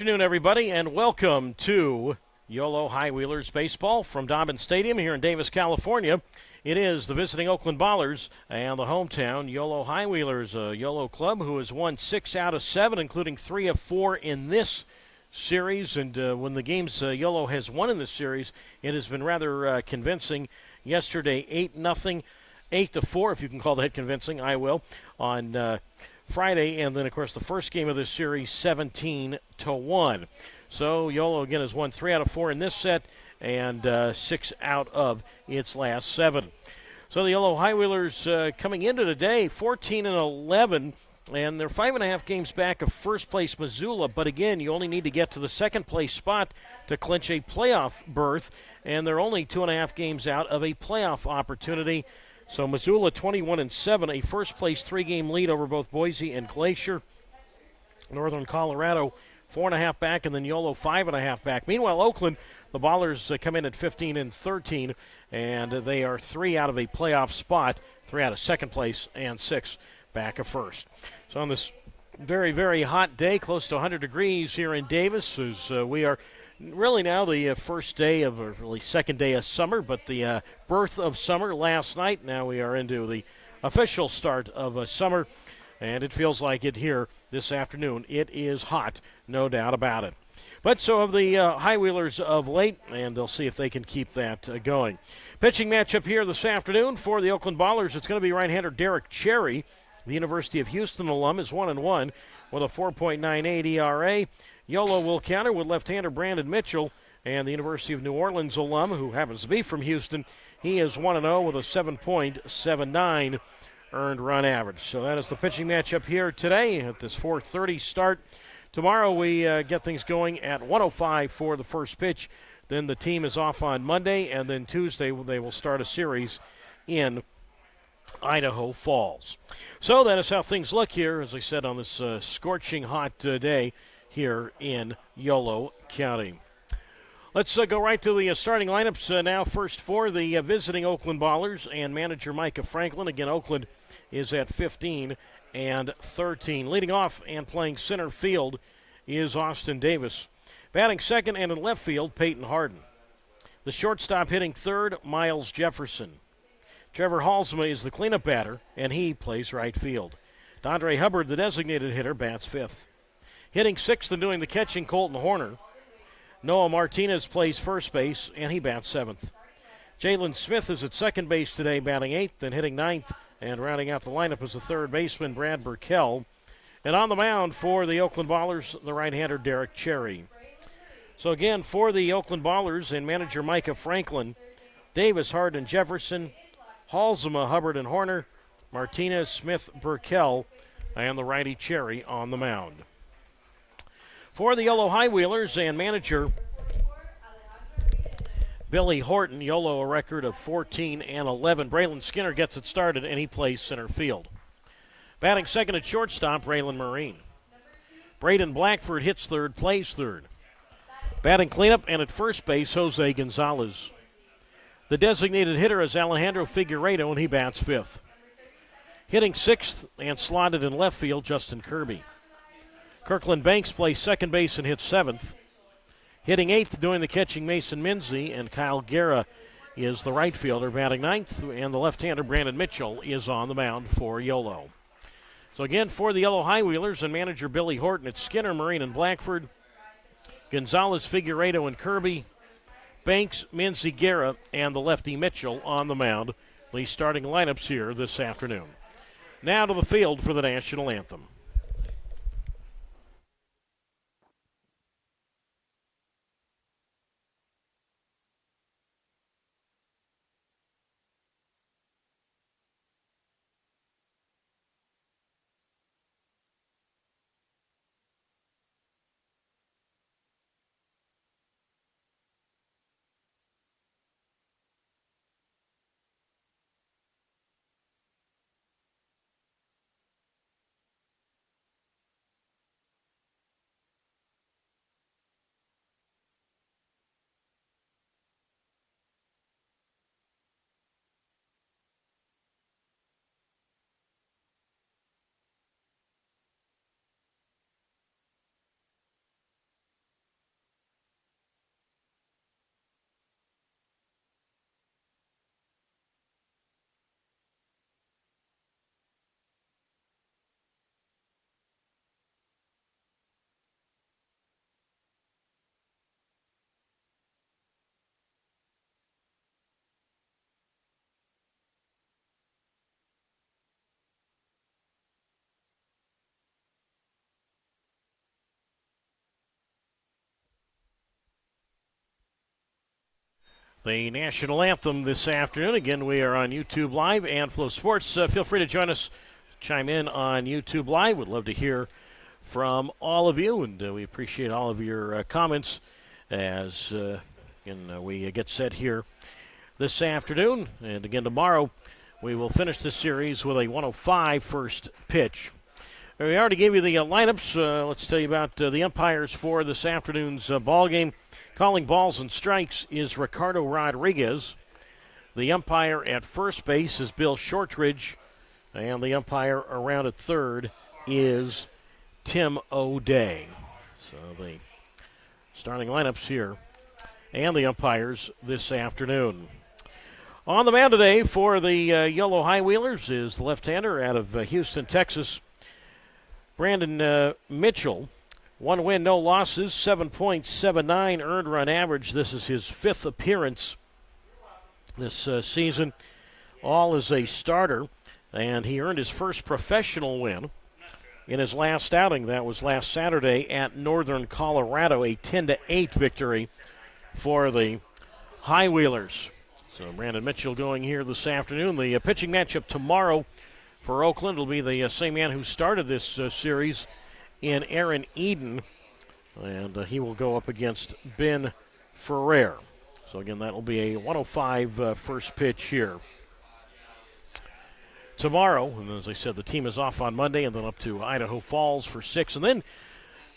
Good afternoon, everybody, and welcome to YOLO High Wheelers Baseball from Dobbins Stadium here in Davis, California. It is the visiting Oakland Ballers and the hometown YOLO High Wheelers, a YOLO club who has won 6 out of 7, including 3 of 4 in this series. And when the games YOLO has won in this series, it has been rather convincing. Yesterday, 8-0, 8-4, if you can call that convincing, I will, on Friday, and then of course the first game of this series 17-1. So YOLO again has won 3 out of 4 in this set and 6 out of its last 7. So the YOLO High Wheelers coming into today 14-11, and they're 5.5 games back of first place Missoula. But again, you only need to get to the second place spot to clinch a playoff berth, and they're only 2.5 games out of a playoff opportunity. So Missoula 21-7, a first-place 3-game lead over both Boise and Glacier. Northern Colorado 4.5 back, and then YOLO 5.5 back. Meanwhile, Oakland, the Ballers come in at 15-13, and they are 3 out of a playoff spot, 3 out of second place, and 6 back of first. So on this very, very hot day, close to 100 degrees here in Davis, as we are really now the first day of, or really second day of summer, but the birth of summer last night. Now we are into the official start of summer, and it feels like it here this afternoon. It is hot, no doubt about it. But so have the High Wheelers of late, and they'll see if they can keep that going. Pitching matchup here this afternoon for the Oakland Ballers. It's going to be right-hander Derek Cherry. The University of Houston alum is 1-1 with a 4.98 ERA. YOLO will counter with left-hander Brandon Mitchell, and the University of New Orleans alum, who happens to be from Houston, he is 1-0 with a 7.79 earned run average. So that is the pitching matchup here today at this 4:30 start. Tomorrow we get things going at 1:05 for the first pitch. Then the team is off on Monday, and then Tuesday they will start a series in Idaho Falls. So that is how things look here, as I said, on this scorching hot day here in YOLO County. Let's go right to the starting lineups now. First for the visiting Oakland Ballers and manager Micah Franklin. Again, Oakland is at 15-13. Leading off and playing center field is Austin Davis. Batting second and in left field, Peyton Harden. The shortstop hitting third, Miles Jefferson. Trevor Halsema is the cleanup batter, and he plays right field. Dondre Hubbard, the designated hitter, bats fifth. Hitting sixth and doing the catching, Colton Horner. Noah Martinez plays first base, and he bats seventh. Jalen Smith is at second base today, batting eighth, and hitting ninth, and rounding out the lineup is the third baseman, Brad Burkell. And on the mound for the Oakland Ballers, the right-hander, Derek Cherry. So again, for the Oakland Ballers and manager Micah Franklin, Davis, Harden, Jefferson, Halsema, Hubbard, and Horner, Martinez, Smith, Burkell, and the righty Cherry on the mound. For the YOLO High Wheelers and manager Billy Horton, YOLO a record of 14-11. Braylon Skinner gets it started, and he plays center field. Batting second at shortstop, Raylan Marine. Braden Blackford hits third, plays third. Batting cleanup and at first base, Jose Gonzalez. The designated hitter is Alejandro Figueiredo, and he bats fifth. Hitting sixth and slotted in left field, Justin Kirby. Kirkland Banks plays second base and hits seventh. Hitting eighth, doing the catching, Mason Minzy, and Kyle Guerra is the right fielder, batting ninth, and the left-hander, Brandon Mitchell, is on the mound for YOLO. So again, for the YOLO High Wheelers and manager Billy Horton, it's Skinner, Marine, and Blackford, Gonzalez, Figueiredo, and Kirby, Banks, Minzy, Guerra, and the lefty Mitchell on the mound. The starting lineups here this afternoon. Now to the field for the national anthem. the national anthem this afternoon. Again, we are on YouTube Live and Flow Sports. Feel free to join us, chime in on YouTube Live. We'd love to hear from all of you, and we appreciate all of your comments as we get set here this afternoon. And again, tomorrow we will finish this series with a 105 first pitch. We already gave you the lineups. Let's tell you about the umpires for this afternoon's ball game. Calling balls and strikes is Ricardo Rodriguez. The umpire at first base is Bill Shortridge. And the umpire around at third is Tim O'Day. So the starting lineups here and the umpires this afternoon. On the mound today for the Yolo High Wheelers is the left-hander out of Houston, Texas, Brandon Mitchell. 1 win, no losses, 7.79 earned run average. This is his 5th appearance this season, all as a starter, and he earned his first professional win in his last outing. That was last Saturday at Northern Colorado, a 10-8 victory for the High Wheelers. So Brandon Mitchell going here this afternoon. The pitching matchup tomorrow for Oakland will be the same man who started this series in Aaron Eden, and he will go up against Ben Ferrer. So again, that will be a 105 first pitch here tomorrow. And as I said, the team is off on Monday and then up to Idaho Falls for 6. And then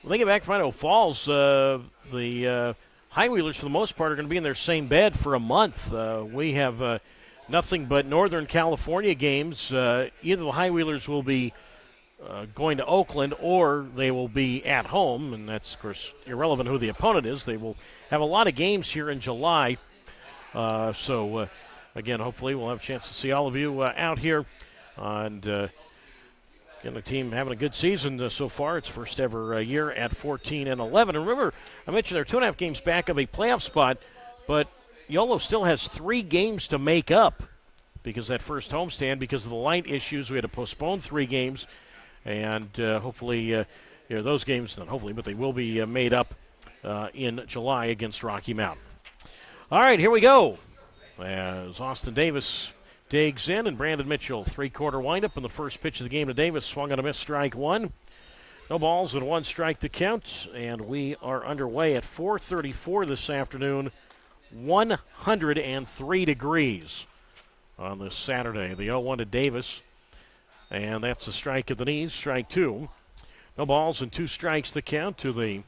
when they get back from Idaho Falls, the High Wheelers, for the most part, are going to be in their same bed for a month. We have nothing but Northern California games. Either the High Wheelers will be going to Oakland or they will be at home, and that's, of course, irrelevant who the opponent is. They will have a lot of games here in July. So, again, hopefully we'll have a chance to see all of you out here. And again, the team having a good season so far. It's first ever year at 14-11. And remember, I mentioned they're 2.5 games back of a playoff spot, but Yolo still has 3 games to make up because that first homestand, because of the light issues, we had to postpone 3 games. And hopefully, those games, not hopefully, but they will be made up in July against Rocky Mountain. All right, here we go. As Austin Davis digs in, and Brandon Mitchell, 3-quarter windup, and the first pitch of the game to Davis, swung on a miss, strike 1. No balls and 1 strike to count, and we are underway at 4:34 this afternoon, 103 degrees on this Saturday. The 0-1 to Davis. And that's a strike at the knees, strike 2. No balls and 2 strikes to count to the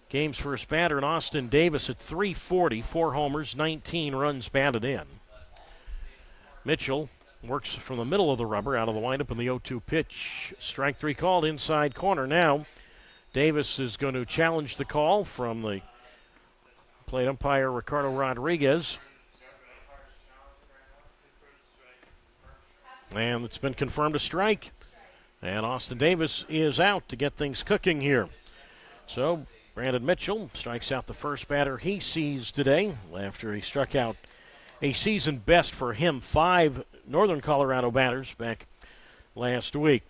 game's first batter, and Austin Davis at .340, 4 homers, 19 runs batted in. Mitchell works from the middle of the rubber, out of the windup in the 0-2 pitch. Strike 3 called, inside corner. Now Davis is going to challenge the call from the plate umpire, Ricardo Rodriguez. And it's been confirmed a strike. And Austin Davis is out to get things cooking here. So Brandon Mitchell strikes out the first batter he sees today after he struck out a season best for him 5 Northern Colorado batters back last week.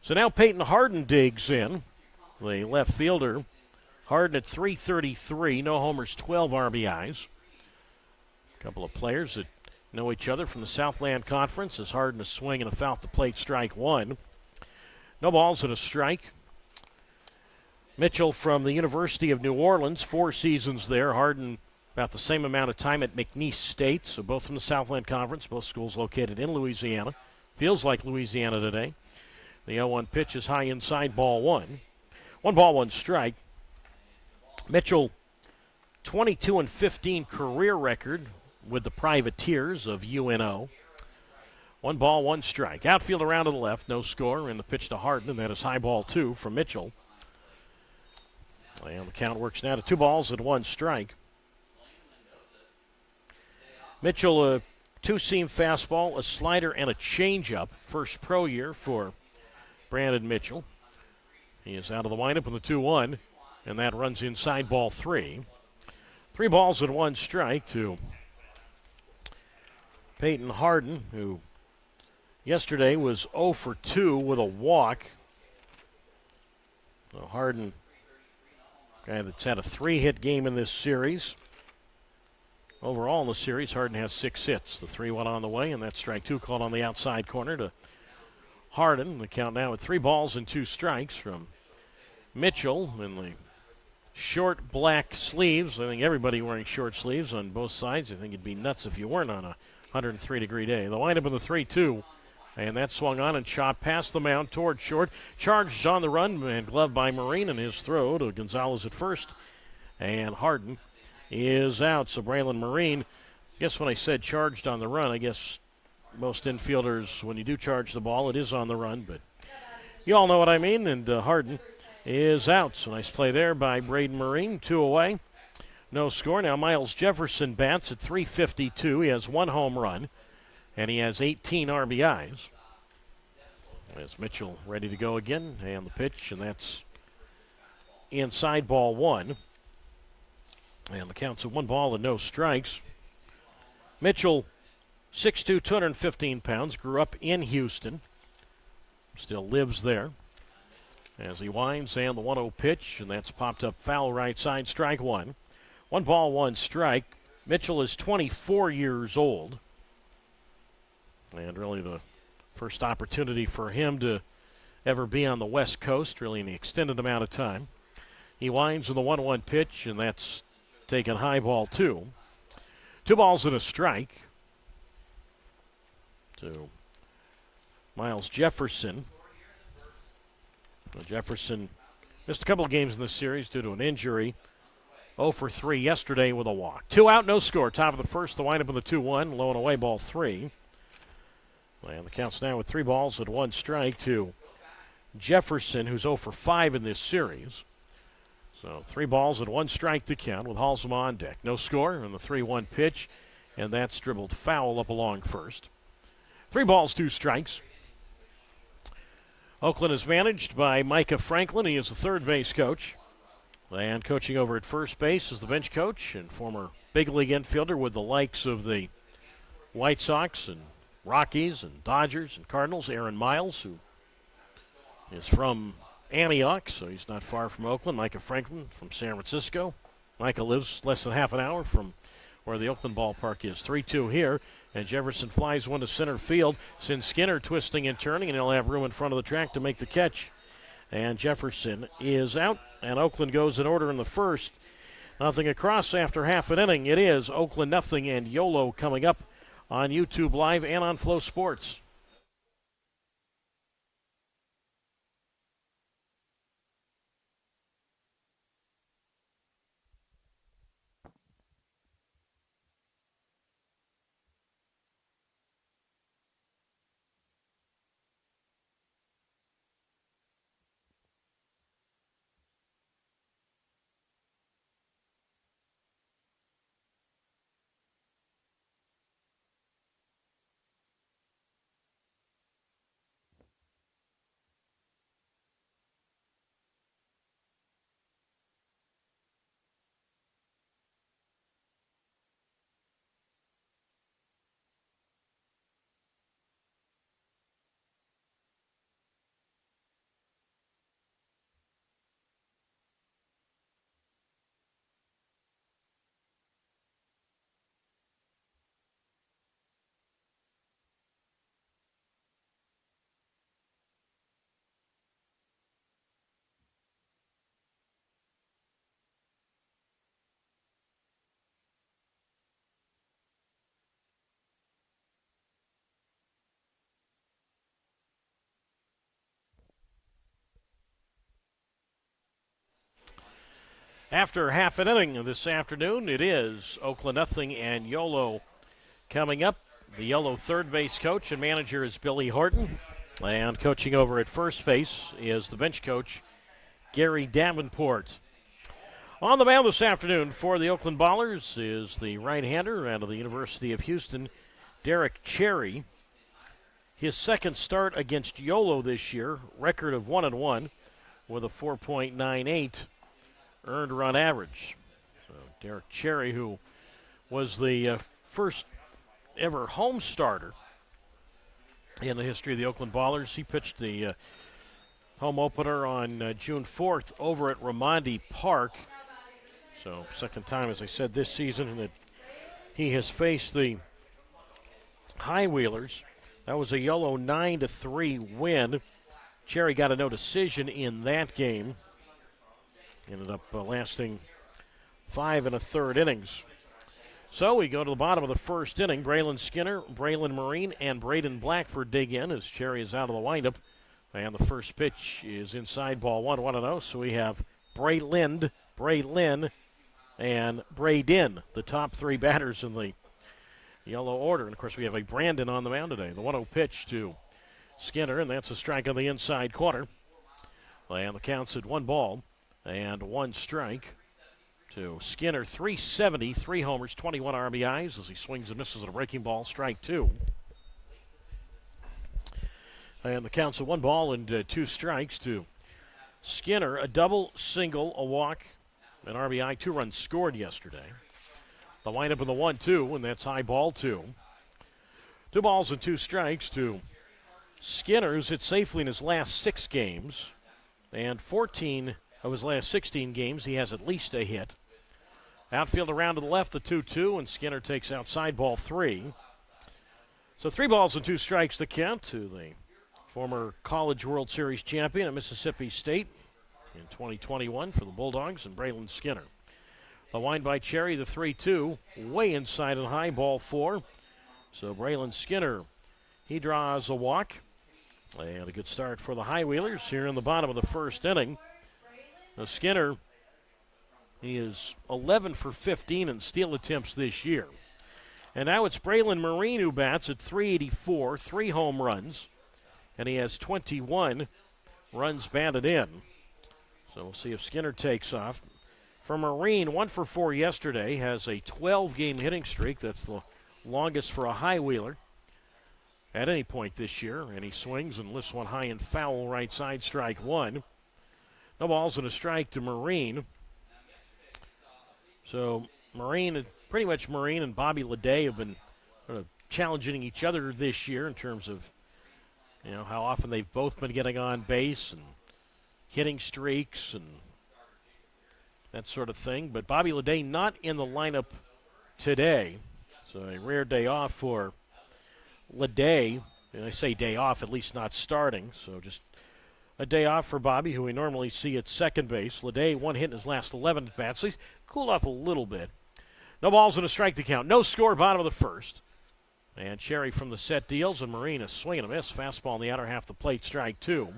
So now Peyton Harden digs in, the left fielder. Harden at .333, no homers, 12 RBIs. A couple of players that know each other from the Southland Conference, as Harden a swing and a foul at the plate, strike 1. No balls and a strike. Mitchell from the University of New Orleans, 4 seasons there. Harden about the same amount of time at McNeese State, so both from the Southland Conference, both schools located in Louisiana. Feels like Louisiana today. The 0-1 pitch is high inside, ball 1. 1 ball, 1 strike. Mitchell, 22-15 career record with the Privateers of UNO. 1 ball, 1 strike. Outfield around to the left, no score, and the pitch to Harden, and that is high ball 2 from Mitchell. And the count works now to 2 balls and 1 strike. Mitchell, a 2-seam fastball, a slider, and a changeup. First pro year for Brandon Mitchell. He is out of the windup in the 2-1, and that runs inside, ball 3. 3 balls and 1 strike to Peyton Harden, who yesterday was 0 for 2 with a walk. So Harden, guy that's had a 3-hit game in this series. Overall in the series, Harden has 6 hits. The 3-1 on the way, and that strike 2 called on the outside corner to Harden. The count now at 3 balls and 2 strikes from Mitchell in the short black sleeves. I think everybody wearing short sleeves on both sides. I think it'd be nuts if you weren't on a 103-degree day. The windup in the 3-2, and that swung on and chopped past the mound toward short. Charged on the run and gloved by Marine in his throw to Gonzalez at first. And Harden is out. So Braylon Marine, I guess when I said charged on the run, I guess most infielders, when you do charge the ball, it is on the run. But you all know what I mean. And Harden is out. So nice play there by Braden Marine. 2 away. No score. Now Miles Jefferson bats at .352. He has 1 home run, and he has 18 RBIs. As Mitchell ready to go again, and the pitch, and that's inside, ball 1. And the count's at 1 ball and no strikes. Mitchell, 6'2", 215 pounds, grew up in Houston, still lives there. As he winds, and the 1-0 pitch, and that's popped up foul right side, strike 1. 1 ball, 1 strike. Mitchell is 24 years old, and really the first opportunity for him to ever be on the West Coast, really in the extended amount of time. He winds with the 1-1 pitch, and that's taken high, ball 2. 2 balls and a strike to Miles Jefferson. Jefferson missed a couple of games in this series due to an injury. 0 for 3 yesterday with a walk. 2 out, no score. Top of the first, the windup in the 2-1. Low and away, ball 3. And the count's now with 3 balls and 1 strike to Jefferson, who's 0 for 5 in this series. So 3 balls and 1 strike to count with Halsema on deck. No score on the 3-1 pitch, and that's dribbled foul up along first. 3 balls, 2 strikes. Oakland is managed by Micah Franklin. He is the third base coach. And coaching over at first base is the bench coach and former big league infielder with the likes of the White Sox and Rockies and Dodgers and Cardinals, Aaron Miles, who is from Antioch, so he's not far from Oakland. Micah Franklin from San Francisco. Micah lives less than half an hour from where the Oakland ballpark is. 3-2 here, and Jefferson flies one to center field. Sends Skinner twisting and turning, and he'll have room in front of the track to make the catch. And Jefferson is out, and Oakland goes in order in the first. Nothing across after half an inning. It is Oakland nothing, and YOLO coming up on YouTube Live and on Flow Sports. After half an inning this afternoon, it is Oakland nothing and YOLO coming up. The Yellow third base coach and manager is Billy Horton. And coaching over at first base is the bench coach, Gary Davenport. On the mound this afternoon for the Oakland Ballers is the right-hander out of the University of Houston, Derek Cherry. His second start against YOLO this year, record of 1-1 with a 4.98 earned run average. So Derek Cherry, who was the first ever home starter in the history of the Oakland Ballers. He pitched the home opener on June 4th over at Raimondi Park. So second time, as I said, this season, and it he has faced the High Wheelers. That was a Yolo 9-3 win. Cherry got a no decision in that game. Ended up lasting 5 1/3 innings. So we go to the bottom of the first inning. Braylon Skinner, Braylon Marine, and Braden Blackford dig in as Cherry is out of the windup. And the first pitch is inside, ball 1-0. So we have Braylon, and Braden, the top three batters in the Yellow order. And, of course, we have a Brandon on the mound today. The 1-0 pitch to Skinner, and that's a strike on the inside corner. And the count's at 1 and 1 strike to Skinner. 370, 3 homers, 21 RBIs as he swings and misses at a breaking ball, strike 2. And the count's at 1 and 2 strikes to Skinner. A double, single, a walk, an RBI, 2 runs scored yesterday. The windup in the 1-2, and that's high ball 2. 2 balls and 2 strikes to Skinner, who's hit safely in his last 6 games. And 14 of his last 16 games, he has at least a hit. Outfield around to the left, the 2-2, and Skinner takes outside ball 3. So 3 balls and 2 strikes to count to the former College World Series champion at Mississippi State in 2021 for the Bulldogs, and Braylon Skinner. The wind by Cherry, the 3-2, way inside and high, ball 4. So Braylon Skinner, he draws a walk. And a good start for the High Wheelers here in the bottom of the first inning. Now Skinner, he is 11 for 15 in steal attempts this year. And now it's Braylon Marine who bats at 384, 3 home runs. And he has 21 runs batted in. So we'll see if Skinner takes off. For Marine, 1 for 4 yesterday, has a 12-game hitting streak. That's the longest for a High Wheeler at any point this year. And he swings and lifts one high and foul, right side, strike 1. No balls and a strike to Marine. So Marine, pretty much Marine and Bobby Leday have been sort of challenging each other this year in terms of, you know, how often they've both been getting on base and hitting streaks and that sort of thing. But Bobby Leday not in the lineup today. So a rare day off for Leday. And I say day off, at least not starting. So just a day off for Bobby, who we normally see at second base. Leday, 1 hit in his last 11 at-bats. So he's cooled off a little bit. No balls and a strike to count. No score, bottom of the first. And Cherry from the set deals, and Marine a swing and a miss. Fastball in the outer half of the plate, strike 2.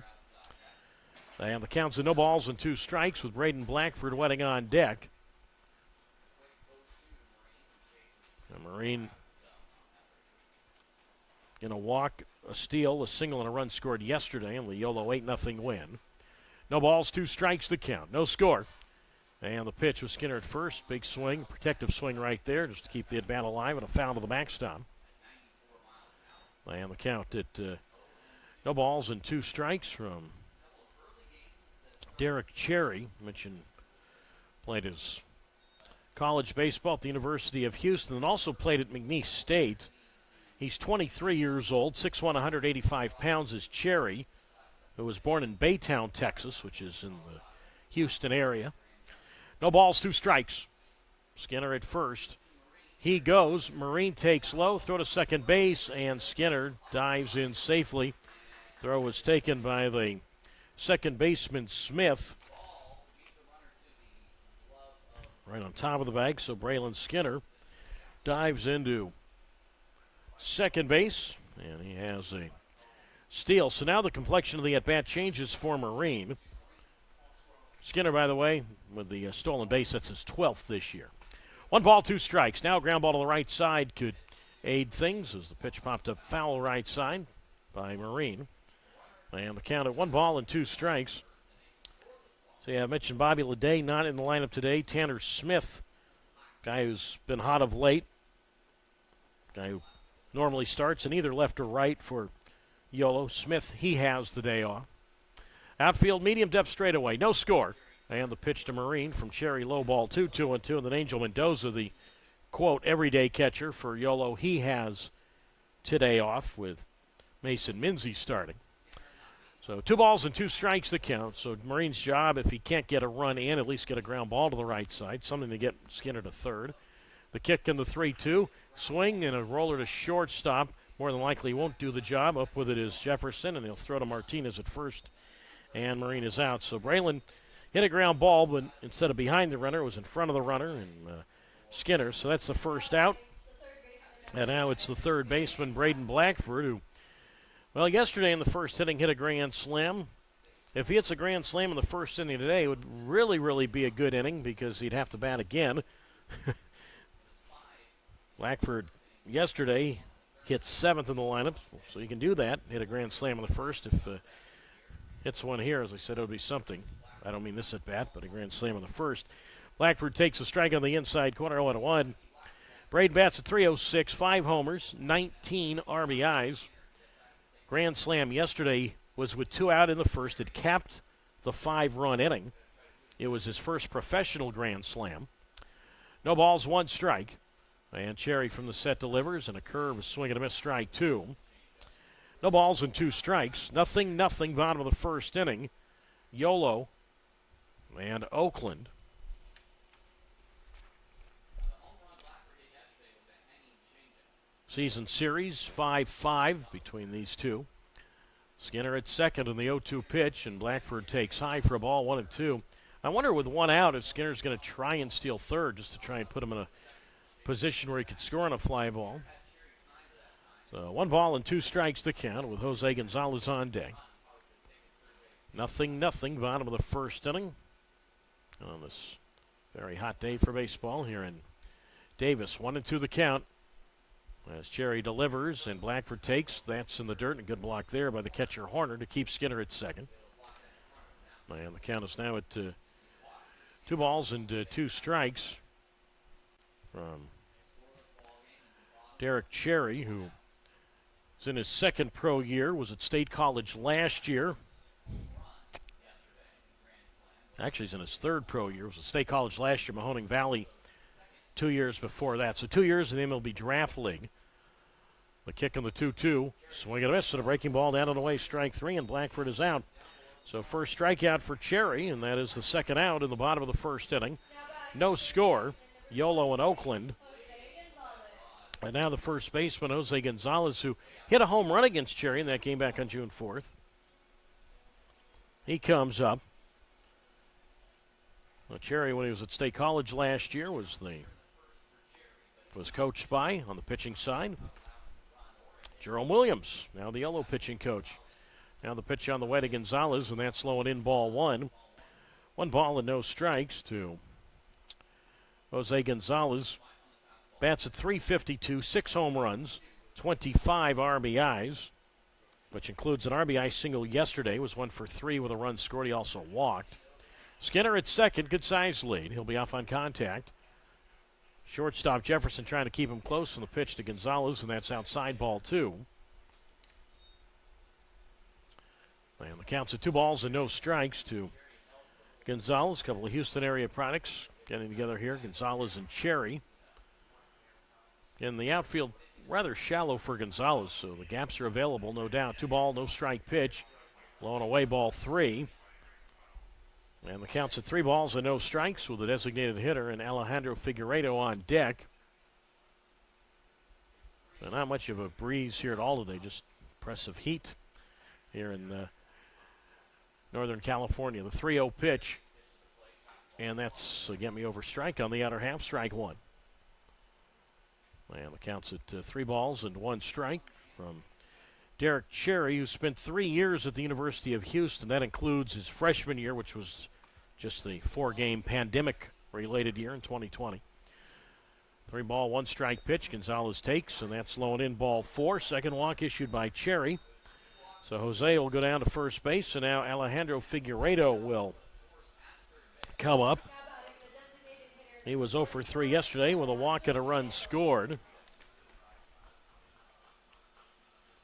And the count's at no balls and 2 strikes with Braden Blackford wetting on deck. And Marine in a walk, a steal, a single, and a run scored yesterday in the Yolo 8-0 win. No balls, 2 strikes to count. No score. And the pitch was Skinner at first. Big swing, protective swing right there just to keep the at-bat alive, and a foul to the backstop. And the count at no balls and 2 strikes from Derek Cherry. Mentioned played his college baseball at the University of Houston and also played at McNeese State. He's 23 years old, 6'1", 185 pounds is Cherry, who was born in Baytown, Texas, which is in the Houston area. No balls, 2 strikes. Skinner at first. He goes. Marine takes low, throw to second base, and Skinner dives in safely. Throw was taken by the second baseman Smith. Right on top of the bag, so Braylon Skinner dives into second base, and he has a steal. So now the complexion of the at-bat changes for Marine. Skinner, by the way, with the stolen base, that's his 12th this year. 1 ball, 2 strikes. Now a ground ball to the right side could aid things as the pitch popped up foul right side by Marine. And the count at 1 ball and 2 strikes. So yeah, I mentioned Bobby Leday not in the lineup today. Tanner Smith, guy who's been hot of late. Guy who normally starts in either left or right for Yolo. Smith, he has the day off. Outfield, medium depth straightaway. No score. And the pitch to Marine from Cherry, low ball 2-2-2. And then Angel Mendoza, the quote everyday catcher for Yolo. He has today off with Mason Minzy starting. So 2 balls and 2 strikes to count. So Marine's job, if he can't get a run in, at least get a ground ball to the right side. Something to get Skinner to third. The kick in the 3-2. Swing and a roller to shortstop. More than likely won't do the job. Up with it is Jefferson, and they'll throw to Martinez at first. And Marine is out. So Braylon hit a ground ball, but instead of behind the runner, it was in front of the runner and Skinner. So that's the first out. And now it's the third baseman, Braden Blackford, who, well, yesterday in the first inning hit a grand slam. If he hits a grand slam in the first inning today, it would really, really be a good inning because he'd have to bat again. Blackford yesterday hit 7th in the lineup, so you can do that. Hit a grand slam in the first. If hits one here, as I said, it would be something. I don't mean this at bat, but a grand slam in the first. Blackford takes a strike on the inside corner, 0-1. Braden bats at .306, 5 homers, 19 RBIs. Grand slam yesterday was with 2 out in the first. It capped the 5-run inning. It was his first professional grand slam. No balls, 1 strike. And Cherry from the set delivers, and a curve, a swing and a miss, strike 2. No balls and 2 strikes. Nothing, bottom of the first inning. Yolo and Oakland. Season series 5-5 between these two. Skinner at second in the 0-2 pitch, and Blackford takes high for a ball, 1-2. I wonder with 1 out if Skinner's going to try and steal third just to try and put him in a position where he could score on a fly ball. So 1 ball and 2 strikes to count with Jose Gonzalez on deck. Nothing, bottom of the first inning on this very hot day for baseball here in Davis. 1-2 the count as Cherry delivers and Blackford takes. That's in the dirt, and a good block there by the catcher Horner to keep Skinner at second. And the count is now at 2 balls and 2 strikes from Derek Cherry, who is in his second pro year, was at State College last year. Actually, he's in his third pro year. Was at State College last year, Mahoning Valley 2 years before that. So 2 years in the MLB Draft League. The kick on the 2-2. Swing and a miss, and a breaking ball down and away, strike 3, and Blackford is out. So first strikeout for Cherry, and that is the second out in the bottom of the first inning. No score. Yolo and Oakland. And now the first baseman, Jose Gonzalez, who hit a home run against Cherry in that game back on June 4th. He comes up. Well, Cherry, when he was at State College last year, was coached by, on the pitching side, Jerome Williams, now the yellow pitching coach. Now the pitch on the way to Gonzalez, and that's slowing in ball 1. 1 ball and no strikes to Jose Gonzalez. Bats at .352, 6 home runs, 25 RBIs, which includes an RBI single yesterday. Was 1 for 3 with a run scored. He also walked. Skinner at second, good size lead. He'll be off on contact. Shortstop Jefferson trying to keep him close on the pitch to Gonzalez, and that's outside ball 2. And the count's at 2 balls and no strikes to Gonzalez. A couple of Houston area products getting together here, Gonzalez and Cherry. In the outfield, rather shallow for Gonzalez, so the gaps are available, no doubt. 2 ball, no strike pitch. Low and away, ball 3. And the count's at 3 balls and no strikes with a designated hitter and Alejandro Figueiredo on deck. So not much of a breeze here at all today, just oppressive heat here in Northern California. The 3-0 pitch, and that's get me over strike on the outer half, strike 1. And the count's at 3 balls and 1 strike from Derek Cherry, who spent 3 years at the University of Houston. That includes his freshman year, which was just the 4-game pandemic-related year in 2020. 3 ball, 1 strike pitch. Gonzalez takes, and that's low and in ball 4. Second walk issued by Cherry. So Jose will go down to first base, and now Alejandro Figueiredo will come up. He was 0 for 3 yesterday with a walk and a run scored.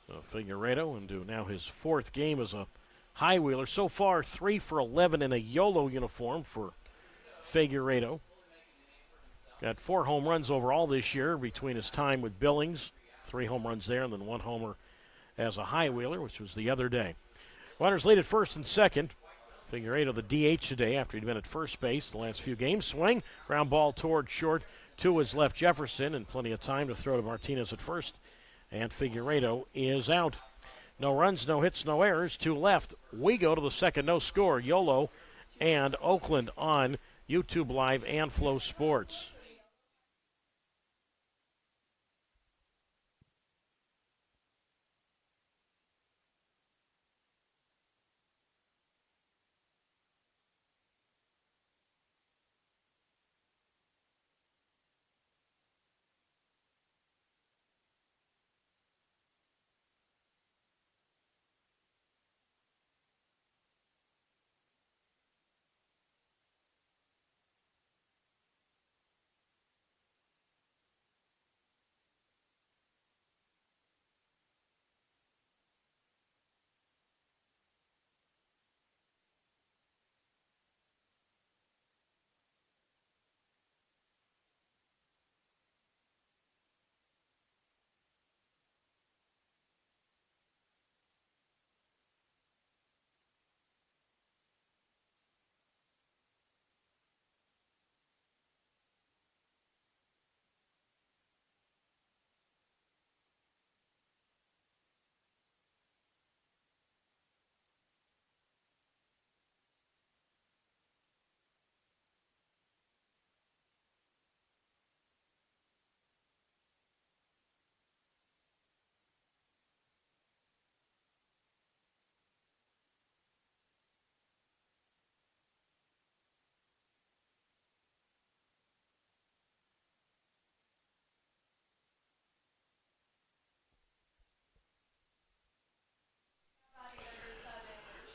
So Figueiredo into now his 4th game as a high wheeler. So far, 3 for 11 in a YOLO uniform for Figueiredo. Got 4 home runs overall this year between his time with Billings. 3 home runs there, and then 1 homer as a high wheeler, which was the other day. Runners lead at first and second. Figueiredo the DH today after he'd been at first base the last few games. Swing, ground ball toward short. Two is left Jefferson, and plenty of time to throw to Martinez at first. And Figueiredo is out. No runs, no hits, no errors. Two left. We go to the second no score. YOLO and Oakland on YouTube Live and Flow Sports.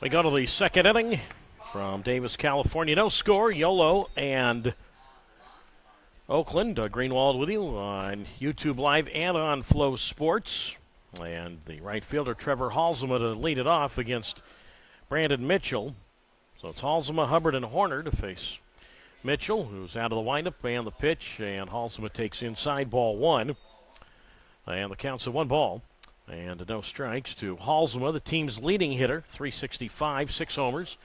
We go to the second inning from Davis, California. No score, YOLO and Oakland. Greenwald with you on YouTube Live and on Flow Sports. And the right fielder, Trevor Halsema, to lead it off against Brandon Mitchell. So it's Halsema, Hubbard, and Horner to face Mitchell, who's out of the windup and the pitch. And Halsema takes inside, ball one. And the count's at 1 ball. And no strikes to Halsema, the team's leading hitter, 365, 6 homers,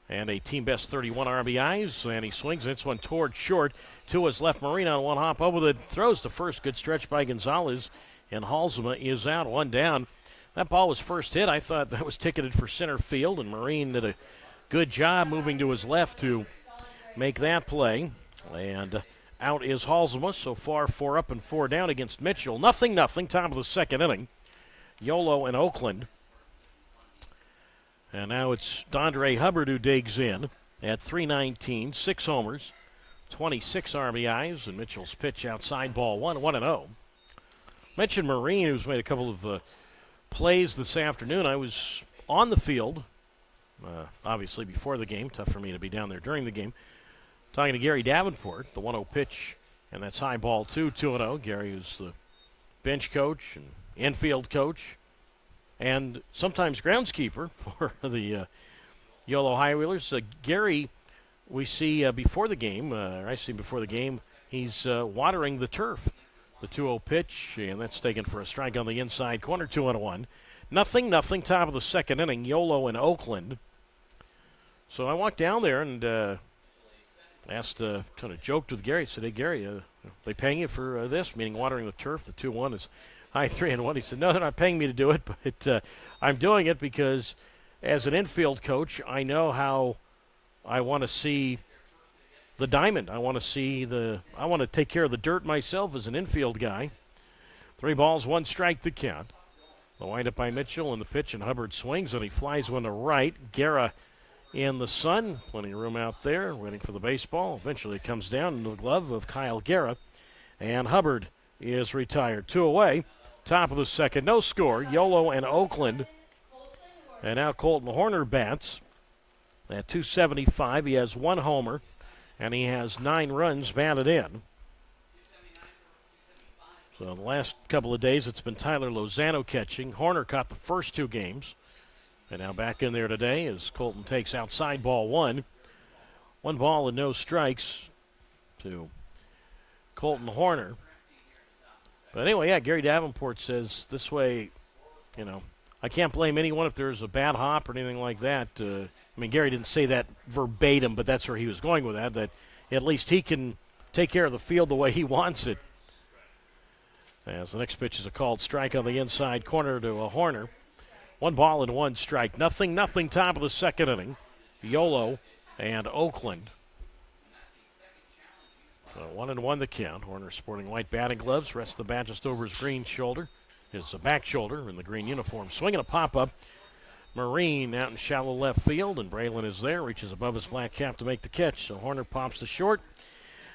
and a team best 31 RBIs. And he swings, and it's one toward short. Two is left Marine on one hop over the throws to first. Good stretch by Gonzalez, and Halsema is out, 1 down. That ball was first hit. I thought that was ticketed for center field, and Marine did a good job moving to his left to make that play. And out is Halsema. So far, 4 up and 4 down against Mitchell. 0-0, top of the second inning. YOLO and Oakland. And now it's Dondre Hubbard who digs in at 319, 6 homers, 26 RBIs, and Mitchell's pitch outside, ball one, 1-0. Mentioned Marine, who's made a couple of plays this afternoon. I was on the field, obviously before the game. Tough for me to be down there during the game. Talking to Gary Davenport, the 1-0 pitch, and that's high ball 2-0. Gary is the bench coach and infield coach, and sometimes groundskeeper for the YOLO High Wheelers. Gary, we see before the game, I see before the game, he's watering the turf. The 2-0 pitch, and that's taken for a strike on the inside corner, 2-1. 0-0, top of the second inning, YOLO in Oakland. So I walked down there and asked, kind of joked with Gary. Said, hey, Gary, they paying you for this, meaning watering the turf? The 2-1 is high 3-1. He said, no, they're not paying me to do it, but I'm doing it because as an infield coach, I know how I want to see the diamond. I want to take care of the dirt myself as an infield guy. 3 balls, 1 strike, the count. The windup by Mitchell and the pitch, and Hubbard swings, and he flies one to right. Guerra in the sun, plenty of room out there, waiting for the baseball. Eventually it comes down into the glove of Kyle Guerra, and Hubbard is retired. 2 away, top of the second, no score, YOLO and Oakland. And now Colton Horner bats at 275. He has 1 homer, and he has 9 runs batted in. So the last couple of days it's been Tyler Lozano catching. Horner caught the first 2 games. And now back in there today as Colton takes outside, ball 1. 1 ball and no strikes to Colton Horner. But anyway, yeah, Gary Davenport says this way, I can't blame anyone if there's a bad hop or anything like that. Gary didn't say that verbatim, but that's where he was going with that at least he can take care of the field the way he wants it. As the next pitch is a called strike on the inside corner to a Horner. 1-1 strike. Nothing, top of the second inning. Yolo and Oakland. So 1-1 the count. Horner sporting white batting gloves. Rests the bat just over his green shoulder. His back shoulder in the green uniform. Swinging a pop-up. Marine out in shallow left field, and Braylon is there. Reaches above his black cap to make the catch. So Horner pops to short.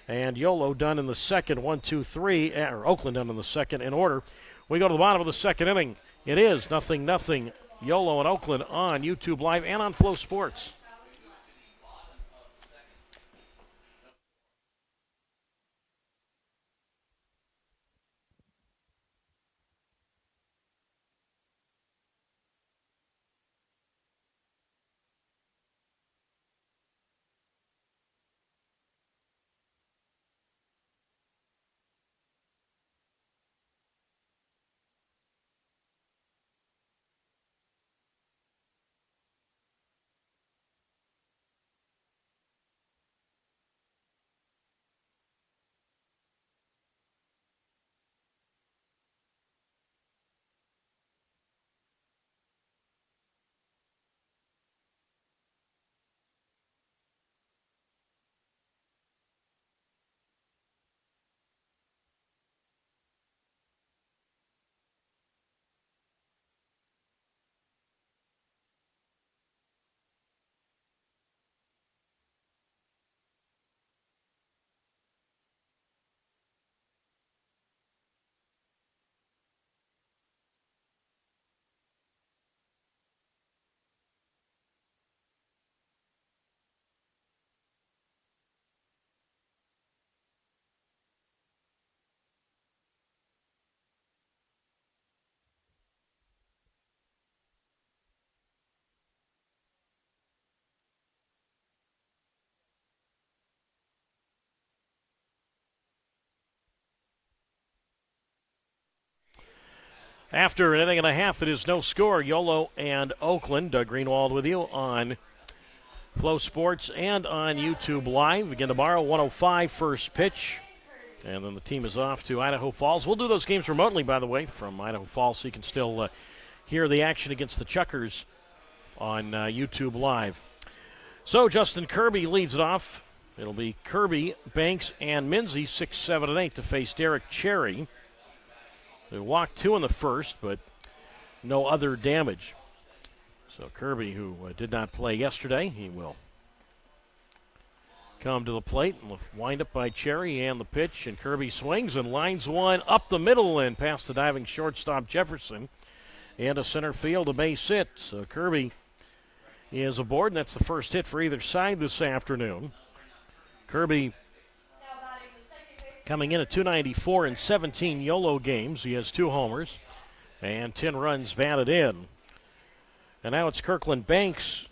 And Yolo done in the second. 1, 2, 3. Or Oakland done in the second in order. We go to the bottom of the second inning. It is 0-0. Yolo and Oakland on YouTube Live and on Flow Sports. After an inning and a half, it is no score. Yolo and Oakland. Doug Greenwald with you on Flow Sports and on YouTube Live. Again tomorrow, 1:05 first pitch. And then the team is off to Idaho Falls. We'll do those games remotely, by the way, from Idaho Falls, so you can still hear the action against the Chuckers on YouTube Live. So Justin Kirby leads it off. It'll be Kirby, Banks, and Minzy, 6, 7, and 8 to face Derek Cherry. They walked 2 in the first, but no other damage. So Kirby, who did not play yesterday, he will come to the plate and wind up by Cherry and the pitch. And Kirby swings and lines one up the middle and past the diving shortstop Jefferson into center field, a base hit. So Kirby is aboard, and that's the first hit for either side this afternoon. Kirby coming in at .294 in 17 YOLO games. He has 2 homers and 10 runs batted in. And now it's Kirkland Banks.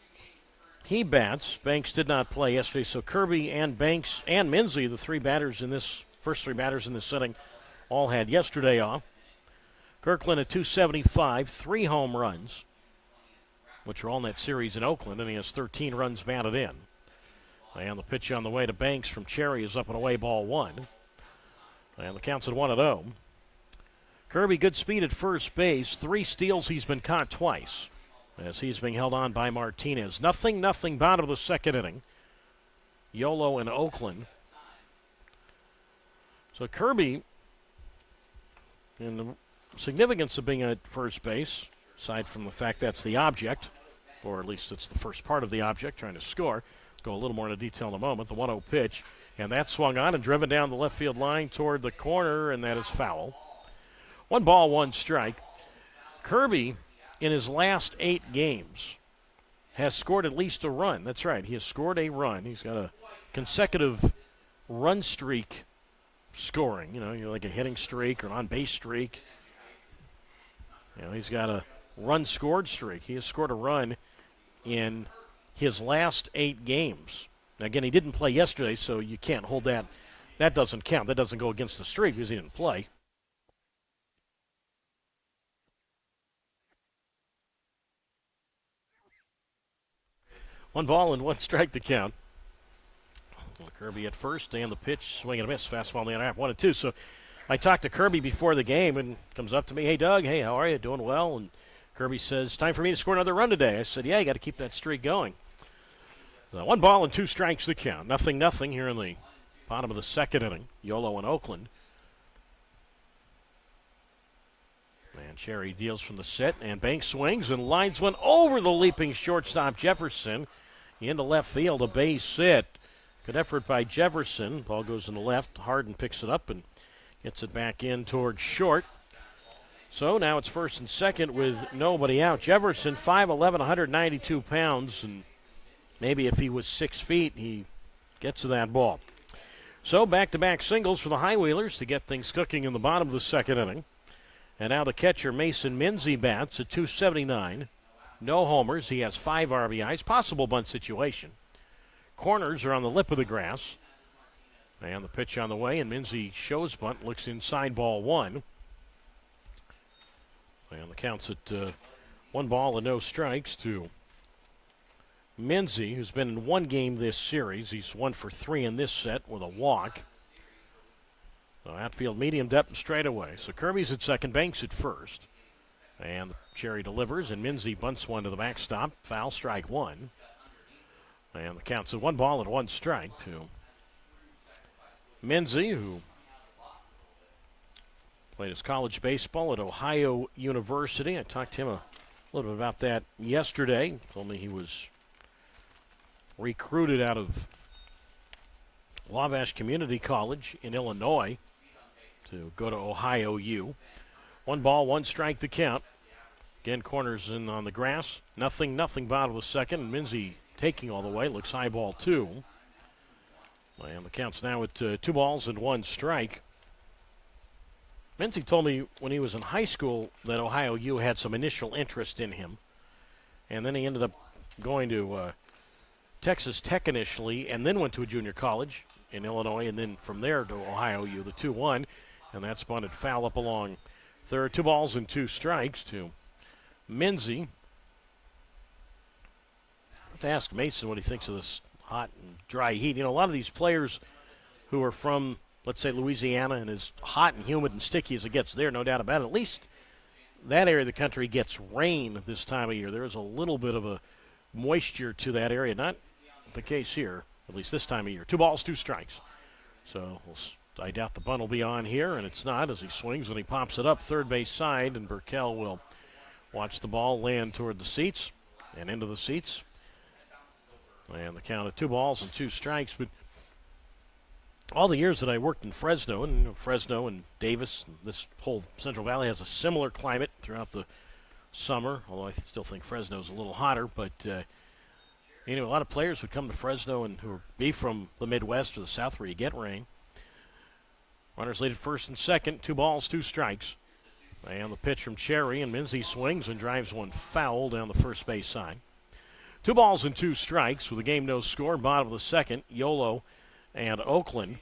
He bats. Banks did not play yesterday, so Kirby and Banks and Minzy, the first three batters in this inning, all had yesterday off. Kirkland at .275, 3 home runs, which are all in that series in Oakland, and he has 13 runs batted in. And the pitch on the way to Banks from Cherry is up and away, ball 1. And the count's at 1-0. Kirby, good speed at first base. 3 steals. He's been caught twice as he's being held on by Martinez. 0-0, bottom of the second inning. Yolo and Oakland. So Kirby, in the significance of being at first base, aside from the fact that's the object, or at least it's the first part of the object, trying to score. Go a little more into detail in a moment. The 1-0 pitch. And that swung on and driven down the left field line toward the corner, and that is foul. 1-1 strike. Kirby, in his last 8 games, has scored at least a run. That's right, he has scored a run. He's got a consecutive run streak scoring. You're like a hitting streak or an on-base streak. He's got a run scored streak. He has scored a run in his last 8 games. Again, he didn't play yesterday, so you can't hold that. That doesn't count. That doesn't go against the streak because he didn't play. $1 and 1 strike to count. Kirby at first, and the pitch, swing and a miss, fastball in the other half, 1-2. So I talked to Kirby before the game, and comes up to me, hey, Doug, hey, how are you? Doing well? And Kirby says, time for me to score another run today. I said, yeah, you got to keep that streak going. So 1 ball and 2 strikes the count. 0-0 here in the bottom of the second inning. Yolo and Oakland. And Cherry deals from the set, and Banks swings and lines one over the leaping shortstop Jefferson into left field, a base hit. Good effort by Jefferson. Ball goes in the left. Harden picks it up and gets it back in towards short. So now it's first and second with nobody out. Jefferson, 5'11", 192 pounds, and maybe if he was 6 feet, he gets to that ball. So back-to-back singles for the High Wheelers to get things cooking in the bottom of the second inning. And now the catcher, Mason Minzy, bats at .279. No homers. He has 5 RBIs. Possible bunt situation. Corners are on the lip of the grass. And the pitch on the way, and Minzy shows bunt, looks inside, ball 1. And the count's at 1 ball and no strikes to Minzy, who's been in 1 game this series. He's 1 for 3 in this set with a walk. So outfield medium depth and straight away. So Kirby's at second, Banks at first. And Cherry delivers, and Minzy bunts one to the backstop. Foul, strike 1. And the count's at 1 ball and 1 strike to Minzy, who played his college baseball at Ohio University. I talked to him a little bit about that yesterday. He told me he was recruited out of Wabash Community College in Illinois to go to Ohio U. 1 ball, 1 strike to count. Again, corners in on the grass. 0-0, bottom of the second. Minzy taking all the way. Looks high, ball 2. And the count's now at 2 balls and 1 strike. Minzy told me when he was in high school that Ohio U had some initial interest in him. And then he ended up going to Texas Tech initially, and then went to a junior college in Illinois, and then from there to Ohio U, the 2-1. And that's bunted foul up along third. 2 balls and 2 strikes to Minzy. I have to ask Mason what he thinks of this hot and dry heat. You know, a lot of these players who are from, let's say, Louisiana, and as hot and humid and sticky as it gets there, no doubt about it, at least that area of the country gets rain this time of year. There's a little bit of a moisture to that area. Not the case here, at least this time of year. 2 balls, 2 strikes. So I doubt the bunt will be on here, and it's not as he swings and he pops it up third base side, and Burkell will watch the ball land toward the seats and into the seats. And the count of 2 balls and 2 strikes. But all the years that I worked in Fresno, and Fresno and Davis, and this whole Central Valley has a similar climate throughout the summer, although I still think Fresno's a little hotter. But a lot of players would come to Fresno and who would be from the Midwest or the South where you get rain. Runners lead at first and second. 2 balls, 2 strikes. And the pitch from Cherry, and Minzy swings and drives one foul down the first base side. 2 balls and 2 strikes with a game no score. Bottom of the second, Yolo and Oakland.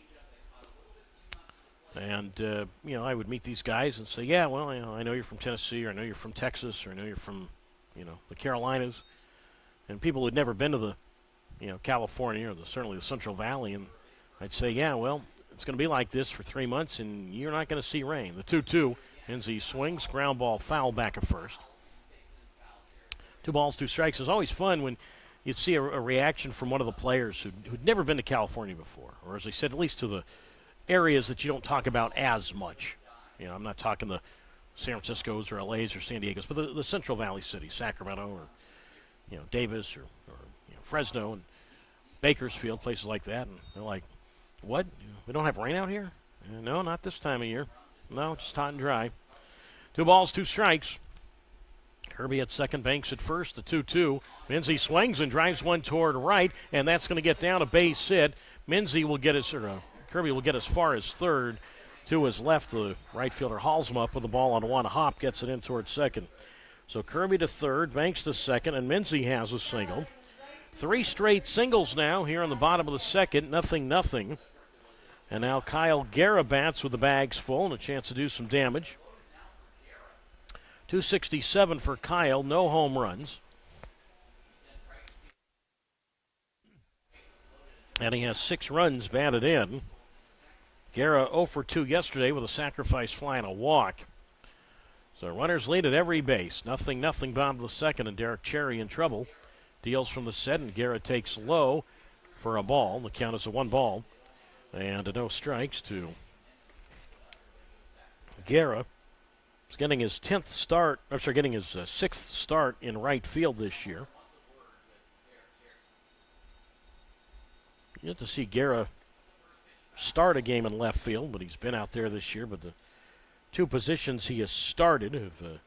And, I would meet these guys and say, yeah, well, I know you're from Tennessee, or I know you're from Texas, or I know you're from, the Carolinas. And people who'd never been to the, California or certainly the Central Valley. And I'd say, yeah, well, it's going to be like this for 3 months, and you're not going to see rain. The 2-2, Minzy swings, ground ball, foul back at first. 2 balls, 2 strikes. It's always fun when you'd see a reaction from one of the players who'd never been to California before, or as I said, at least to the areas that you don't talk about as much. I'm not talking the San Francisco's or LA's or San Diego's, but the Central Valley cities, Sacramento or Davis or Fresno and Bakersfield, places like that. And they're like, what? We don't have rain out here? No, not this time of year. No, just hot and dry. 2 balls, 2 strikes. Kirby at second, Banks at first, the 2-2. Minzy swings and drives one toward right, and that's going to get down a base hit. Kirby will get as far as third. To his left, the right fielder hauls him up with the ball on 1 hop, gets it in towards second. So Kirby to third, Banks to second, and Minzy has a single. 3 straight singles now here on the bottom of the second, 0-0. And now Kyle Guerra bats with the bags full and a chance to do some damage. 267 for Kyle, no home runs. and he has 6 runs batted in. Guerra 0 for 2 yesterday with a sacrifice fly and a walk. So runners lead at every base. 0-0 bottom of the second, and Derek Cherry in trouble. Deals from the set, and Guerra takes low for a ball. The count is a 1 ball. And a no strikes to Guerra. He's getting his 10th start, getting his 6th start in right field this year. You get to see Guerra start a game in left field, but he's been out there this year. But the 2 positions he has started have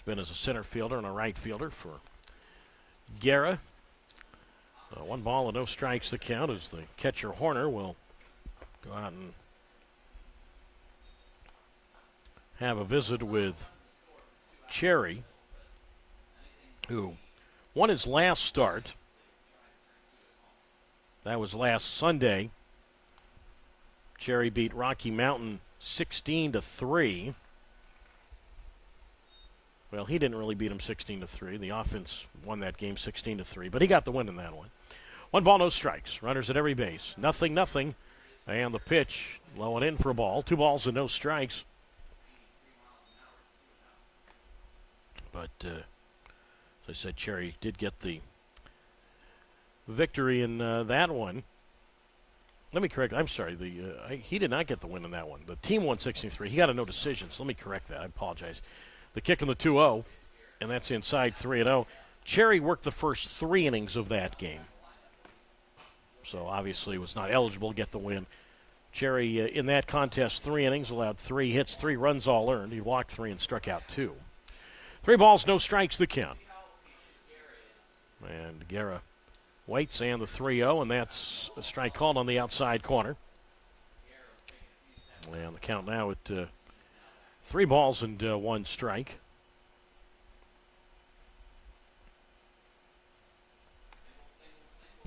been as a center fielder and a right fielder for Guerra. 1 ball and no strikes the count as the catcher Horner will go out and have a visit with Cherry, who won his last start. That was last Sunday. Cherry beat Rocky Mountain 16-3. Well, he didn't really beat him 16-3. The offense won that game 16-3, but he got the win in that one. 1 ball, no strikes. Runners at every base. 0-0. And the pitch low and in for a ball. 2 balls and no strikes. But as I said, Cherry did get the victory in that one. Let me correct. I'm sorry. He did not get the win in that one. The team won 16-3. He got a no decision, so let me correct that. I apologize. The kick in the 2-0, and that's inside 3-0. Cherry worked the first 3 innings of that game. So obviously was not eligible to get the win. Cherry, in that contest, 3 innings, allowed 3 hits, 3 runs all earned. He walked 3 and struck out 2. 3 balls, no strikes, the count. And Guerra waits, and the 3-0, and that's a strike called on the outside corner. And the count now at 3 balls and 1 strike.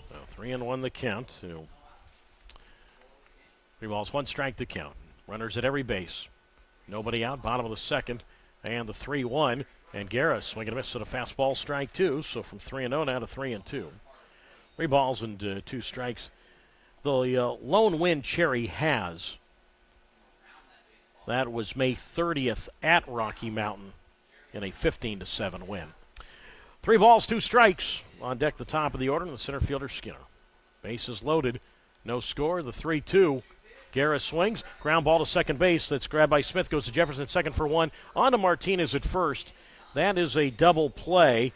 So 3-1 the count. 3 balls, 1 strike the count. Runners at every base. Nobody out, bottom of the second. And the 3-1. And Guerra swinging a miss at a fastball, strike 2. So from 3-0 now to 3-2. 3 balls and 2 strikes. The lone win Cherry has, that was May 30th at Rocky Mountain in a 15-7 win. 3 balls, 2 strikes. On deck, the top of the order, and the center fielder Skinner. Bases loaded, no score. The 3-2. Guerra swings, ground ball to second base. That's grabbed by Smith. Goes to Jefferson, second for 1. On to Martinez at first. That is a double play.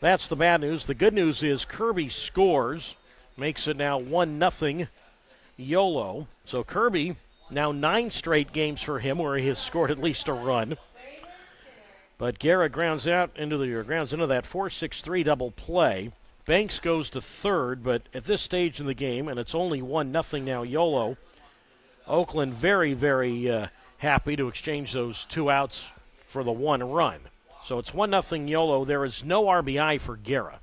That's the bad news. The good news is Kirby scores, makes it now 1-0 YOLO. So Kirby, now 9 straight games for him where he has scored at least a run. But Guerra grounds into that 4-6-3 double play. Banks goes to third, but at this stage in the game, and it's only 1-0 now YOLO, Oakland very, very happy to exchange those 2 outs for the 1 run. So it's 1-0 YOLO. There is no RBI for Guerra.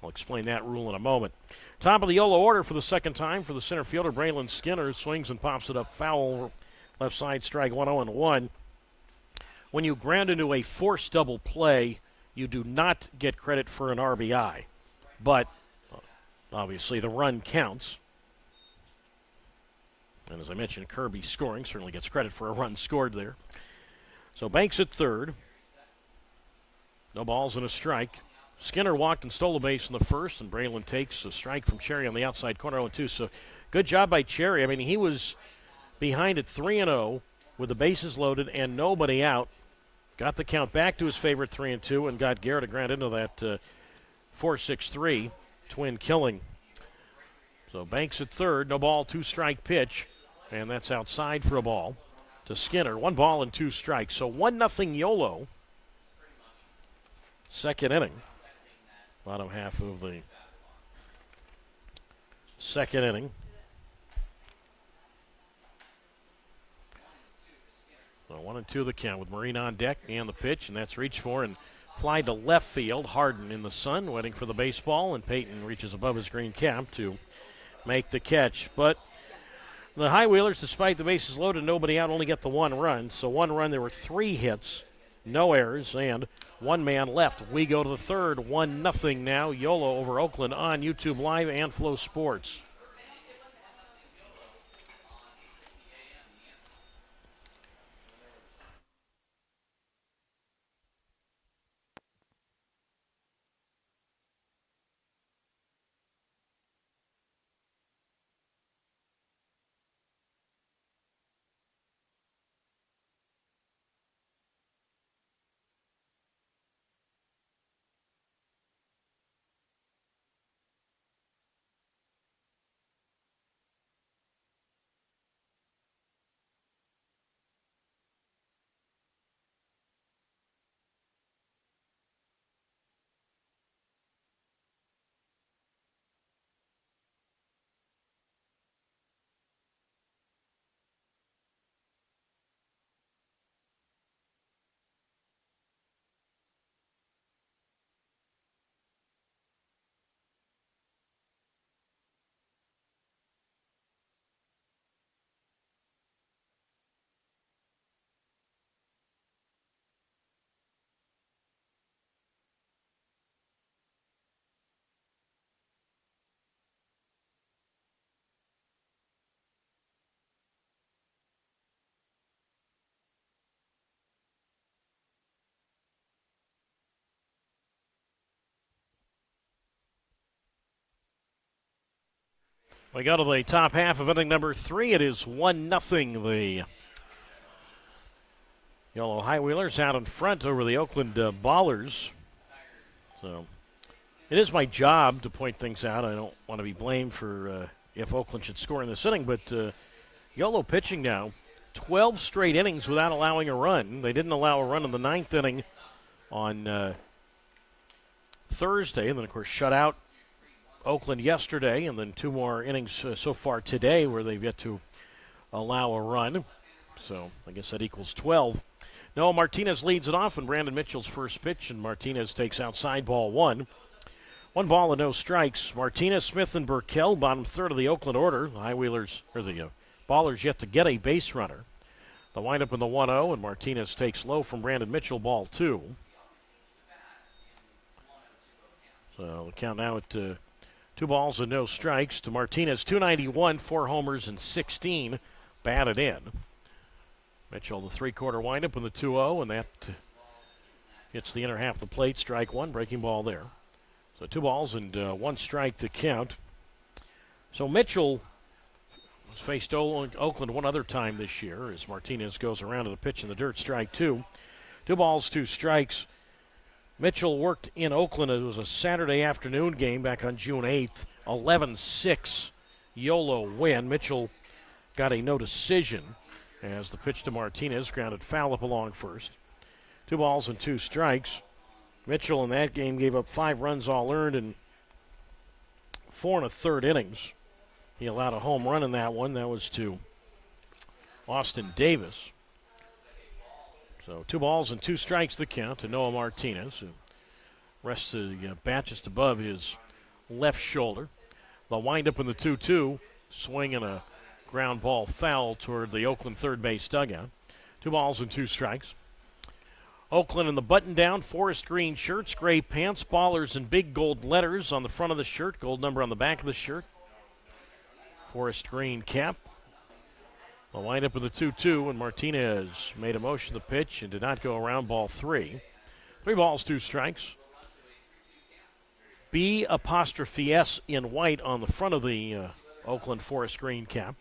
I'll explain that rule in a moment. Top of the YOLO order for the second time for the center fielder, Braylon Skinner. Swings and pops it up foul. Left side strike, 1-0-1. When you ground into a forced double play, you do not get credit for an RBI. But obviously the run counts. And as I mentioned, Kirby scoring certainly gets credit for a run scored there. So Banks at third. No balls and a strike. Skinner walked and stole a base in the first, and Braylon takes a strike from Cherry on the outside corner 0-2. So good job by Cherry. I mean, he was behind at 3-0 with the bases loaded and nobody out. Got the count back to his favorite 3-2 and got Guerra to ground into that 4-6-3 twin killing. So Banks at third, no ball, 2 strike pitch, and that's outside for a ball to Skinner. 1 ball and 2 strikes. So 1-0 YOLO. Second inning. Bottom half of the second inning. So 1-2 the count with Marine on deck and the pitch, and that's reached for and fly to left field. Harden in the sun, waiting for the baseball, and Peyton reaches above his green cap to make the catch. But the High Wheelers, despite the bases loaded, nobody out, only get the 1 run. So 1 run, there were 3 hits, no errors, and 1 man left. We go to the third. 1-0 now. YOLO over Oakland on YouTube Live and Flow Sports. We go to the top half of inning number 3. It is 1-0. The Yellow High Wheelers out in front over the Oakland Ballers. So it is my job to point things out. I don't want to be blamed for if Oakland should score in this inning, but YOLO pitching now 12 straight innings without allowing a run. They didn't allow a run in the 9th inning on Thursday, and then, of course, shut out Oakland yesterday, and then 2 more innings so far today where they've yet to allow a run. So I guess that equals 12. No, Martinez leads it off, and Brandon Mitchell's first pitch, and Martinez takes outside ball 1. 1 ball and no strikes. Martinez, Smith, and Burkell, bottom third of the Oakland order. The High Wheelers, or the Ballers, yet to get a base runner. The windup in the 1-0, and Martinez takes low from Brandon Mitchell, ball 2. So the count now at 2 balls and no strikes to Martinez. 291, 4 homers, and 16 batted in. Mitchell, the 3-quarter windup in the 2-0, and that hits the inner half of the plate. Strike 1, breaking ball there. So 2 balls and 1 strike to count. So Mitchell has faced Oakland one other time this year as Martinez goes around to the pitch in the dirt. Strike 2. 2 balls, 2 strikes. Mitchell worked in Oakland. It was a Saturday afternoon game back on June 8th. 11-6 YOLO win. Mitchell got a no decision as the pitch to Martinez grounded foul up along first. 2 balls and 2 strikes. Mitchell in that game gave up 5 runs all earned in 4 1/3 innings. He allowed a home run in that one. That was to Austin Davis. So 2 balls and 2 strikes the count to Noah Martinez, who rests the bat just above his left shoulder. The windup in the 2-2, swing and a ground ball foul toward the Oakland third base dugout. 2 balls and 2 strikes. Oakland in the button down, forest green shirts, gray pants, Ballers in big gold letters on the front of the shirt, gold number on the back of the shirt. Forest green cap. The windup of the 2-2, and Martinez made a motion to pitch and did not go around, ball 3. 3 balls, 2 strikes. B''S in white on the front of the Oakland forest green cap.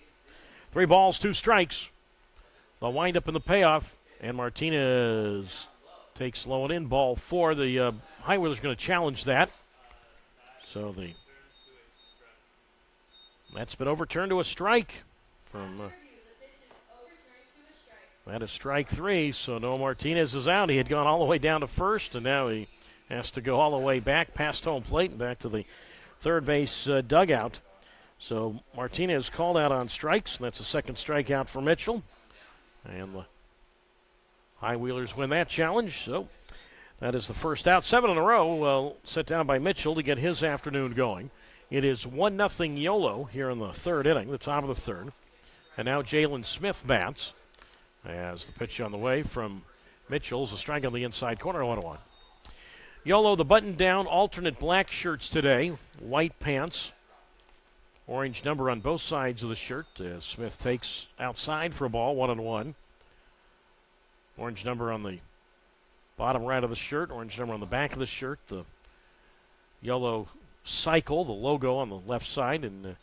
3 balls, 2 strikes. The windup and the payoff, and Martinez takes low and in, ball 4. The High Wheelers going to challenge that. So that's been overturned to a strike from. That is strike 3, so Noah Martinez is out. He had gone all the way down to first, and now he has to go all the way back past home plate and back to the third base dugout. So Martinez called out on strikes, and that's a second strikeout for Mitchell. And the High Wheelers win that challenge, so that is the first out. 7 in a row set down by Mitchell to get his afternoon going. It is 1-0 YOLO here in the 3rd inning, the top of the 3rd. And now Jalen Smith bats as the pitch on the way from Mitchell's a strike on the inside corner, 1-1. Yolo, the button-down alternate black shirts today, white pants, orange number on both sides of the shirt. Smith takes outside for a ball, 1-1. Orange number on the bottom right of the shirt, orange number on the back of the shirt. The yellow cycle, the logo on the left side, and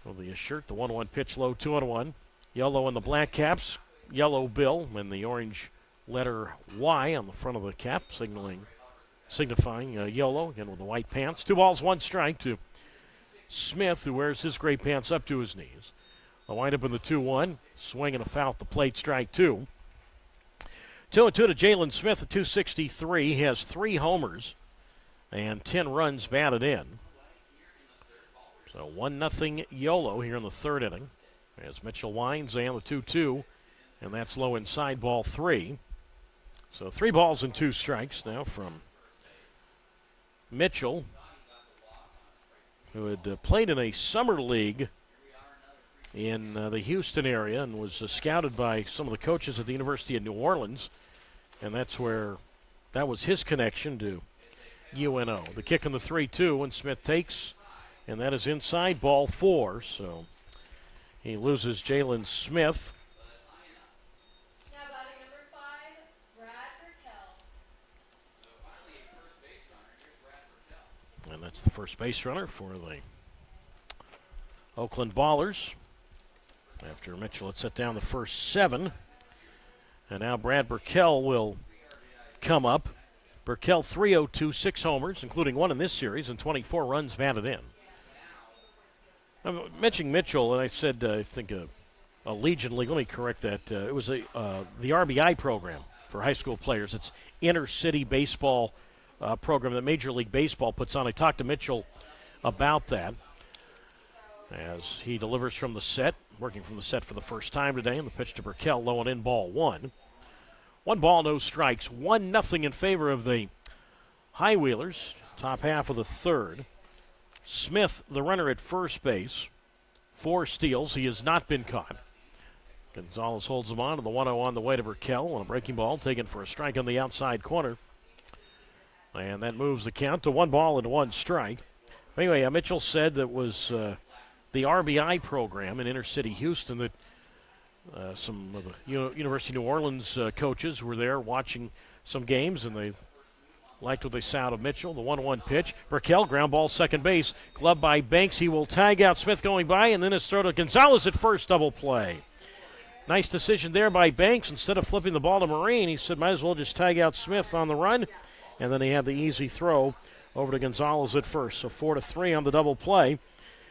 of the shirt, the 1-1 pitch low, 2-1. Yellow in the black caps, yellow bill, and the orange letter Y on the front of the cap, signifying yellow, again with the white pants. 2 balls, 1 strike to Smith, who wears his gray pants up to his knees. The windup in the 2-1, swing and a foul at the plate, strike 2. 2-2 to Jalen Smith at 263. He has 3 homers and 10 runs batted in. So 1-0 Yolo here in the 3rd inning as Mitchell winds and the 2-2, and that's low inside, ball 3. So 3 balls and 2 strikes now from Mitchell, who had played in a summer league in the Houston area and was scouted by some of the coaches at the University of New Orleans, and that was his connection to UNO. The kick in the 3-2, and Smith takes, and that is inside, ball 4. So he loses Jalen Smith. Now batting number 5, Brad Burkell. And that's the first base runner for the Oakland Ballers. After Mitchell had set down the first 7. And now Brad Burkell will come up. Burkell 302, 6 homers, including 1 in this series, and 24 runs batted in. I'm mentioning Mitchell, and I said, I think a Legion League. Let me correct that. It was the RBI program for high school players. It's inter-city baseball program that Major League Baseball puts on. I talked to Mitchell about that as he delivers from the set, working from the set for the first time today, and the pitch to Burkell, low and in, ball 1. 1 ball, no strikes. 1-0 in favor of the High Wheelers. Top half of the 3rd. Smith, the runner at first base. 4 steals. He has not been caught. Gonzalez holds him on to the 1-0 on the way to Burkell on a breaking ball, taken for a strike on the outside corner. And that moves the count to 1 ball and 1 strike. Anyway, Mitchell said that was the RBI program in inner-city Houston that some of the University of New Orleans coaches were there watching some games, and they liked what they saw out of Mitchell. The 1-1 pitch. Burkell, ground ball, second base. Glove by Banks. He will tag out Smith going by, and then his throw to Gonzalez at first, double play. Nice decision there by Banks. Instead of flipping the ball to Marine, he said, might as well just tag out Smith on the run, and then he had the easy throw over to Gonzalez at first. So 4-3 on the double play.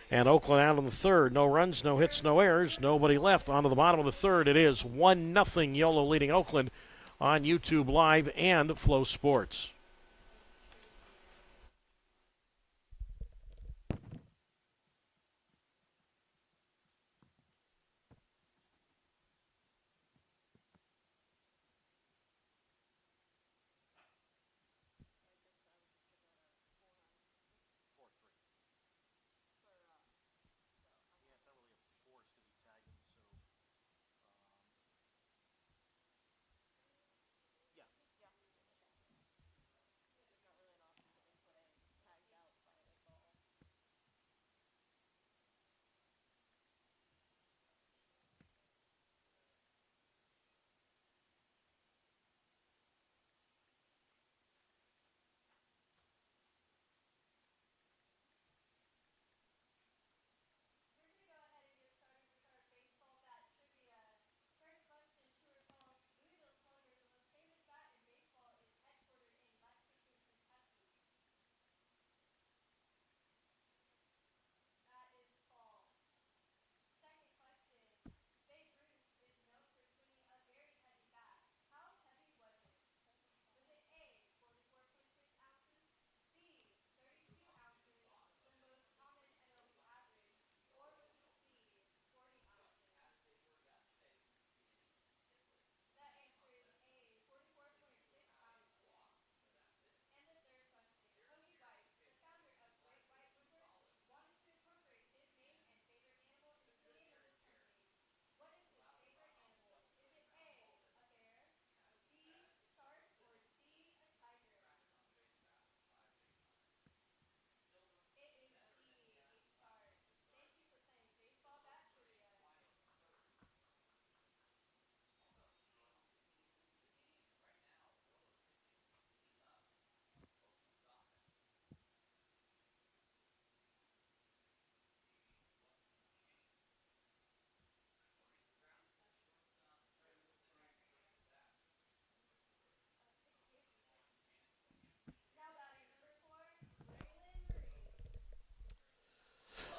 And Oakland out in the 3rd. No runs, no hits, no errors. Nobody left. On to the bottom of the 3rd. It is 1-0 Yolo leading Oakland on YouTube Live and Flow Sports.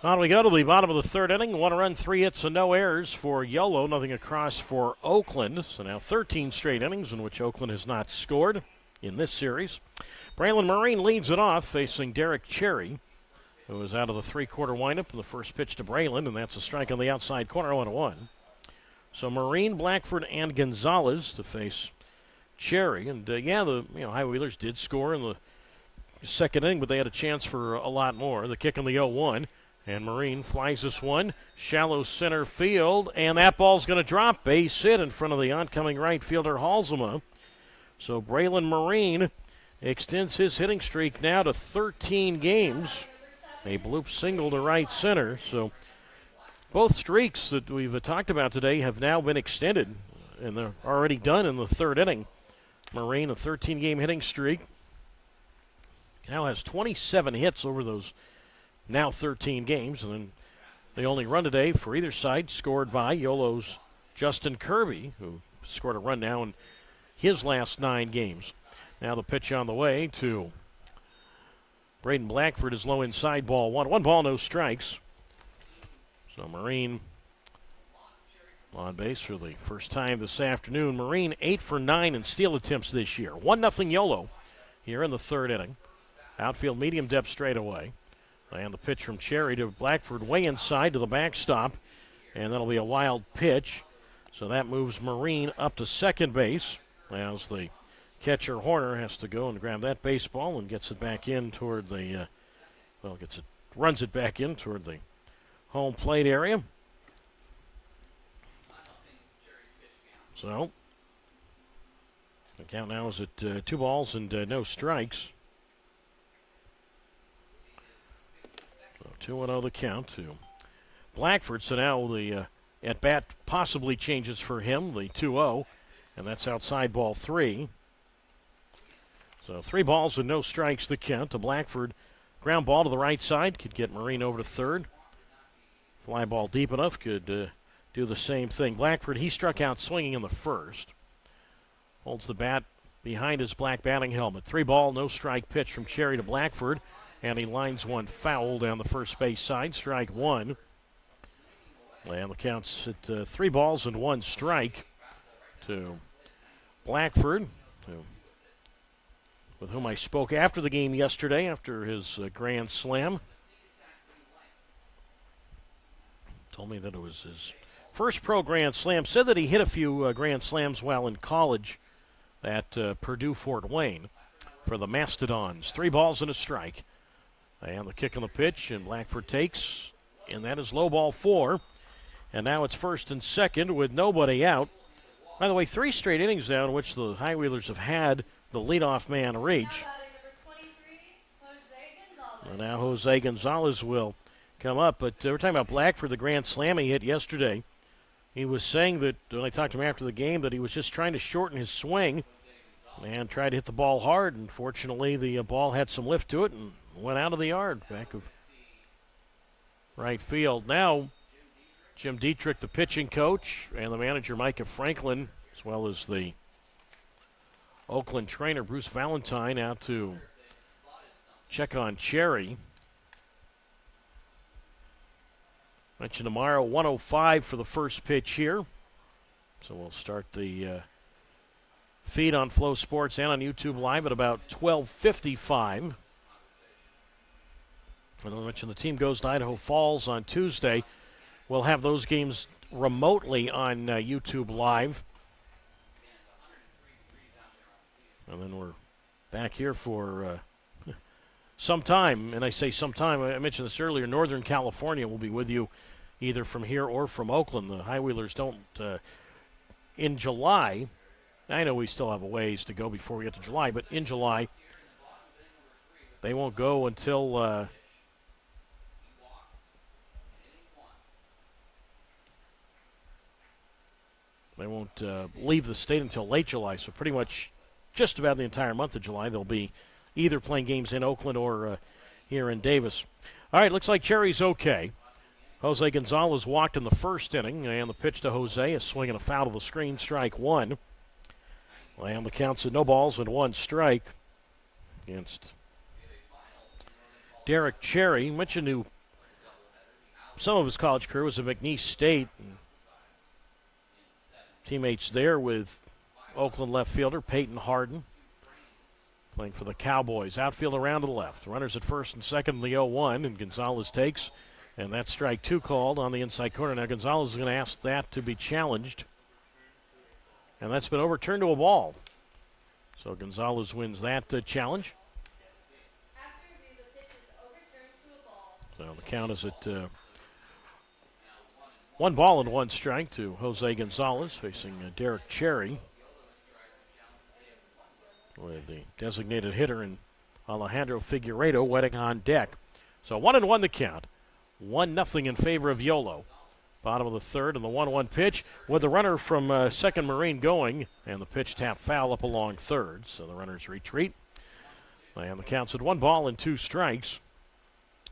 On we go to the bottom of the third inning. 1 run, 3 hits, and no errors for Yolo. Nothing across for Oakland. So now 13 straight innings in which Oakland has not scored in this series. Braylon Marine leads it off, facing Derek Cherry, who is out of the three-quarter windup in the first pitch to Braylon, and that's a strike on the outside corner, 1-1. So Marine, Blackford, and Gonzalez to face Cherry. And the High Wheelers did score in the second inning, but they had a chance for a lot more. The kick on the 0-1. And Marine flies this one, shallow center field, and that ball's going to drop. Base hit in front of the oncoming right fielder, Halsema. So Braylon Marine extends his hitting streak now to 13 games. A bloop single to right center. So both streaks that we've talked about today have now been extended, and they're already done in the third inning. Marine, a 13-game hitting streak, now has 27 hits over those now 13 games, and then the only run today for either side scored by Yolo's Justin Kirby, who scored a run now in his last 9 games. Now the pitch on the way to Braden Blackford is low inside, ball 1. 1 ball, no strikes. So Marine on base for the first time this afternoon. Marine 8 for 9 in steal attempts this year. 1-0 Yolo here in the third inning. Outfield medium depth straight away. And the pitch from Cherry to Blackford way inside to the backstop. And that'll be a wild pitch. So that moves Marine up to second base as the catcher Horner has to go and grab that baseball and gets it back in toward the, runs it back in toward the home plate area. So the count now is at 2 balls and no strikes. 2-0 the count to Blackford. So now the at-bat possibly changes for him, the 2-0, and that's outside ball 3. So 3 balls and no strikes the count to Blackford. Ground ball to the right side, could get Marine over to third. Fly ball deep enough, could do the same thing. Blackford, he struck out swinging in the first. Holds the bat behind his black batting helmet. 3 ball, no strike pitch from Cherry to Blackford. And he lines one foul down the first base side, strike 1. And the count's at 3 balls and 1 strike to Blackford, with whom I spoke after the game yesterday, after his grand slam. Told me that it was his first pro grand slam. Said that he hit a few grand slams while in college at Purdue Fort Wayne for the Mastodons. 3 balls and a strike. And the kick on the pitch, and Blackford takes, and that is low ball 4. And now it's first and second with nobody out. By the way, 3 straight innings now in which the High Wheelers have had the leadoff man reach. And now Jose Gonzalez will come up. But we're talking about Blackford, the grand slam he hit yesterday. He was saying that, when I talked to him after the game, that he was just trying to shorten his swing and try to hit the ball hard. And fortunately, the ball had some lift to it and went out of the yard, back of right field. Now, Jim Dietrich, the pitching coach, and the manager, Micah Franklin, as well as the Oakland trainer, Bruce Valentine, out to check on Cherry. Mentioned tomorrow, 1:05 for the first pitch here. So we'll start the feed on Flow Sports and on YouTube Live at about 12:55. And I mentioned the team goes to Idaho Falls on Tuesday. We'll have those games remotely on YouTube Live. And then we're back here for some time. And I say some time, I mentioned this earlier, Northern California will be with you either from here or from Oakland. The High Wheelers don't, in July, I know we still have a ways to go before we get to July, but in July, they won't go until they won't leave the state until late July, so pretty much just about the entire month of July they'll be either playing games in Oakland or here in Davis. All right, looks like Cherry's okay. Jose Gonzalez walked in the first inning, and the pitch to Jose is swinging a foul to the screen, strike 1. And the count's at no balls and 1 strike against Derek Cherry. Mentioned who some of his college career was at McNeese State. And teammates there with Oakland left fielder Peyton Harden, playing for the Cowboys. Outfield around to the left. Runners at first and second in the 0-1, and Gonzalez takes. And that's strike two called on the inside corner. Now Gonzalez is going to ask that to be challenged. And that's been overturned to a ball. So Gonzalez wins that challenge. After review, the pitch is overturned to a ball. So the count is at 1 ball and 1 strike to Jose Gonzalez, facing Derek Cherry, with the designated hitter and Alejandro Figueiredo waiting on deck. So 1-1 the count. 1-0 in favor of Yolo. Bottom of the third, and the 1-1 pitch with the runner from second Marine going, and the pitch tapped foul up along third. So the runners retreat. And the count's at 1 ball and 2 strikes. I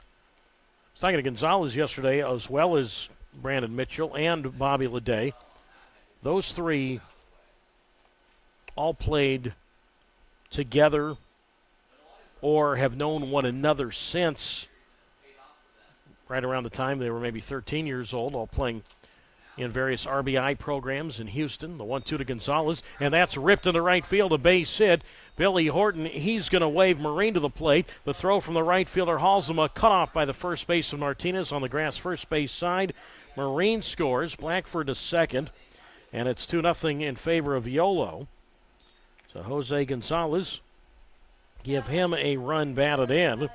was talking to Gonzalez yesterday, as well as Brandon Mitchell and Bobby Leday. Those three all played together or have known one another since right around the time they were maybe 13 years old, all playing in various RBI programs in Houston. The 1-2 to Gonzalez, and that's ripped into right field, a base hit. Billy Horton, he's going to wave Marine to the plate. The throw from the right fielder Halsema, cut off by the first baseman Martinez on the grass first base side. Marine scores, Blackford to second, and it's 2-0 in favor of Yolo. So Jose Gonzalez, give him a run batted in.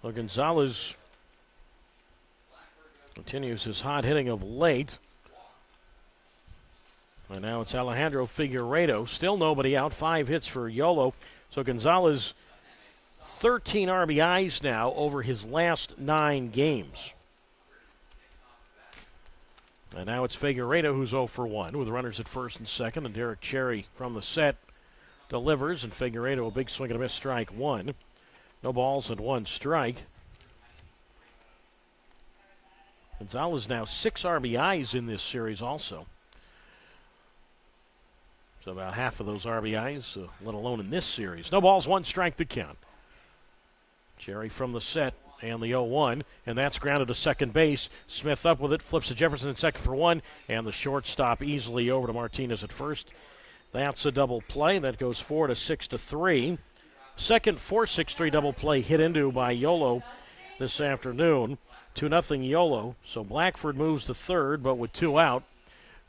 Well, Gonzalez continues his hot hitting of late. And now it's Alejandro Figueiredo. Still nobody out. 5 hits for Yolo. So Gonzalez, 13 RBIs now over his last 9 games. And now it's Figueiredo who's 0 for 1 with runners at first and second. And Derek Cherry from the set delivers. And Figueiredo a big swing and a miss, strike 1. No balls and 1 strike. Gonzalez now 6 RBIs in this series also. So about half of those RBIs, let alone in this series. No balls, 1 strike to count. Cherry from the set and the 0-1, and that's grounded to second base. Smith up with it, flips to Jefferson at second for 1, and the shortstop easily over to Martinez at first. That's a double play. That goes 4 to 6 to 3. Second 4-6-3 double play hit into by Yolo this afternoon. 2-0 Yolo. So Blackford moves to third, but with 2 out.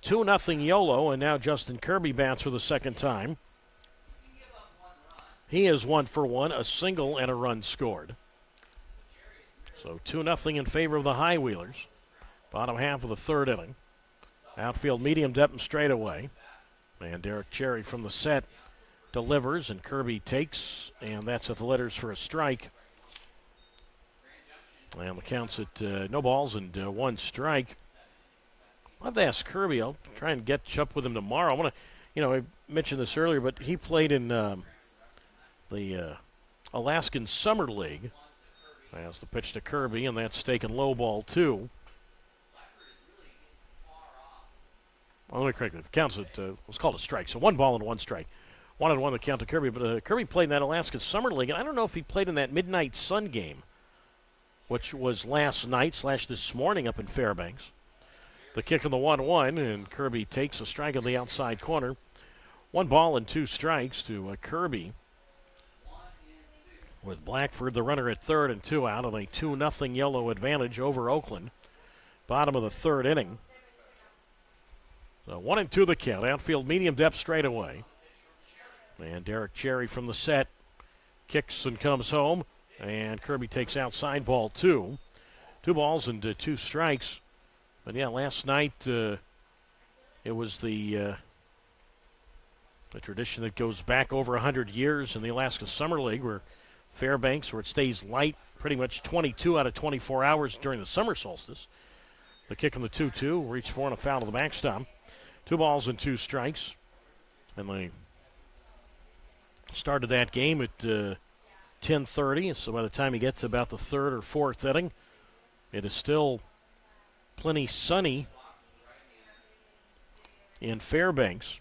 2-0 Yolo, and now Justin Kirby bats for the second time. He is 1 for 1, a single and a run scored. So 2-0 in favor of the High Wheelers. Bottom half of the third inning. Outfield medium depth and straightaway. And Derek Cherry from the set delivers, and Kirby takes, and that's at the letters for a strike. And the count's at no balls and 1 strike. I'll have to ask Kirby. I'll try and get up with him tomorrow. I want to, I mentioned this earlier, but he played in the Alaskan Summer League. That's the pitch to Kirby, and that's taken low ball 2. Let me correct it. The count's at, was called a strike, so 1 ball and 1 strike. 1-1 the count to Kirby, but Kirby played in that Alaska Summer League, and I don't know if he played in that Midnight Sun game, which was last night / this morning up in Fairbanks. The kick on the 1-1, and Kirby takes a strike on the outside corner. 1 ball and 2 strikes to Kirby. With Blackford, the runner at third and 2 out, on a 2-0 Yellow advantage over Oakland. Bottom of the third inning. So 1-2 the count. Outfield medium depth straight away. And Derek Cherry from the set kicks and comes home. And Kirby takes outside ball 2. 2 balls and 2 strikes. But yeah, last night it was the tradition that goes back over 100 years in the Alaska Summer League, where Fairbanks, where it stays light pretty much 22 out of 24 hours during the summer solstice. The kick on the 2-2, reached for and a foul to the backstop. 2 balls and 2 strikes. And they started that game at 10:30, so by the time you get to about the third or fourth inning, it is still plenty sunny in Fairbanks.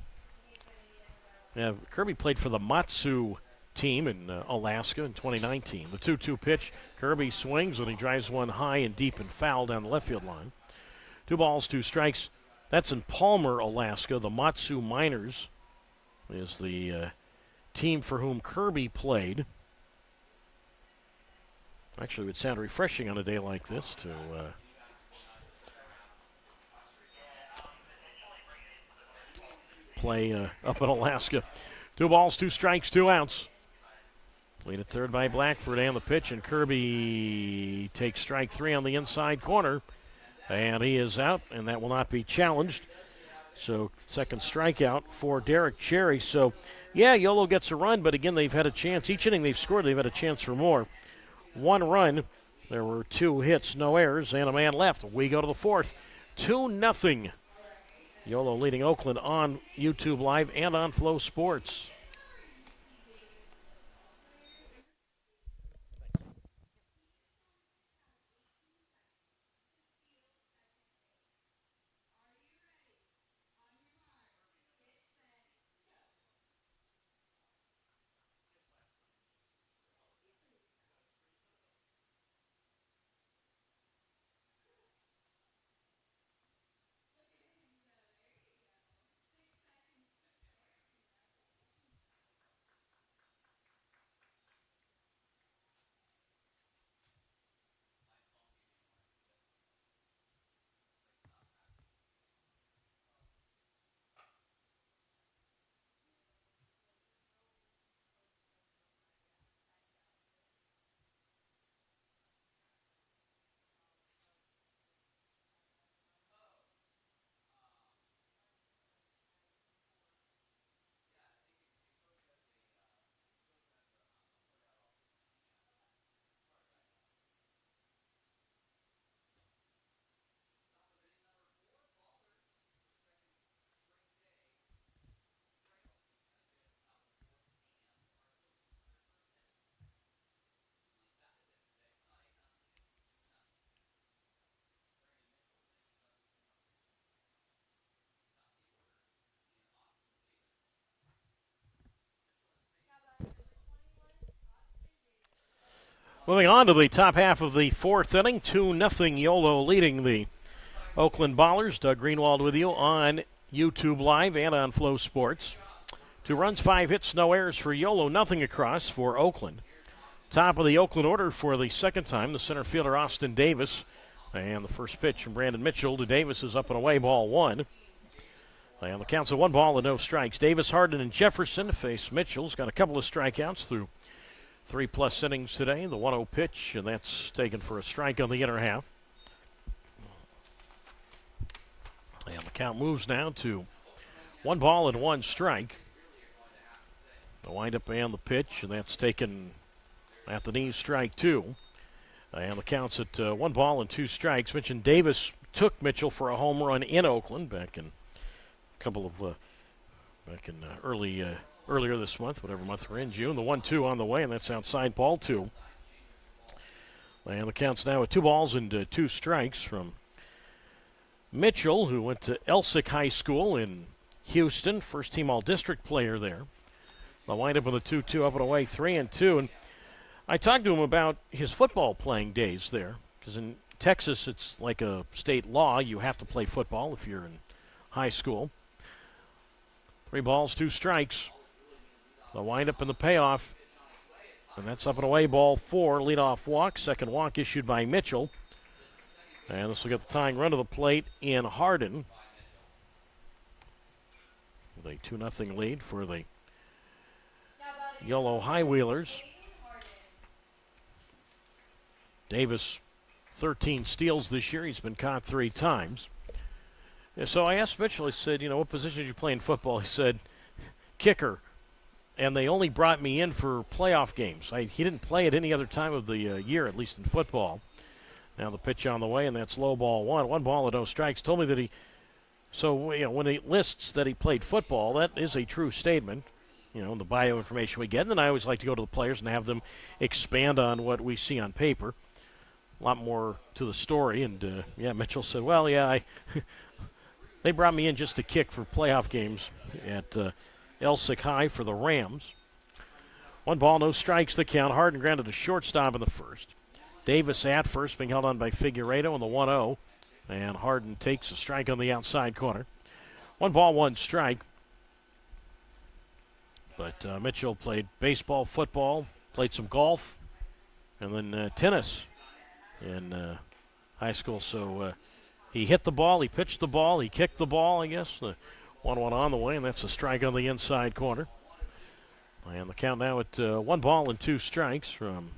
Kirby played for the Matsu team in Alaska in 2019. The 2-2 pitch. Kirby swings and he drives one high and deep and foul down the left field line. 2 balls, 2 strikes. That's in Palmer, Alaska. The Matsu Miners is the team for whom Kirby played. Actually, it would sound refreshing on a day like this to play up in Alaska. 2 balls, 2 strikes, 2 outs. Lead at third by Blackford and the pitch, and Kirby takes strike 3 on the inside corner. And he is out, and that will not be challenged. So second strikeout for Derek Cherry. So, yeah, Yolo gets a run, but again, they've had a chance. Each inning they've scored, they've had a chance for more. 1 run. There were 2 hits, no errors, and a man left. We go to the 4th. 2-0. Yolo leading Oakland on YouTube Live and on Flow Sports. Moving on to the top half of the 4th inning, 2-0 Yolo leading the Oakland Ballers. Doug Greenwald with you on YouTube Live and on Flow Sports. 2 runs, 5 hits, no errors for Yolo, nothing across for Oakland. Top of the Oakland order for the second time, the center fielder Austin Davis. And the first pitch from Brandon Mitchell to Davis is up and away, ball 1. And the count's a 1 ball and no strikes. Davis, Hardin, and Jefferson face Mitchell's got a couple of strikeouts through 3+ innings today. The 1-0 pitch, and that's taken for a strike on the inner half. And the count moves now to 1 ball and 1 strike. The windup and the pitch, and that's taken at the knees, strike 2. And the count's at 1 ball and 2 strikes. Mentioned Davis took Mitchell for a home run in Oakland back in earlier this month, whatever month we're in, June. The 1-2 on the way, and that's outside, ball 2. And the count's now at 2 balls and 2 strikes from Mitchell, who went to Elsick High School in Houston, first team all-district player there. The windup with a 2-2 up and away, 3-2. And I talked to him about his football playing days there, because in Texas it's like a state law. You have to play football if you're in high school. 3 balls, 2 strikes. The windup and the payoff. And that's up and away, ball 4. Leadoff walk. Second walk issued by Mitchell. And this will get the tying run to the plate in Hardin. With a 2-0 lead for the Yolo High Wheelers. Davis, 13 steals this year. He's been caught 3 times. And so I asked Mitchell, I said, what position did you play in football? He said, kicker. And they only brought me in for playoff games. He didn't play at any other time of the year, at least in football. Now the pitch on the way, and that's low, ball 1. 1 ball and no strikes. Told me that when he lists that he played football, that is a true statement. The bio information we get. And then I always like to go to the players and have them expand on what we see on paper. A lot more to the story. And, Mitchell said, they brought me in just to kick for playoff games at Elsick High for the Rams. 1 ball, no strikes the count. Harden grounded to shortstop in the first. Davis at first, being held on by Figueredo in the 1-0. And Harden takes a strike on the outside corner. 1 ball, 1 strike. But Mitchell played baseball, football, played some golf, and then tennis in high school. So he hit the ball, he pitched the ball, he kicked the ball, I guess. 1-1 on the way, and that's a strike on the inside corner. And the count now at 1 ball and 2 strikes from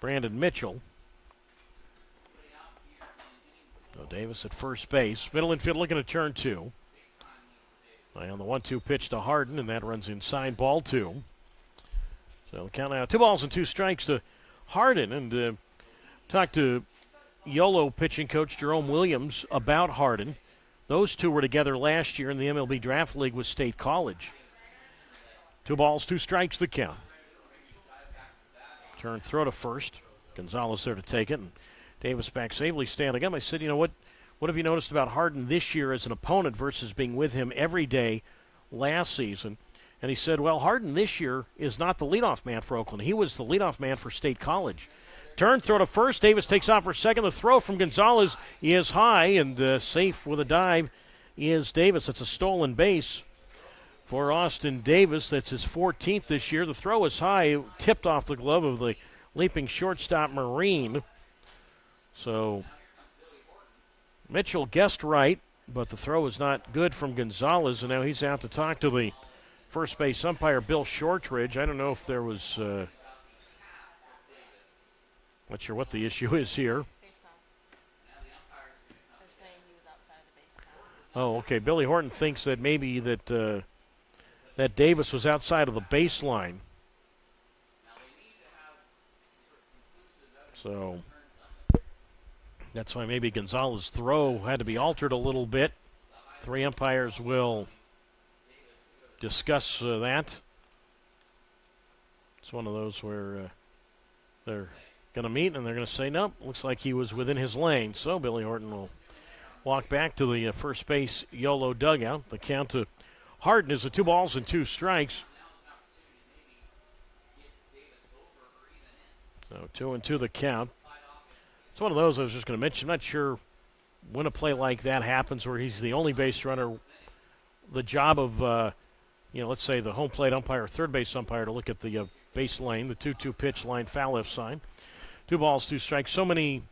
Brandon Mitchell. So Davis at first base. Middle infield looking to turn 2. On the 1-2 pitch to Harden, and that runs inside, ball 2. So the count now 2 balls and 2 strikes to Harden. And talked to YOLO pitching coach Jerome Williams about Harden. Those two were together last year in the MLB Draft League with State College. 2 balls, 2 strikes the count. Turn throw to first. Gonzalez there to take it. And Davis back safely standing up. I said, what have you noticed about Harden this year as an opponent versus being with him every day last season? And he said, well, Harden this year is not the leadoff man for Oakland. He was the leadoff man for State College. Turn throw to first. Davis takes off for second. The throw from Gonzalez is high, and safe with a dive is Davis. It's a stolen base for Austin Davis. That's his 14th this year. The throw is high, tipped off the glove of the leaping shortstop Marine. So Mitchell guessed right, but the throw is not good from Gonzalez, and now he's out to talk to the first base umpire, Bill Shortridge. I don't know if there was, not sure what the issue is here. Oh, okay. Billy Horton thinks that maybe that that Davis was outside of the baseline. So that's why maybe Gonzalez's throw had to be altered a little bit. 3 umpires will discuss that. It's one of those where they're going to meet and they're going to say, nope, looks like he was within his lane. So Billy Horton will walk back to the first base YOLO dugout. The count to Harden is a 2 balls and 2 strikes. So 2-2 the count. It's one of those I was just going to mention. I'm not sure when a play like that happens where he's the only base runner. The job of, let's say the home plate umpire, third base umpire, to look at the base lane, the 2-2 pitch line, foul left sign. 2 balls, 2 strikes. So many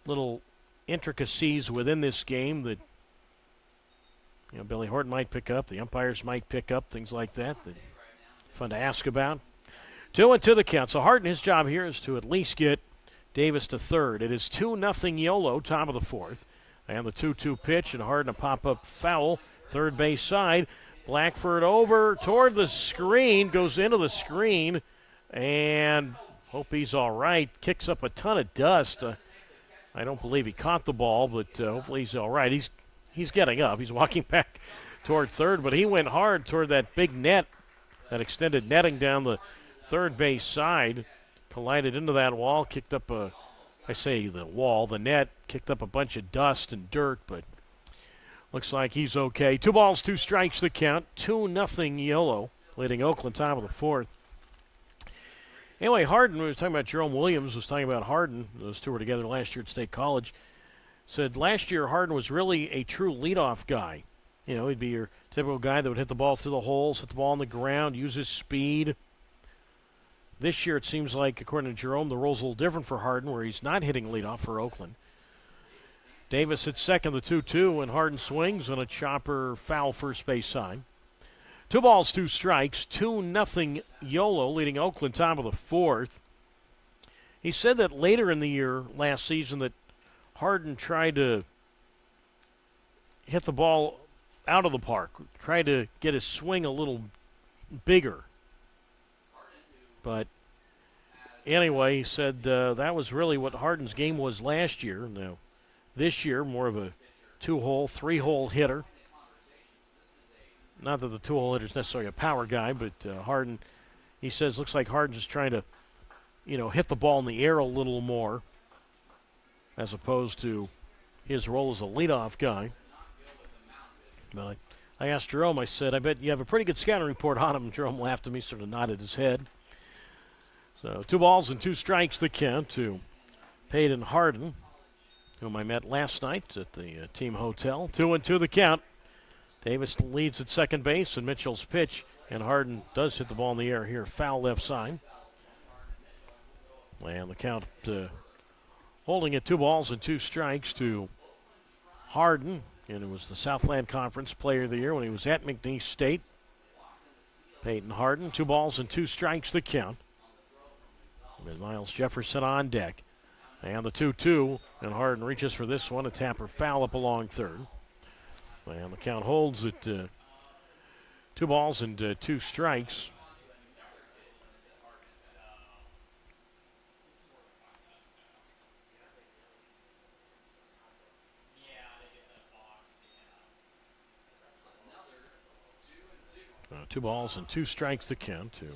little intricacies within this game that Billy Horton might pick up, the umpires might pick up, things like that. Fun to ask about. 2-2 the count. So Harden, his job here is to at least get Davis to third. It is 2-0 YOLO, top of the 4th. And the 2-2 pitch, and Harden a pop-up foul, third base side. Blackford over toward the screen, goes into the screen, and hope he's all right. Kicks up a ton of dust. I don't believe he caught the ball, but hopefully he's all right. He's getting up. He's walking back toward third, but he went hard toward that big net, that extended netting down the third base side. Collided into that wall, kicked up the net, kicked up a bunch of dust and dirt, but looks like he's okay. 2 balls, 2 strikes the count. 2-0 YOLO, leading Oakland top of the 4th. Anyway, Harden, we were talking about Jerome Williams, was talking about Harden. Those two were together last year at State College. Said last year Harden was really a true leadoff guy. He'd be your typical guy that would hit the ball through the holes, hit the ball on the ground, use his speed. This year it seems like, according to Jerome, the role's a little different for Harden, where he's not hitting leadoff for Oakland. Davis hits second, the 2-2, and Harden swings on a chopper foul first base side. 2 balls, 2 strikes, 2-0 YOLO, leading Oakland top of the 4th. He said that later in the year, last season, that Harden tried to hit the ball out of the park, tried to get his swing a little bigger. But anyway, he said that was really what Harden's game was last year. Now, this year, more of a 2-hole, 3-hole hitter. Not that the 2-hole hitter is necessarily a power guy, but Harden, he says, looks like Harden's just trying to, hit the ball in the air a little more, as opposed to his role as a leadoff guy. But I asked Jerome, I said, I bet you have a pretty good scouting report on him. And Jerome laughed at me, sort of nodded his head. So 2 balls and 2 strikes the count to Peyton Harden, whom I met last night at the team hotel. 2-2 the count. Davis leads at second base, and Mitchell's pitch, and Harden does hit the ball in the air here, foul left side. And the count holding at 2 balls and 2 strikes to Harden, and it was the Southland Conference Player of the Year when he was at McNeese State. Peyton Harden, 2 balls and 2 strikes the count. And Miles Jefferson on deck. And the 2-2, and Harden reaches for this one, a tapper foul up along third. And the count holds at 2 balls and 2 strikes. Two balls and 2 strikes to count to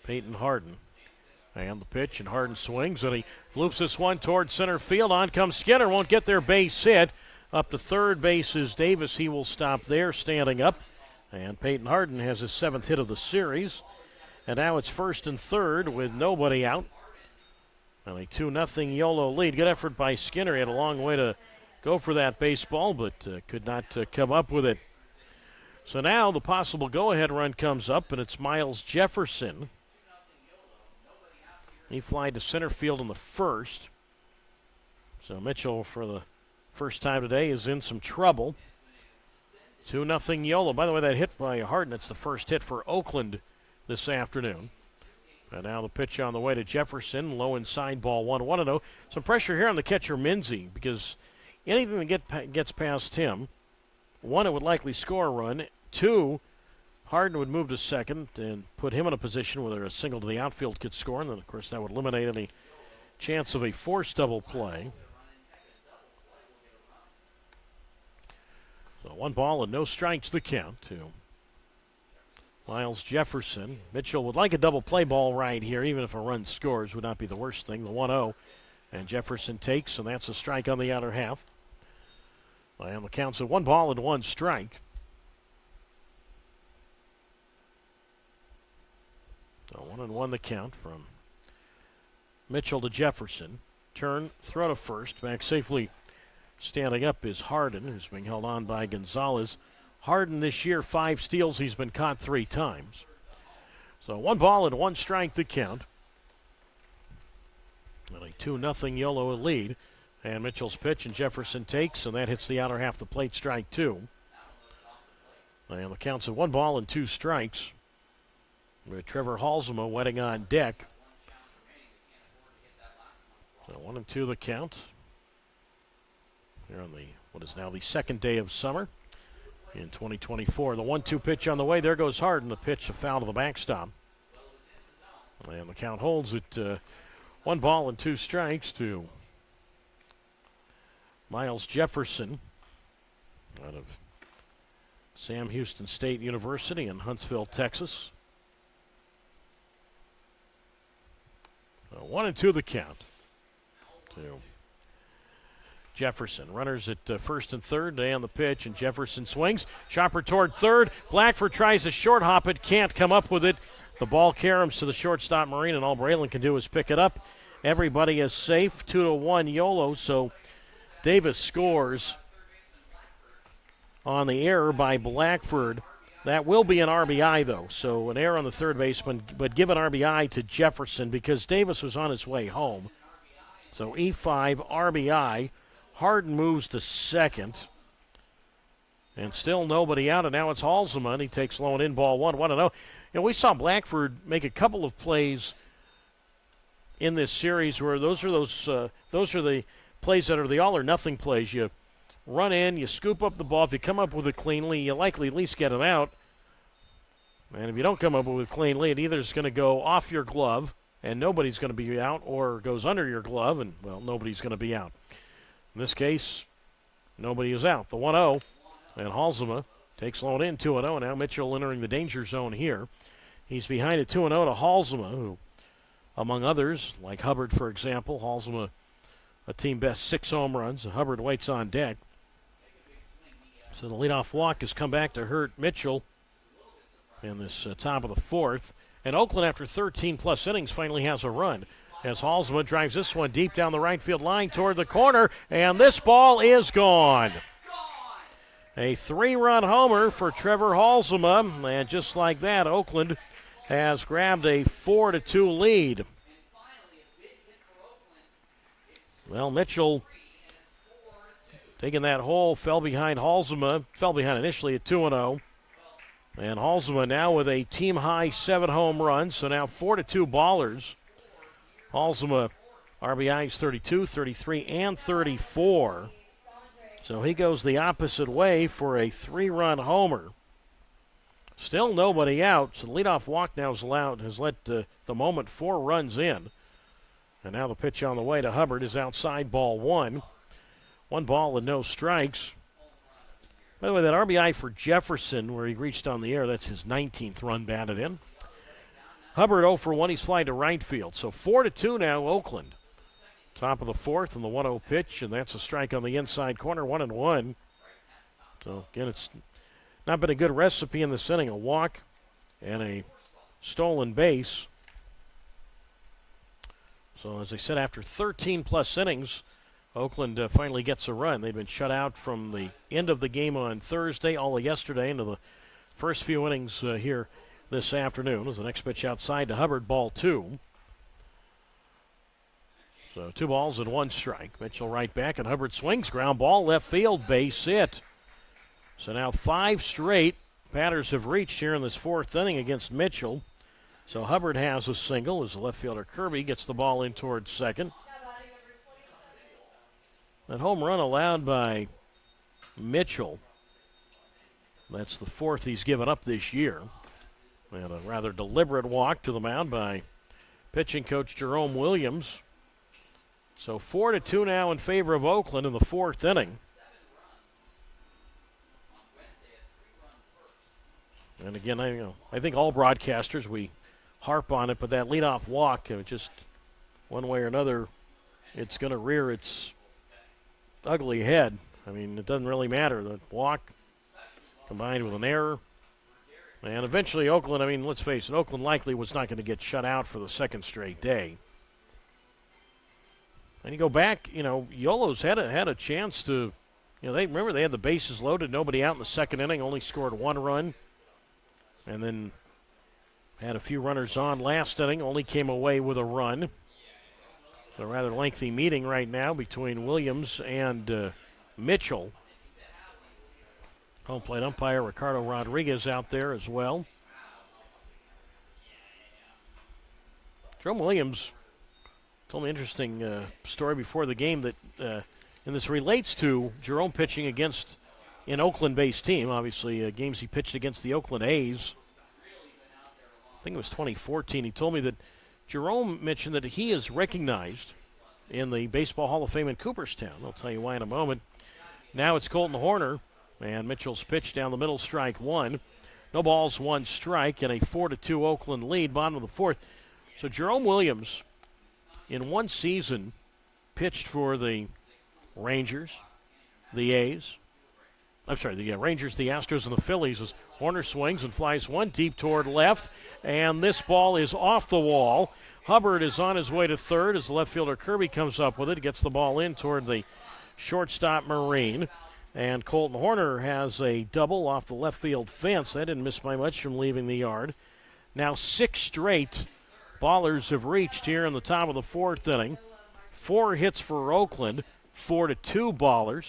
Peyton Harden. And the pitch, and Harden swings, and he loops this one towards center field. On comes Skinner, won't get their base hit. Up to third base is Davis. He will stop there, standing up. And Peyton Harden has his 7th hit of the series. And now it's first and third with nobody out. And a 2-0 YOLO lead. Good effort by Skinner. He had a long way to go for that baseball, but could not come up with it. So now the possible go-ahead run comes up, and it's Miles Jefferson. He flied to center field in the first. So Mitchell, for the first time today, is in some trouble. 2-0 YOLO. By the way, that hit by Harden, it's the first hit for Oakland this afternoon. And now the pitch on the way to Jefferson. Low inside ball, 1-0. Some pressure here on the catcher, Minzy, because anything that gets past him, 1, it would likely score a run. 2, Harden would move to second and put him in a position where a single to the outfield could score. And then, of course, that would eliminate any chance of a forced double play. So 1 ball and no strikes the count to Miles Jefferson. Mitchell would like a double play ball right here, even if a run scores would not be the worst thing. The 1-0, and Jefferson takes, and that's a strike on the outer half. And the count's at 1 ball and 1 strike. So 1-1 the count from Mitchell to Jefferson. Turn, throw to first. Back safely standing up is Harden, who's being held on by Gonzalez. Harden this year, 5 steals. He's been caught 3 times. So 1 ball and 1 strike the count. And a 2-0 YOLO lead. And Mitchell's pitch, and Jefferson takes, and that hits the outer half of the plate, strike 2. And the count's at 1 ball and 2 strikes. With Trevor Halsema wetting on deck. So 1-2 the count. Here on the, what is now the 2nd day of summer in 2024. The 1-2 pitch on the way. There goes Harden. The pitch, a foul to the backstop. And the count holds at 1 ball and 2 strikes to Miles Jefferson out of Sam Houston State University in Huntsville, Texas. 1-2 the count to Jefferson. Runners at first and third, and the pitch, and Jefferson swings. Chopper toward third. Blackford tries to short hop it, can't come up with it. The ball caroms to the shortstop, Marine, and all Braylon can do is pick it up. Everybody is safe. 2-1 YOLO, so Davis scores on the error by Blackford. That will be an RBI, though. So an error on the third baseman, but give an RBI to Jefferson because Davis was on his way home. So E5 RBI. Harden moves to second. And still nobody out, and now it's Halsema, and he takes low and in ball 1-0. You know, we saw Blackford make a couple of plays in this series where those are the plays that are the all or nothing plays. You run in, you scoop up the ball. If you come up with it cleanly, you likely at least get it out. And if you don't come up with it cleanly, it either is going to go off your glove and nobody's going to be out, or goes under your glove and, well, nobody's going to be out. In this case, nobody is out. The 1-0, and Halsema takes low and in, 2-0. Now Mitchell entering the danger zone here. He's behind at 2-0 to Halsema, who, among others, like Hubbard, for example, Halsema, a team best 6 home runs. Hubbard waits on deck. So the leadoff walk has come back to hurt Mitchell in this top of the 4th. And Oakland, after 13-plus innings, finally has a run. As Halsema drives this one deep down the right field line toward the corner, and this ball is gone. A 3-run homer for Trevor Halsema, and just like that, Oakland has grabbed a 4-2 lead. Well, Mitchell taking that hole, fell behind Halsema, fell behind initially at 2-0. And Halsema now with a team-high 7 home runs, so now 4-2 Ballers. Halsema RBIs 32, 33, and 34. So he goes the opposite way for a 3-run homer. Still nobody out, so the leadoff walk now has let the moment 4 runs in. And now the pitch on the way to Hubbard is outside, ball 1. 1 ball and no strikes. By the way, that RBI for Jefferson, where he reached on the air, that's his 19th run batted in. Hubbard 0 for 1, he's flying to right field. So 4-2 now, Oakland. Top of the 4th and the 1-0 pitch, and that's a strike on the inside corner, 1-1. So again, it's not been a good recipe in this inning. A walk and a stolen base. So as I said, after 13-plus innings, Oakland finally gets a run. They've been shut out from the end of the game on Thursday, all of yesterday, into the first few innings here this afternoon. As the next pitch outside to Hubbard, ball 2. So 2 balls and 1 strike. Mitchell right back, and Hubbard swings, ground ball, left field, base hit. So now 5 straight batters have reached here in this 4th inning against Mitchell. So Hubbard has a single as the left fielder Kirby gets the ball in towards second. That home run allowed by Mitchell. That's the 4th he's given up this year. And a rather deliberate walk to the mound by pitching coach Jerome Williams. So 4-2 now in favor of Oakland in the 4th inning. And again, I think all broadcasters, we harp on it, but that leadoff walk, just one way or another, it's going to rear its ugly head. I mean, it doesn't really matter. The walk combined with an error. And eventually Oakland, I mean, let's face it, Oakland likely was not going to get shut out for the 2nd straight day. And you go back, Yolo's had a chance to, they had the bases loaded, nobody out in the 2nd inning, only scored 1 run. And then had a few runners on last inning, only came away with a run. So a rather lengthy meeting right now between Williams and Mitchell. Home plate umpire Ricardo Rodriguez out there as well. Jerome Williams told me an interesting story before the game that, and this relates to Jerome pitching against an Oakland-based team. Obviously, games he pitched against the Oakland A's. I think it was 2014. He told me that Jerome mentioned that he is recognized in the Baseball Hall of Fame in Cooperstown. I'll tell you why in a moment. Now it's Colton Horner, and Mitchell's pitch down the middle, strike 1. No balls, 1 strike, and a 4-2 Oakland lead, bottom of the 4th. So Jerome Williams, in one season, pitched for the Rangers, the Rangers, the Astros, and the Phillies as Horner swings and flies 1 deep toward left, and this ball is off the wall. Hubbard is on his way to 3rd as the left fielder Kirby comes up with it, gets the ball in toward the shortstop Marine, and Colton Horner has a double off the left field fence. That didn't miss by much from leaving the yard. Now 6 straight Ballers have reached here in the top of the 4th inning. 4 hits for Oakland, 4-2 Ballers.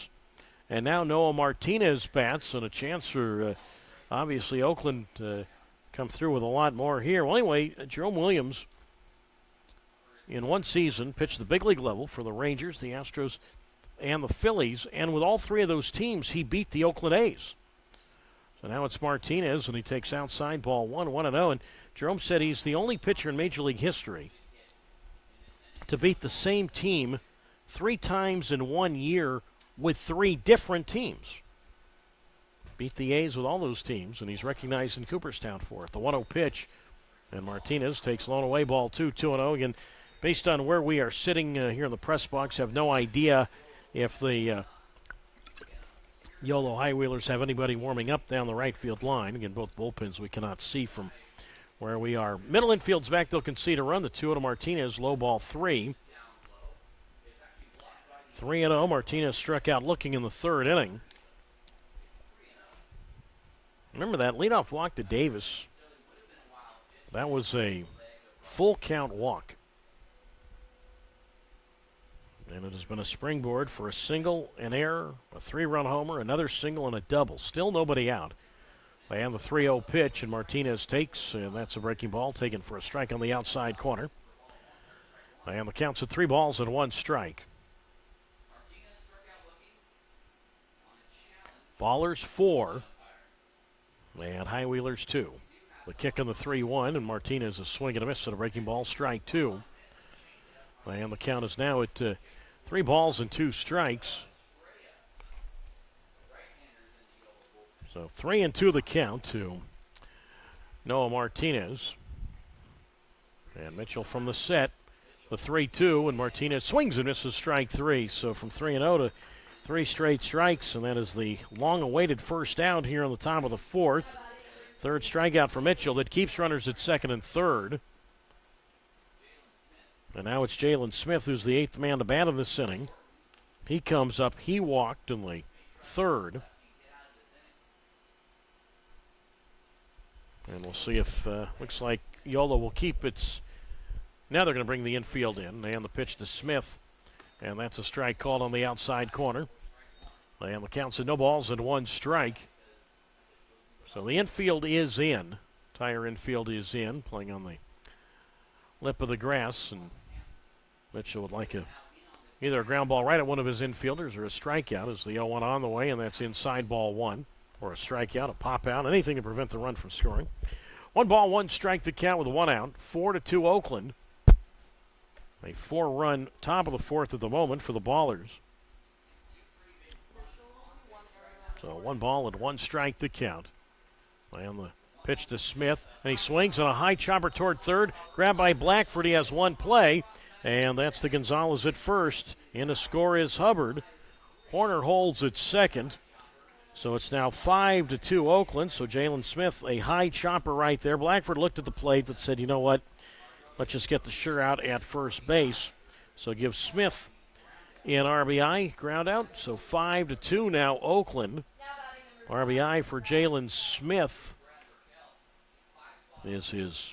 And now Noah Martinez bats, and a chance for, obviously, Oakland to come through with a lot more here. Well, anyway, Jerome Williams, in one season, pitched the big league level for the Rangers, the Astros, and the Phillies. And with all 3 of those teams, he beat the Oakland A's. So now it's Martinez, and he takes outside, ball 1, 1-0. And Jerome said he's the only pitcher in Major League history to beat the same team 3 times in 1 year with 3 different teams. Beat the A's with all those teams, and he's recognized in Cooperstown for it. The 1-0 pitch, and Martinez takes lone away, ball 2, 2-0. Again, based on where we are sitting here in the press box, have no idea if the Yolo High Wheelers have anybody warming up down the right field line. Again, both bullpens we cannot see from where we are. Middle infield's back. They'll concede a run. The 2-0 Martinez, low ball 3. 3-0. Martinez struck out looking in the third inning. Remember that leadoff walk to Davis. That was a full count walk. And it has been a springboard for a single, an error, a 3-run homer, another single, and a double. Still nobody out. And the 3-0 pitch, and Martinez takes, and that's a breaking ball taken for a strike on the outside corner. And the count's at 3 balls and 1 strike. Ballers 4, and High Wheelers 2. The kick on the 3-1, and Martinez is swinging a miss at a breaking ball, strike 2. And the count is now at 3 balls and 2 strikes. So 3-2 the count to Noah Martinez. And Mitchell from the set, the 3-2, and Martinez swings and misses strike 3. So from 3-0 to 3 straight strikes, and that is the long-awaited first out here on the top of the 4th. Third strikeout for Mitchell that keeps runners at second and third. And now it's Jalen Smith, who's the 8th man to bat in this inning. He comes up, he walked in the third. And we'll see if, looks like Yolo will keep its, now they're going to bring the infield in. And the pitch to Smith, and that's a strike called on the outside corner. And the count's at no balls and 1 strike. So the infield is in. Entire infield is in, playing on the lip of the grass, and Mitchell would like either a ground ball right at one of his infielders or a strikeout as the 0-1 on the way, and that's inside ball 1, or a strikeout, a pop out, anything to prevent the run from scoring. 1 ball, 1 strike the count with 1 out. 4-2 Oakland. A 4-run top of the 4th at the moment for the Ballers. So 1 ball and 1 strike the count. And the pitch to Smith, and he swings on a high chopper toward third. Grabbed by Blackford. He has 1 play, and that's to Gonzalez at first. In to score is Hubbard. Horner holds at second. So it's now 5-2 Oakland. So Jalen Smith, a high chopper right there. Blackford looked at the plate but said, you know what, let's just get the sure out at first base. So give Smith an RBI, ground out. So 5-2 now Oakland. RBI for Jalen Smith is his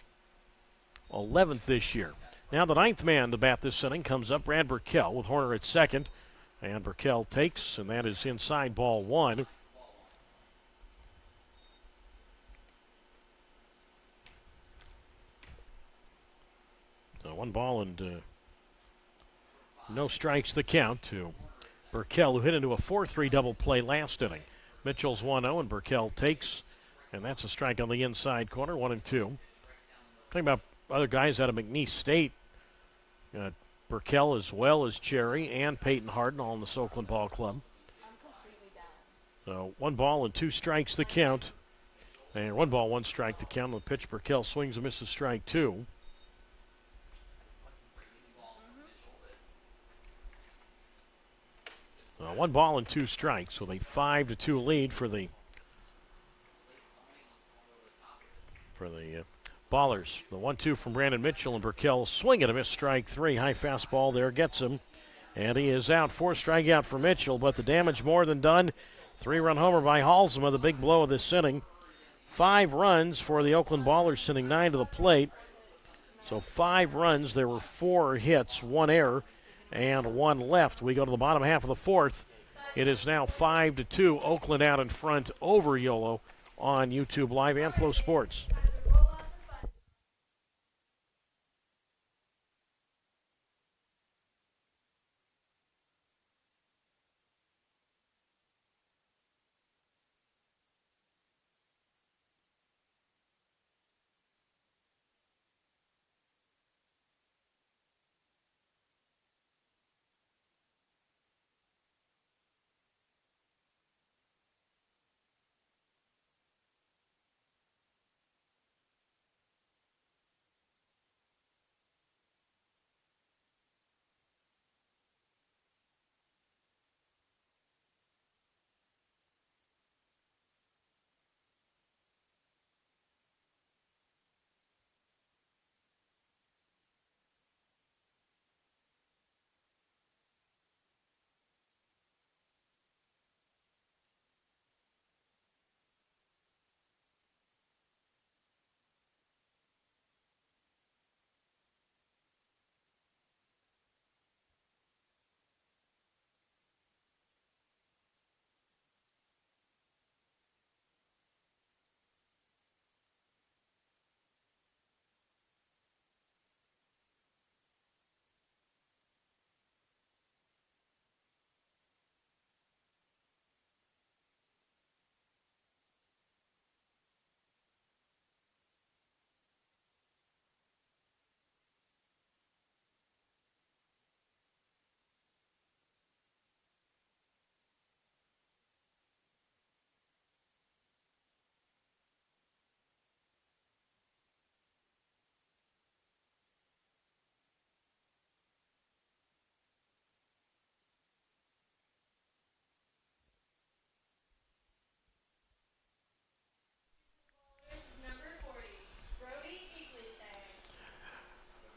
11th this year. Now the 9th man to bat this inning comes up, Brad Burkell, with Horner at second. And Burkell takes, and that is inside ball 1. So 1 ball and no strikes the count to Burkell, who hit into a 4-3 double play last inning. Mitchell's 1-0, and Burkell takes, and that's a strike on the inside corner, 1-2. Talking about other guys out of McNeese State, Burkell as well as Cherry and Peyton Harden, all in the Oakland Ball Club. So 1 ball and 2 strikes the count, and 1 ball, 1 strike the count. On the pitch, Burkell swings and misses strike 2. So 1 ball and 2 strikes with a 5-2 lead for the Ballers. The 1-2 from Brandon Mitchell, and Burkell swinging a miss, strike 3. High fastball there gets him, and he is out. 4 strikeout for Mitchell, but the damage more than done. 3-run homer by Halsema, the big blow of this inning. 5 runs for the Oakland Ballers, sending 9 to the plate. So 5 runs. There were 4 hits, 1 error, and 1 left. We go to the bottom half of the 4th. It is now 5-2. Oakland out in front over Yolo on YouTube Live and Flow Sports.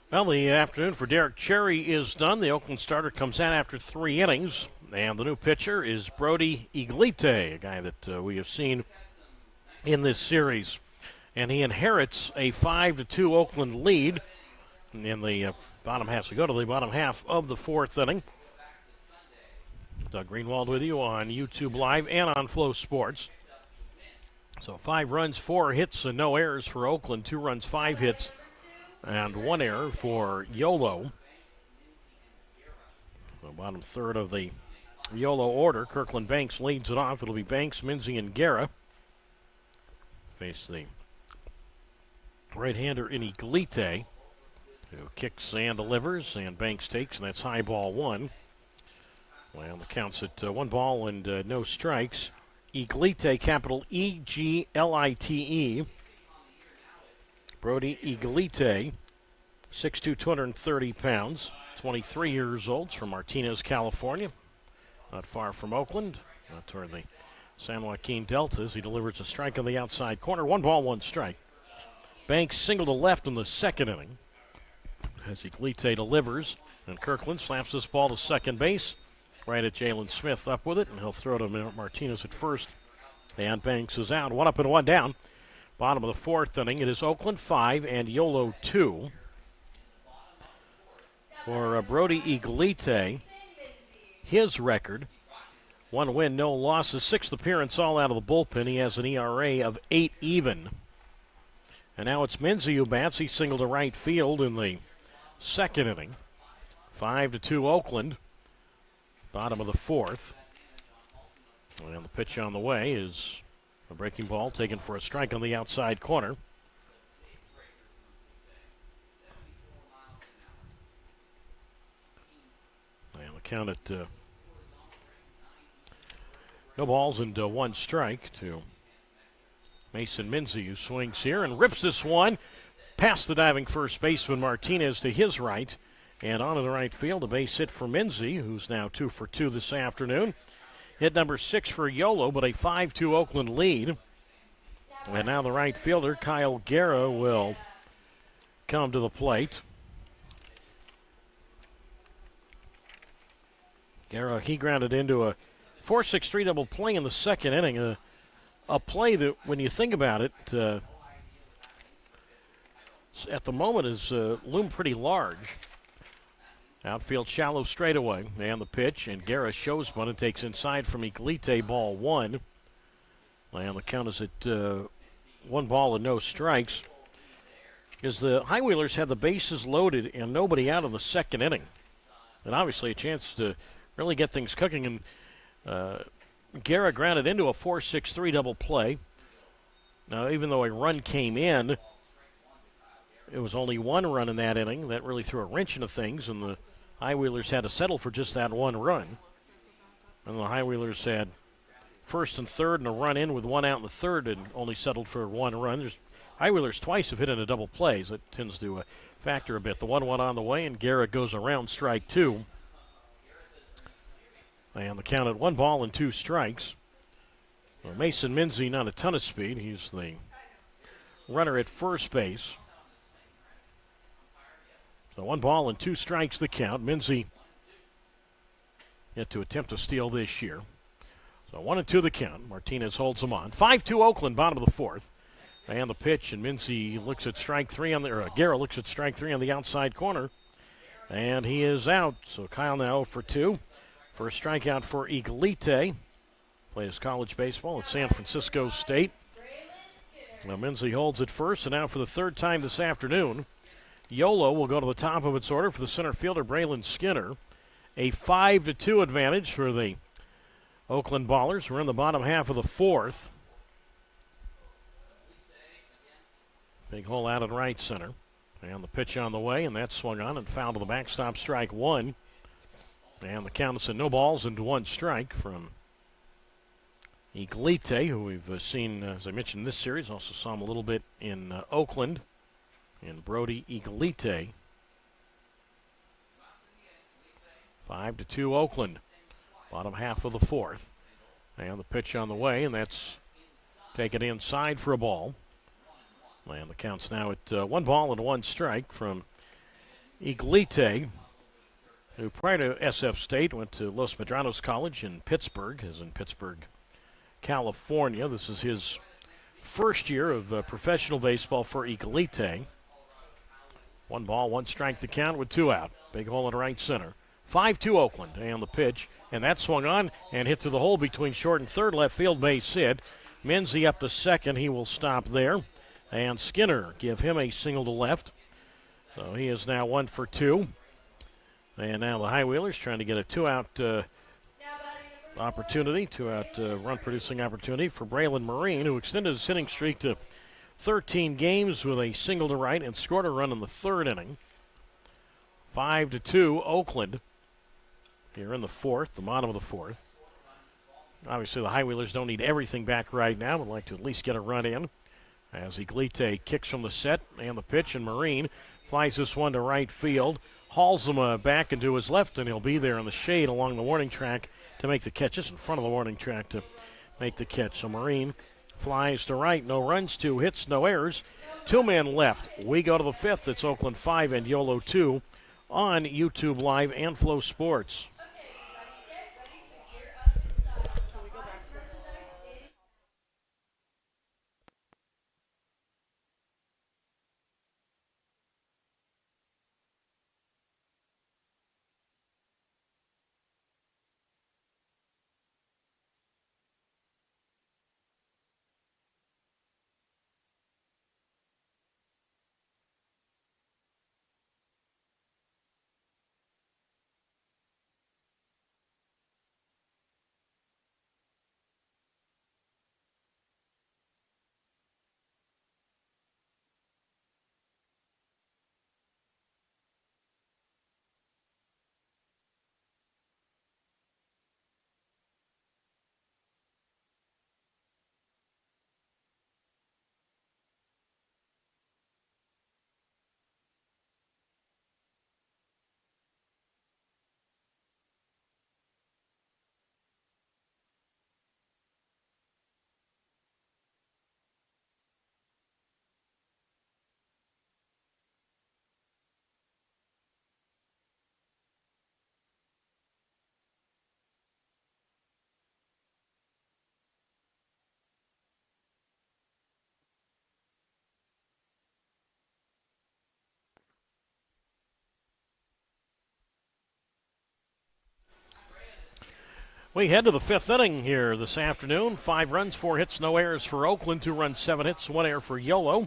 Well, the afternoon for Derek Cherry is done. The Oakland starter comes in after 3 innings, and the new pitcher is Brody Iglite, a guy that we have seen in this series. And he inherits a 5-2 Oakland lead in the bottom half. So go to the bottom half of the 4th inning. Doug Greenwald with you on YouTube Live and on Flow Sports. So 5 runs, 4 hits, and no errors for Oakland. 2 runs, 5 hits, and 1 error for Yolo. The bottom third of the Yolo order. Kirkland Banks leads it off. It'll be Banks, Minzy, and Guerra. Face the right-hander in Iglite, who kicks and delivers, and Banks takes, and that's high ball 1. Well, the count's at 1 ball and no strikes. Iglite, capital E-G-L-I-T-E. Brody Iglite, 6'2", 230 pounds, 23 years old, from Martinez, California. Not far from Oakland, not toward the San Joaquin Deltas. He delivers a strike on the outside corner. 1 ball, 1 strike. Banks single to left in the 2nd inning as Iglite delivers, and Kirkland slaps this ball to second base. Right at Jalen Smith up with it, and he'll throw to Martinez at first. And Banks is out. 1 up and 1 down. Bottom of the 4th inning. It is Oakland 5 and Yolo 2. For Brody Iglite, his record, 1 win, no losses, 6th appearance all out of the bullpen. He has an ERA of 8 even. And now it's Minzy who bats. He singled to right field in the 2nd inning. 5-2 Oakland. Bottom of the 4th. And the pitch on the way is a breaking ball taken for a strike on the outside corner. And the count at no balls and 1 strike to Mason Minzy, who swings here and rips this one past the diving first baseman Martinez to his right. And onto the right field, a base hit for Minzy, who's now 2 for 2 this afternoon. Hit number 6 for Yolo, but a 5-2 Oakland lead. And now the right fielder, Kyle Guerra, will come to the plate. Guerra, he grounded into a 4-6-3 double play in the 2nd inning. A play that, when you think about it, at the moment is loomed pretty large. Outfield shallow straightaway, and the pitch, and Guerra shows one and takes inside from Iglite, ball 1. And the count is at 1 ball and no strikes. As the High Wheelers had the bases loaded and nobody out in the 2nd inning. And obviously a chance to really get things cooking, and Guerra grounded into a 4-6-3 double play. Now, even though a run came in, it was only 1 run in that inning. That really threw a wrench into things, and the High Wheelers had to settle for just that 1 run. And the High Wheelers had 1st and 3rd and a run in with 1 out in the 3rd and only settled for 1 run. High Wheelers twice have hit into double plays. That tends to factor a bit. The 1-1 on the way, and Garrett goes around strike 2. And the count at 1 ball and 2 strikes. Well, Mason Minzy, not a ton of speed. He's the runner at first base. So 1 ball and 2 strikes the count. Minzy yet to attempt to steal this year. So 1-2 the count. Martinez holds them on. 5-2 Oakland, bottom of the 4th. And the pitch, and Minzy looks at strike 3 on the, or Guerra looks at strike 3 on the outside corner. And he is out. So Kyle now 0 for 2. First strikeout for Iglite. Plays college baseball at San Francisco State. Now Minzy holds it first, and now for the 3rd time this afternoon, Yolo will go to the top of its order for the center fielder, Braylon Skinner. A 5-2 advantage for the Oakland Ballers. We're in the bottom half of the 4th. Big hole out in right center. And the pitch on the way, and that's swung on and fouled to the backstop, strike 1. And the count is at no balls and 1 strike from Iglite, who we've seen, as I mentioned, in this series. Also saw him a little bit in Oakland. And Brody Iglite. 5-2 Oakland. Bottom half of the 4th. And the pitch on the way, and that's taken inside for a ball. And the count's now at 1 ball and 1 strike from Iglite, who prior to SF State went to Los Medranos College in Pittsburgh, is in Pittsburgh, California. This is his first year of professional baseball for Iglite. 1 ball, 1 strike to count with 2 out. Big hole in right center. 5-2 Oakland, and the pitch. And that swung on and hit through the hole between short and third. Left field base hit. Menzie up to second. He will stop there. And Skinner give him a single to left. So he is now 1 for 2. And now the High Wheelers trying to get a 2-out opportunity, 2-out run-producing opportunity for Braylon Marine, who extended his hitting streak to 13 games with a single to right and scored a run in the 3rd inning. 5-2 Oakland here in the 4th, the bottom of the 4th. Obviously the High Wheelers don't need everything back right now, would like to at least get a run in. As Iglite kicks from the set and the pitch, and Marine flies this one to right field, hauls him back into his left, and he'll be there in the shade along the warning track to make the catch, just in front of the warning track to make the catch. So Marine flies to right, no runs, 2 hits, no errors. 2 men left. We go to the 5th. It's Oakland 5 and YOLO 2 on YouTube Live and Flow Sports. We head to the 5th inning here this afternoon. 5 runs, 4 hits, no errors for Oakland. 2 runs, 7 hits, 1 error for YOLO.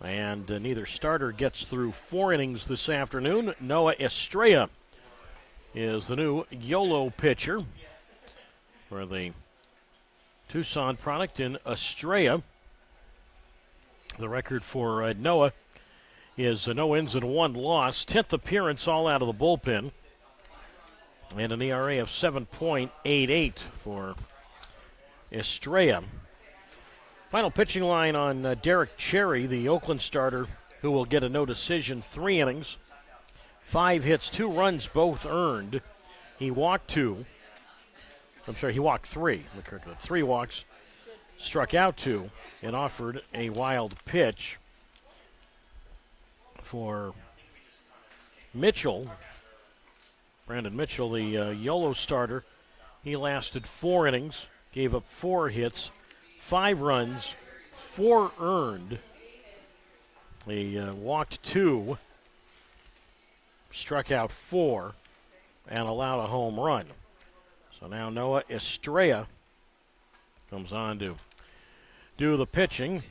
And neither starter gets through 4 innings this afternoon. Noah Estrella is the new YOLO pitcher for the Tucson product in Estrella. The record for Noah is no wins and 1 loss. 10th appearance, all out of the bullpen. And an ERA of 7.88 for Estrella. Final pitching line on Derek Cherry, the Oakland starter, who will get a no decision, 3 innings, 5 hits, 2 runs, both earned. He walked 3. 3 walks, struck out 2, and offered a wild pitch for Mitchell. Brandon Mitchell, the YOLO starter, he lasted 4 innings, gave up 4 hits, 5 runs, 4 earned. He walked 2, struck out 4, and allowed a home run. So now Noah Estrella comes on to do the pitching.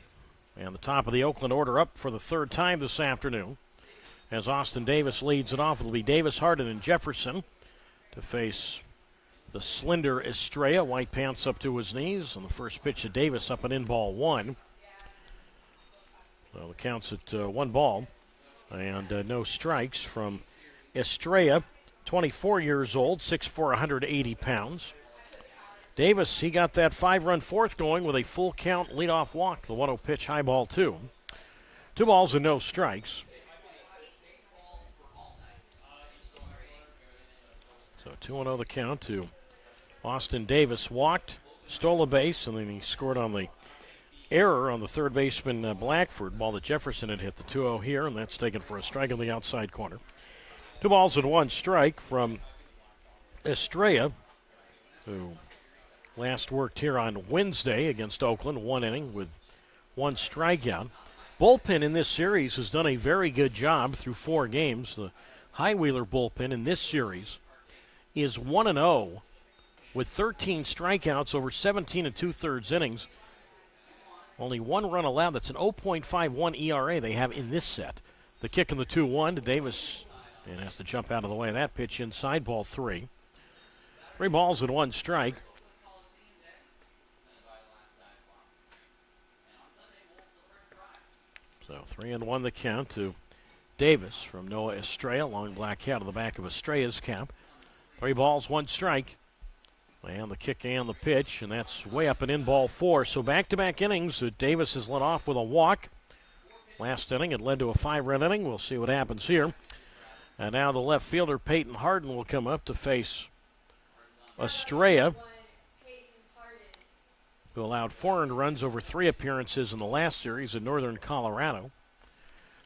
And the top of the Oakland order up for the 3rd time this afternoon. As Austin Davis leads it off, it'll be Davis, Hardin, and Jefferson to face the slender Estrella. White pants up to his knees, and the first pitch to Davis up and in, ball 1. So the count's at 1 ball, and no strikes from Estrella, 24 years old, 6'4", 180 pounds. Davis, he got that 5-run 4th going with a full count leadoff walk, the 1-0 pitch, high ball 2. 2 balls and no strikes. So 2-0 the count to Austin Davis. Walked, stole a base, and then he scored on the error on the third baseman Blackford. Ball that Jefferson had hit the 2-0 here, and that's taken for a strike on the outside corner. 2 balls and 1 strike from Estrella, who last worked here on Wednesday against Oakland, 1 inning with 1 strikeout. Bullpen in this series has done a very good job through 4 games. The Highwheeler bullpen in this series is 1-0 with 13 strikeouts over 17 2/3 innings. Only 1 run allowed. That's an 0.51 ERA they have in this set. The kick in the 2-1 to Davis, and has to jump out of the way of that pitch inside, ball 3. 3 balls and 1 strike. So 3-1 the count to Davis from Noah Estrella. Long black hat on the back of Estrella's cap. 3 balls, 1 strike. And the kick and the pitch, and that's way up and in, ball 4. So back-to-back innings. Davis has led off with a walk. Last inning, it led to a 5-run inning. We'll see what happens here. And now the left fielder, Peyton Harden, will come up to face Estrella, who allowed 4 earned runs over 3 appearances in the last series in Northern Colorado.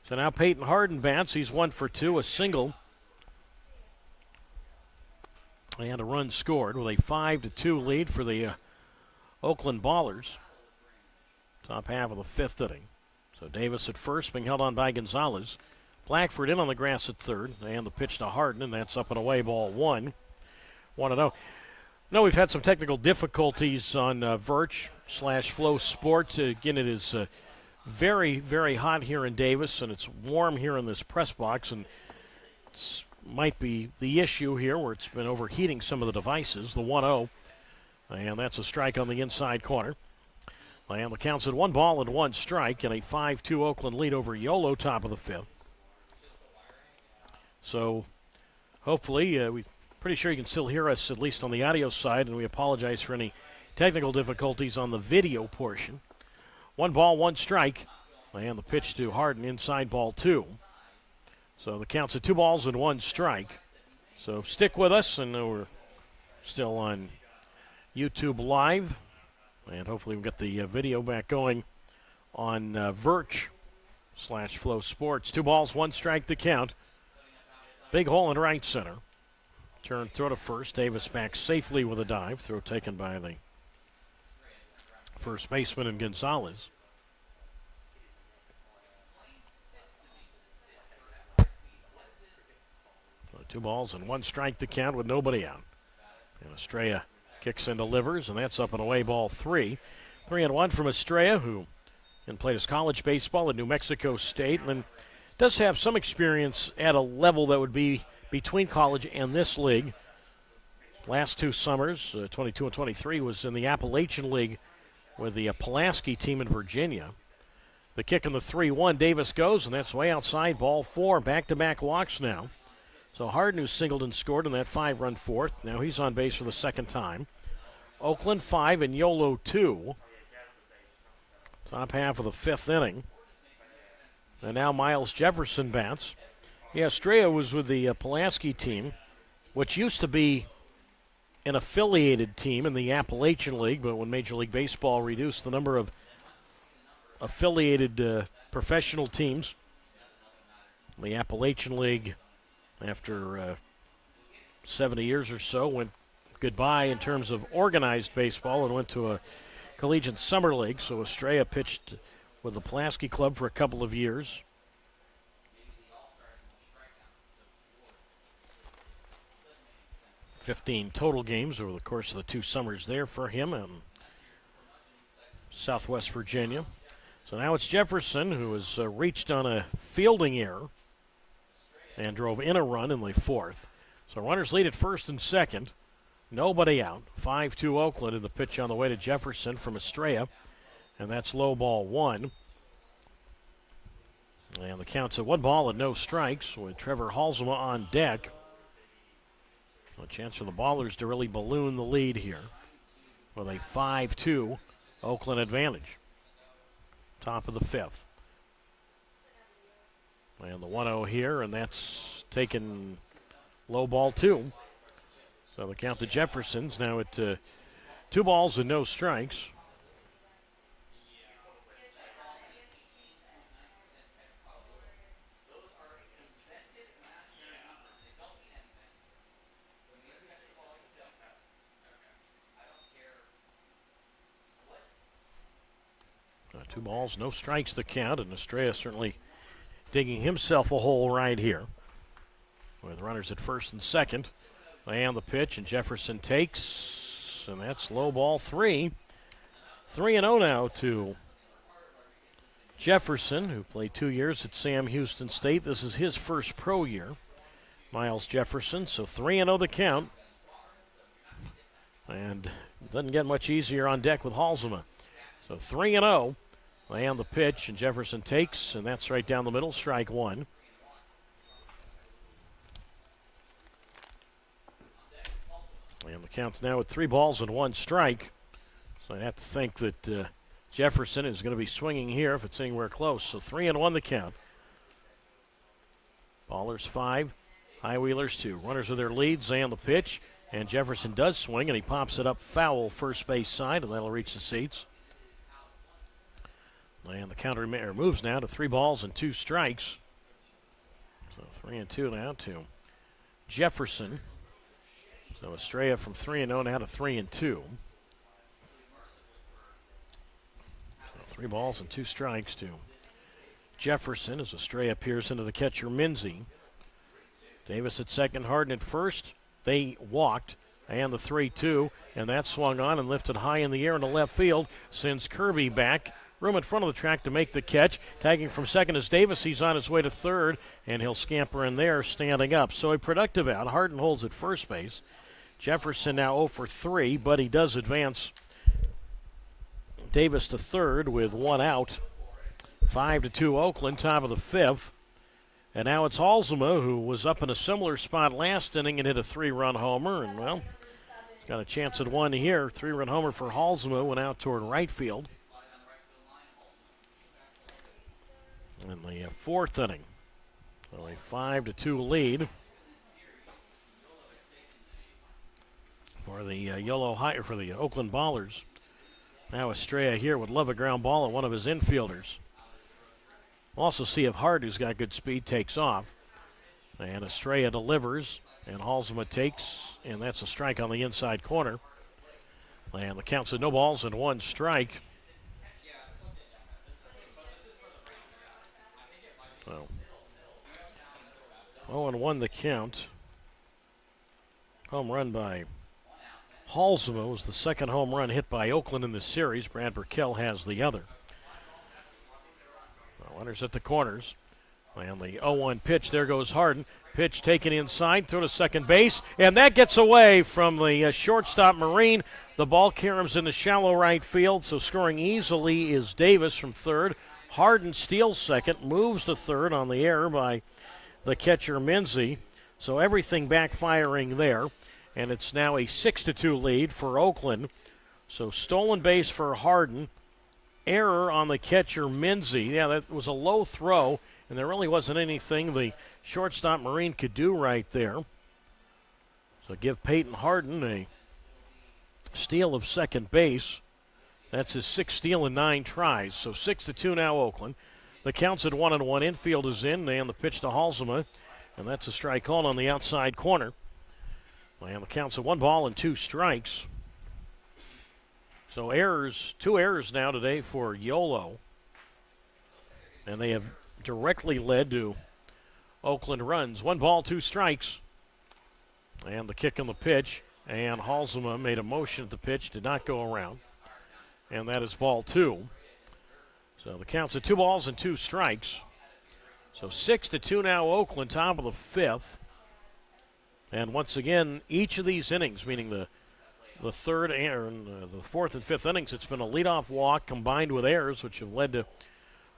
So now Peyton Harden bats. He's 1 for 2, a single, and a run scored with a 5-2 lead for the Oakland Ballers. Top half of the 5th inning. So Davis at first, being held on by Gonzalez. Blackford in on the grass at third, and the pitch to Harden, and that's up and away, ball 1. 1-0. No, we've had some technical difficulties on Verge/Flow Sports. Again, it is very, very hot here in Davis, and it's warm here in this press box, and it might be the issue here where it's been overheating some of the devices. The 1-0, and that's a strike on the inside corner. And the count's at 1 ball and 1 strike, and a 5-2 Oakland lead over Yolo, top of the 5th. So hopefully, we're pretty sure you can still hear us, at least on the audio side, and we apologize for any technical difficulties on the video portion. 1 ball, 1 strike, and the pitch to Harden, inside, ball 2. So the count's at 2 balls and 1 strike. So stick with us, and we're still on YouTube Live, and hopefully we'll get the video back going on Verge/Flow Sports. 2 balls, 1 strike, the count. Big hole in right center. Turn throw to first. Davis back safely with a dive. Throw taken by the first baseman and Gonzalez. So 2 balls and 1 strike, the count with nobody out. And Estrella kicks and delivers, and that's up and away, ball 3. 3-1 from Estrella, who played his college baseball at New Mexico State, and does have some experience at a level that would be between college and this league. Last 2 summers, 22 and 23, was in the Appalachian League with the Pulaski team in Virginia. The kick in the 3-1, Davis goes, and that's way outside, ball 4. Back-to-back walks now. So Harden, who singled and scored in that 5-run 4th, now he's on base for the 2nd time. Oakland 5 and Yolo 2. Top half of the 5th inning. And now Miles Jefferson bats. Yeah, Estrella was with the Pulaski team, which used to be an affiliated team in the Appalachian League, but when Major League Baseball reduced the number of affiliated professional teams, the Appalachian League, after 70 years or so, went goodbye in terms of organized baseball and went to a collegiate summer league. So Estrella pitched with the Pulaski club for a couple of years. $15 total games over the course of the 2 summers there for him in Southwest Virginia. So now it's Jefferson, who has reached on a fielding error and drove in a run in the 4th. So runners lead at first and second. Nobody out. 5-2 Oakland, and the pitch on the way to Jefferson from Estrella. And that's low, ball 1. And the count's at 1 ball and no strikes with Trevor Halsema on deck. A chance for the Ballers to really balloon the lead here with a 5-2 Oakland advantage. Top of the 5th. And the 1-0 here, and that's taken low, ball 2. So the count to Jefferson's now at 2 balls and no strikes. 2 balls, no strikes the count, and Estrella certainly digging himself a hole right here. With runners at first and second. And the pitch, and Jefferson takes, and that's low ball 3. 3-0 now to Jefferson, who played 2 years at Sam Houston State. This is his first pro year, Miles Jefferson. So 3-0 the count. And doesn't get much easier on deck with Halsema. So 3-0. And the pitch, and Jefferson takes, and that's right down the middle, strike 1. And the count's now at 3 balls and 1 strike. So I have to think that Jefferson is going to be swinging here if it's anywhere close. So 3-1 the count. Ballers 5, High Wheelers 2. Runners with their leads and the pitch. And Jefferson does swing, and he pops it up foul first base side, and that'll reach the seats. And the counter moves now to 3 balls and 2 strikes. So 3-2 now to Jefferson. So Estrella from 3-0 now to 3-2. So 3 balls and 2 strikes to Jefferson as Estrella appears into the catcher Minzy. Davis at second, Harden at first. They walked, and the 3-2, and that swung on and lifted high in the air into left field. Sends Kirby back. Room in front of the track to make the catch. Tagging from second is Davis. He's on his way to third, and he'll scamper in there standing up. So a productive out. Harden holds at first base. Jefferson now 0 for 3, but he does advance Davis to third with 1 out. 5-2 Oakland, top of the 5th. And now it's Halsema, who was up in a similar spot last inning and hit a 3-run homer. And, well, got a chance at 1 here. 3-run homer for Halsema, went out toward right field. In the 4th inning. So a 5-2 lead for the for the Oakland Ballers. Now Estrella here would love a ground ball at one of his infielders. Also see if Hart, who's got good speed, takes off. And Estrella delivers, and Halsema takes, and that's a strike on the inside corner. And the count's at no balls and 1 strike. So 0-1 the count. Home run by Halsema was the second home run hit by Oakland in this series. Brad Burkell has the other. Runners at the corners. And the 0-1 pitch, there goes Harden. Pitch taken inside, throw to second base, and that gets away from the shortstop Marine. The ball caroms in the shallow right field, so scoring easily is Davis from third. Harden steals second, moves to third on the error by the catcher Minzy. So everything backfiring there, and it's now a 6-2 lead for Oakland. So stolen base for Harden, error on the catcher Minzy. Yeah, that was a low throw, and there really wasn't anything the shortstop Marine could do right there. So give Peyton Harden a steal of second base. That's his 6th steal in 9 tries. So 6-2 now Oakland. The count's at 1-1. Infield is in, and the pitch to Halsema, and that's a strike called on the outside corner. And the count's at 1 ball and 2 strikes. So errors, 2 errors now today for Yolo, and they have directly led to Oakland runs. 1 ball, 2 strikes. And the kick on the pitch, and Halsema made a motion at the pitch, did not go around. And that is ball 2. So the count's at 2 balls and 2 strikes. So 6-2 now Oakland, top of the 5th. And once again, each of these innings, meaning the 3rd and the 4th and 5th innings, it's been a leadoff walk combined with errors, which have led to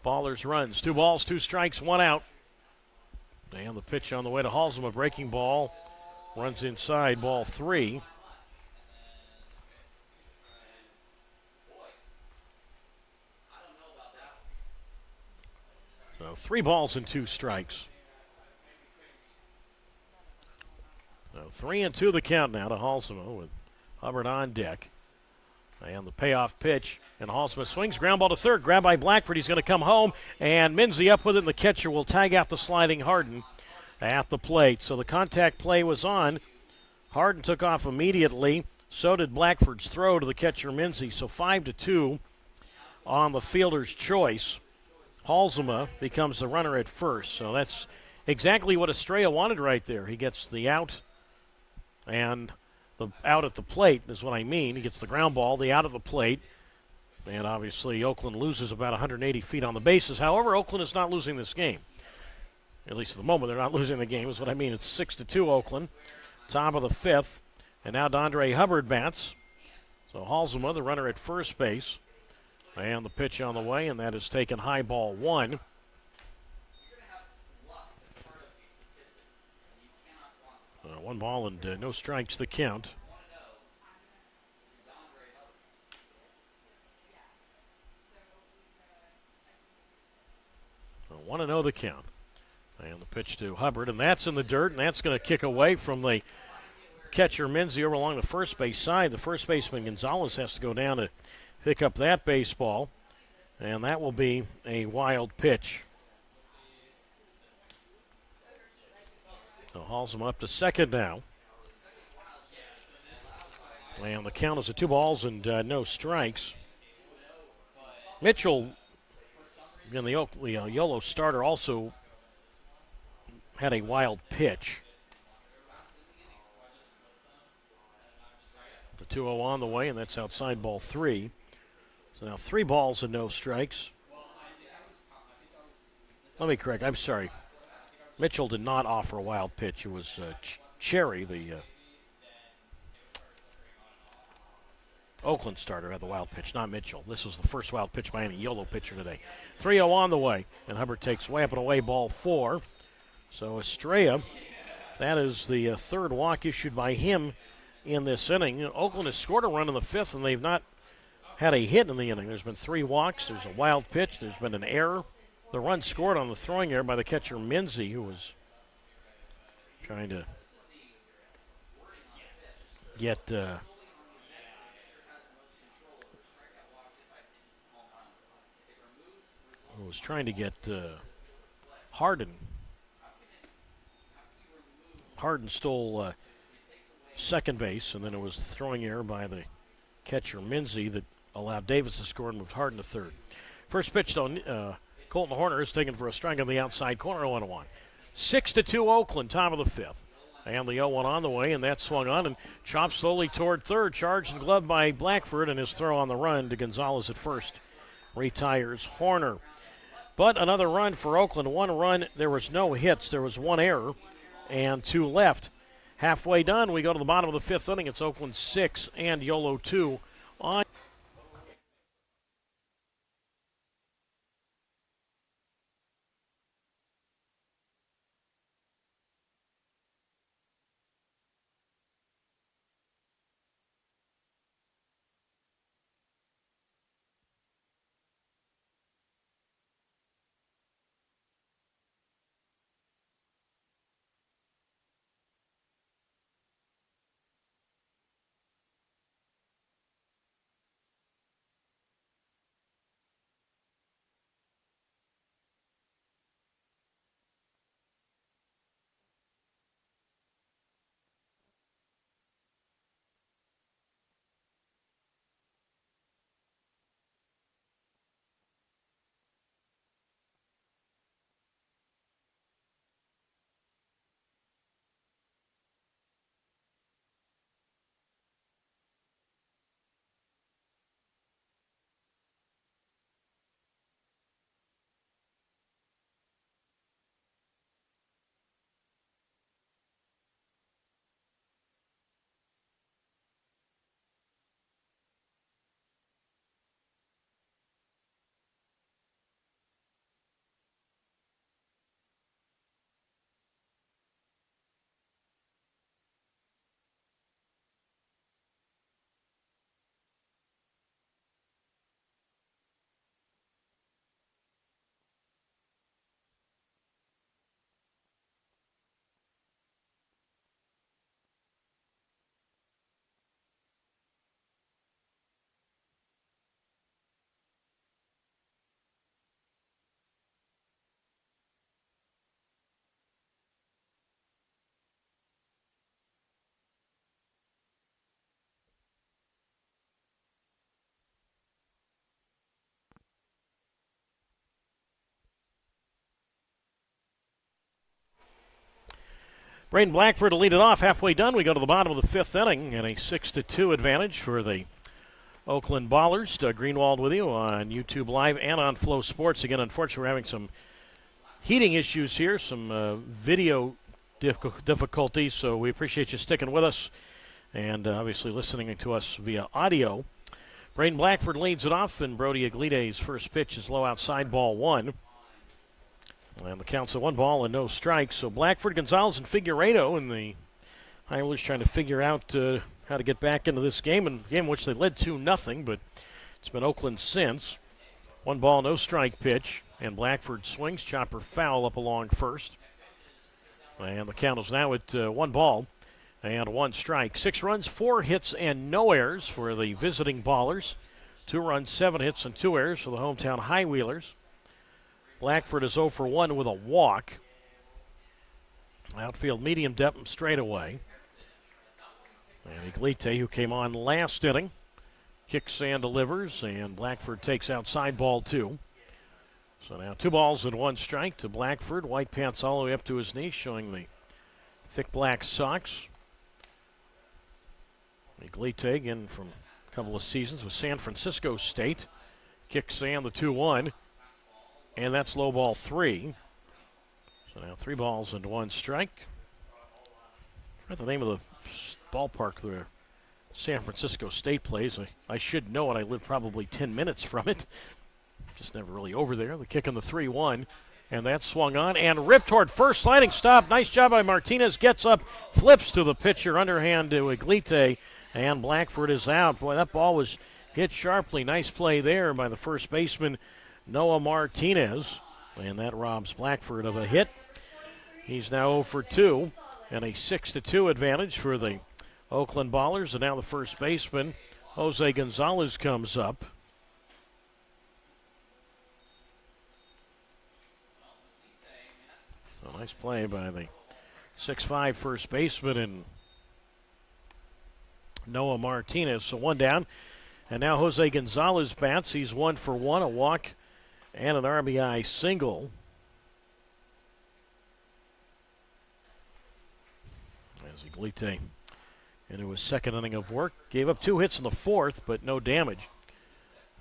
Ballers runs. 2 balls, 2 strikes, 1 out. And the pitch on the way to Halsema, breaking ball, runs inside, ball 3. So 3 balls and 2 strikes. So 3-2 the count now to Halsema with Hubbard on deck. And the payoff pitch, and Halsema swings, ground ball to third, grabbed by Blackford. He's going to come home, and Minzy up with it, and the catcher will tag out the sliding Harden at the plate. So the contact play was on. Harden took off immediately. So did Blackford's throw to the catcher Minzy. So 5-2. on the fielder's choice. Halsema becomes the runner at first. So that's exactly what Estrella wanted right there. He gets the out, and the out at the plate is what I mean. He gets the ground ball, the out of the plate, and obviously Oakland loses about 180 feet on the bases. However, Oakland is not losing this game. At least at the moment, they're not losing the game is what I mean. It's 6-2 Oakland, top of the fifth, and now Dondre Hubbard bats. So Halsema, the runner at first base, and the pitch on the way, and that is taken high, ball one. One ball and no strikes the count. 1-0 the count. And the pitch to Hubbard, and that's in the dirt, and that's going to kick away from the catcher Minzy over along the first base side. The first baseman Gonzalez has to go down to pick up that baseball, and that will be a wild pitch. So Halsema up to second now. And the count is 2 balls and no strikes. Mitchell, again, the Yolo starter, also had a wild pitch. The 2-0 on the way, and that's outside ball 3. So now 3 balls and no strikes. Let me correct. I'm sorry. Mitchell did not offer a wild pitch. It was Cherry, the Oakland starter, had the wild pitch, not Mitchell. This was the first wild pitch by any Yolo pitcher today. 3-0 on the way, and Hubbard takes way up and away, ball 4. So Estrella, that is the third walk issued by him in this inning. Oakland has scored a run in the 5th, and they've not had a hit in the inning. There's been 3 walks. There's a wild pitch. There's been an error. The run scored on the throwing error by the catcher Minzy, who was trying to get Harden. Harden stole second base, and then it was the throwing error by the catcher Minzy that allowed Davis to score and moved Harden to third. First pitch, though, Colton Horner is taken for a strike on the outside corner, 0-1. 6-2 Oakland, top of the 5th. And the 0-1 on the way, and that swung on and chopped slowly toward third. Charged and gloved by Blackford, and his throw on the run to Gonzalez at first retires Horner. But another run for Oakland. 1 run, there was no hits. There was 1 error and 2 left. Halfway done, we go to the bottom of the 5th inning. It's Oakland 6 and Yolo 2 on Braden Blackford to lead it off. Halfway done, we go to the bottom of the fifth inning, and a 6-2 advantage for the Oakland Ballers. Doug Greenwald with you on YouTube Live and on Flow Sports. Again, unfortunately, we're having some heating issues here, some video difficulties, so we appreciate you sticking with us and obviously listening to us via audio. Braden Blackford leads it off, and Brody Iglite's first pitch is low outside, ball one. And the count's at 1 ball and no strikes. So Blackford, Gonzalez, and Figueiredo, and the Highlanders trying to figure out how to get back into this game, and a game in which they led 2-0, but it's been Oakland since. 1 ball, no strike pitch, and Blackford swings, chopper foul up along first. And the count is now at 1 ball and 1 strike. 6 runs, 4 hits, and no errors for the visiting Ballers. 2 runs, 7 hits, and 2 errors for the hometown High Wheelers. Blackford is 0 for 1 with a walk. Outfield medium depth straightaway. And Iglite, who came on last inning, kicks and delivers, and Blackford takes outside, ball 2. So now 2 balls and 1 strike to Blackford. White pants all the way up to his knee, showing the thick black socks. Iglite, again from a couple of seasons with San Francisco State, kicks and the 2-1. And that's low, ball 3. So now 3 balls and 1 strike. I forgot the name of the ballpark where San Francisco State plays. I should know it. I live probably 10 minutes from it. Just never really over there. The kick on the 3-1. And that's swung on and ripped toward first. Sliding stop. Nice job by Martinez. Gets up, flips to the pitcher. Underhand to Iglite. And Blackford is out. Boy, that ball was hit sharply. Nice play there by the first baseman, Noah Martinez, and that robs Blackford of a hit. He's now 0 for 2, and a 6-2 advantage for the Oakland Ballers. And now the first baseman, Jose Gonzalez, comes up. So nice play by the 6'5" first baseman and Noah Martinez. So 1 down, and now Jose Gonzalez bats. He's 1 for 1, a walk and an RBI single. As Iglite into his second inning of work. Gave up 2 hits in the fourth, but no damage.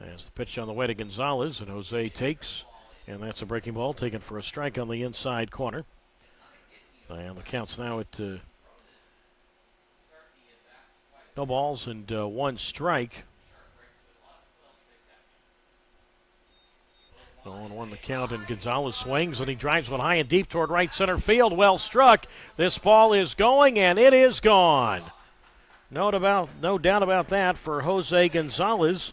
As the pitch on the way to Gonzalez, and Jose takes, and that's a breaking ball taken for a strike on the inside corner. And the count's now at no balls and 1 strike. 0-1 the count, and Gonzalez swings, and he drives one high and deep toward right center field. Well struck. This ball is going, and it is gone. No doubt about that for Jose Gonzalez,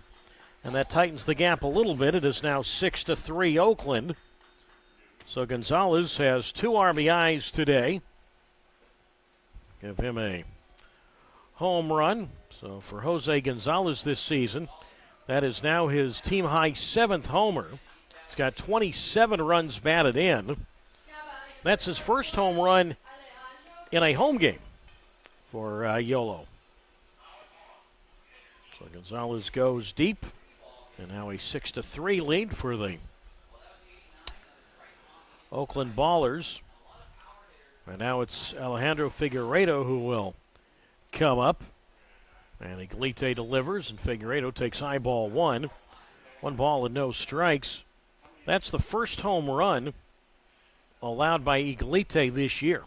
and that tightens the gap a little bit. It is now 6-3 Oakland. So Gonzalez has 2 RBIs today. Give him a home run. So for Jose Gonzalez this season, that is now his team-high 7th homer. He's got 27 runs batted in. That's his first home run in a home game for Yolo. So Gonzalez goes deep, and now a 6-3 lead for the Oakland Ballers. And now it's Alejandro Figueiredo who will come up. And Iglite delivers, and Figueiredo takes high, ball 1. 1 ball and no strikes. That's the first home run allowed by Iglite this year.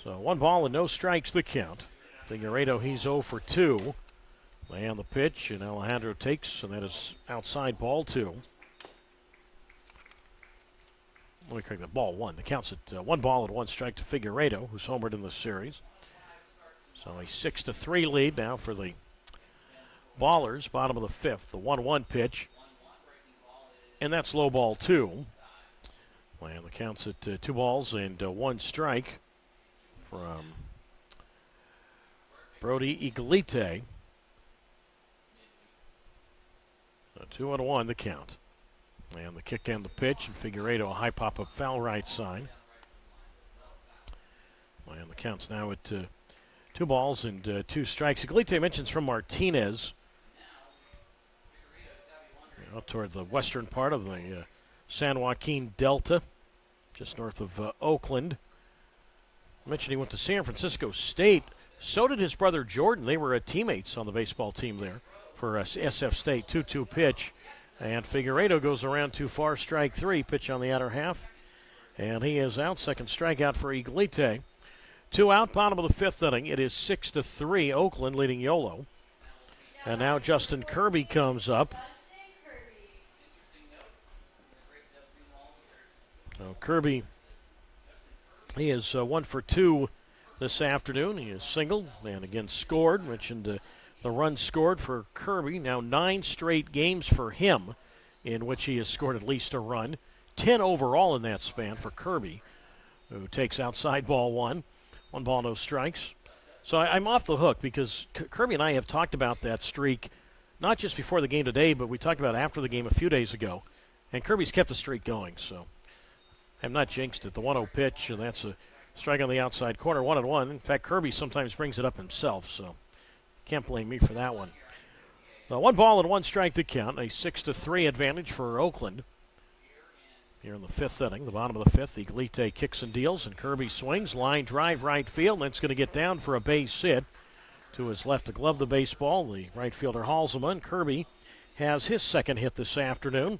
So 1 ball and no strikes the count. Figueiredo, he's 0 for 2. And the pitch, and Alejandro takes, and that is outside, ball 2. Let me correct that, ball 1. The count's at 1 ball and 1 strike to Figueiredo, who's homered in the series. So a 6-3 lead now for the Ballers, bottom of the 5th. The 1-1 pitch, and that's low, ball 2. And the count's at 2 balls and 1 strike from Brody Iglite. 2-1 the count. And the kick and the pitch, and Figueiredo a high pop-up foul right side. And the count's now at 2 balls and 2 strikes. Iglite mentions from Martinez. Up toward the western part of the San Joaquin Delta, just north of Oakland. mentioned he went to San Francisco State. So did his brother Jordan. They were teammates on the baseball team there for SF State. 2-2 pitch. And Figueredo goes around too far. Strike three. Pitch on the outer half. And he is out. Second strikeout for Iglite. 2 out. Bottom of the fifth inning. It is 6-3. Oakland leading Yolo. And now Justin Kirby comes up. So Kirby, he is 1 for 2 this afternoon. He is singled and again scored. Mentioned the run scored for Kirby. Now 9 straight games for him in which he has scored at least a run. 10 overall in that span for Kirby, who takes outside ball 1. 1 ball, no strikes. So I'm off the hook because Kirby and I have talked about that streak, not just before the game today, but we talked about after the game a few days ago. And Kirby's kept the streak going, so I'm not jinxed it. The 1-0 pitch, and that's a strike on the outside corner, 1-1. In fact, Kirby sometimes brings it up himself, so can't blame me for that one. 1 ball and 1 strike to count. A 6-3 advantage for Oakland. Here in the fifth inning, the bottom of the fifth, Iglite kicks and deals, and Kirby swings. Line drive right field, and it's going to get down for a base hit. To his left to glove the baseball. The right fielder hauls him in. Kirby has his second hit this afternoon.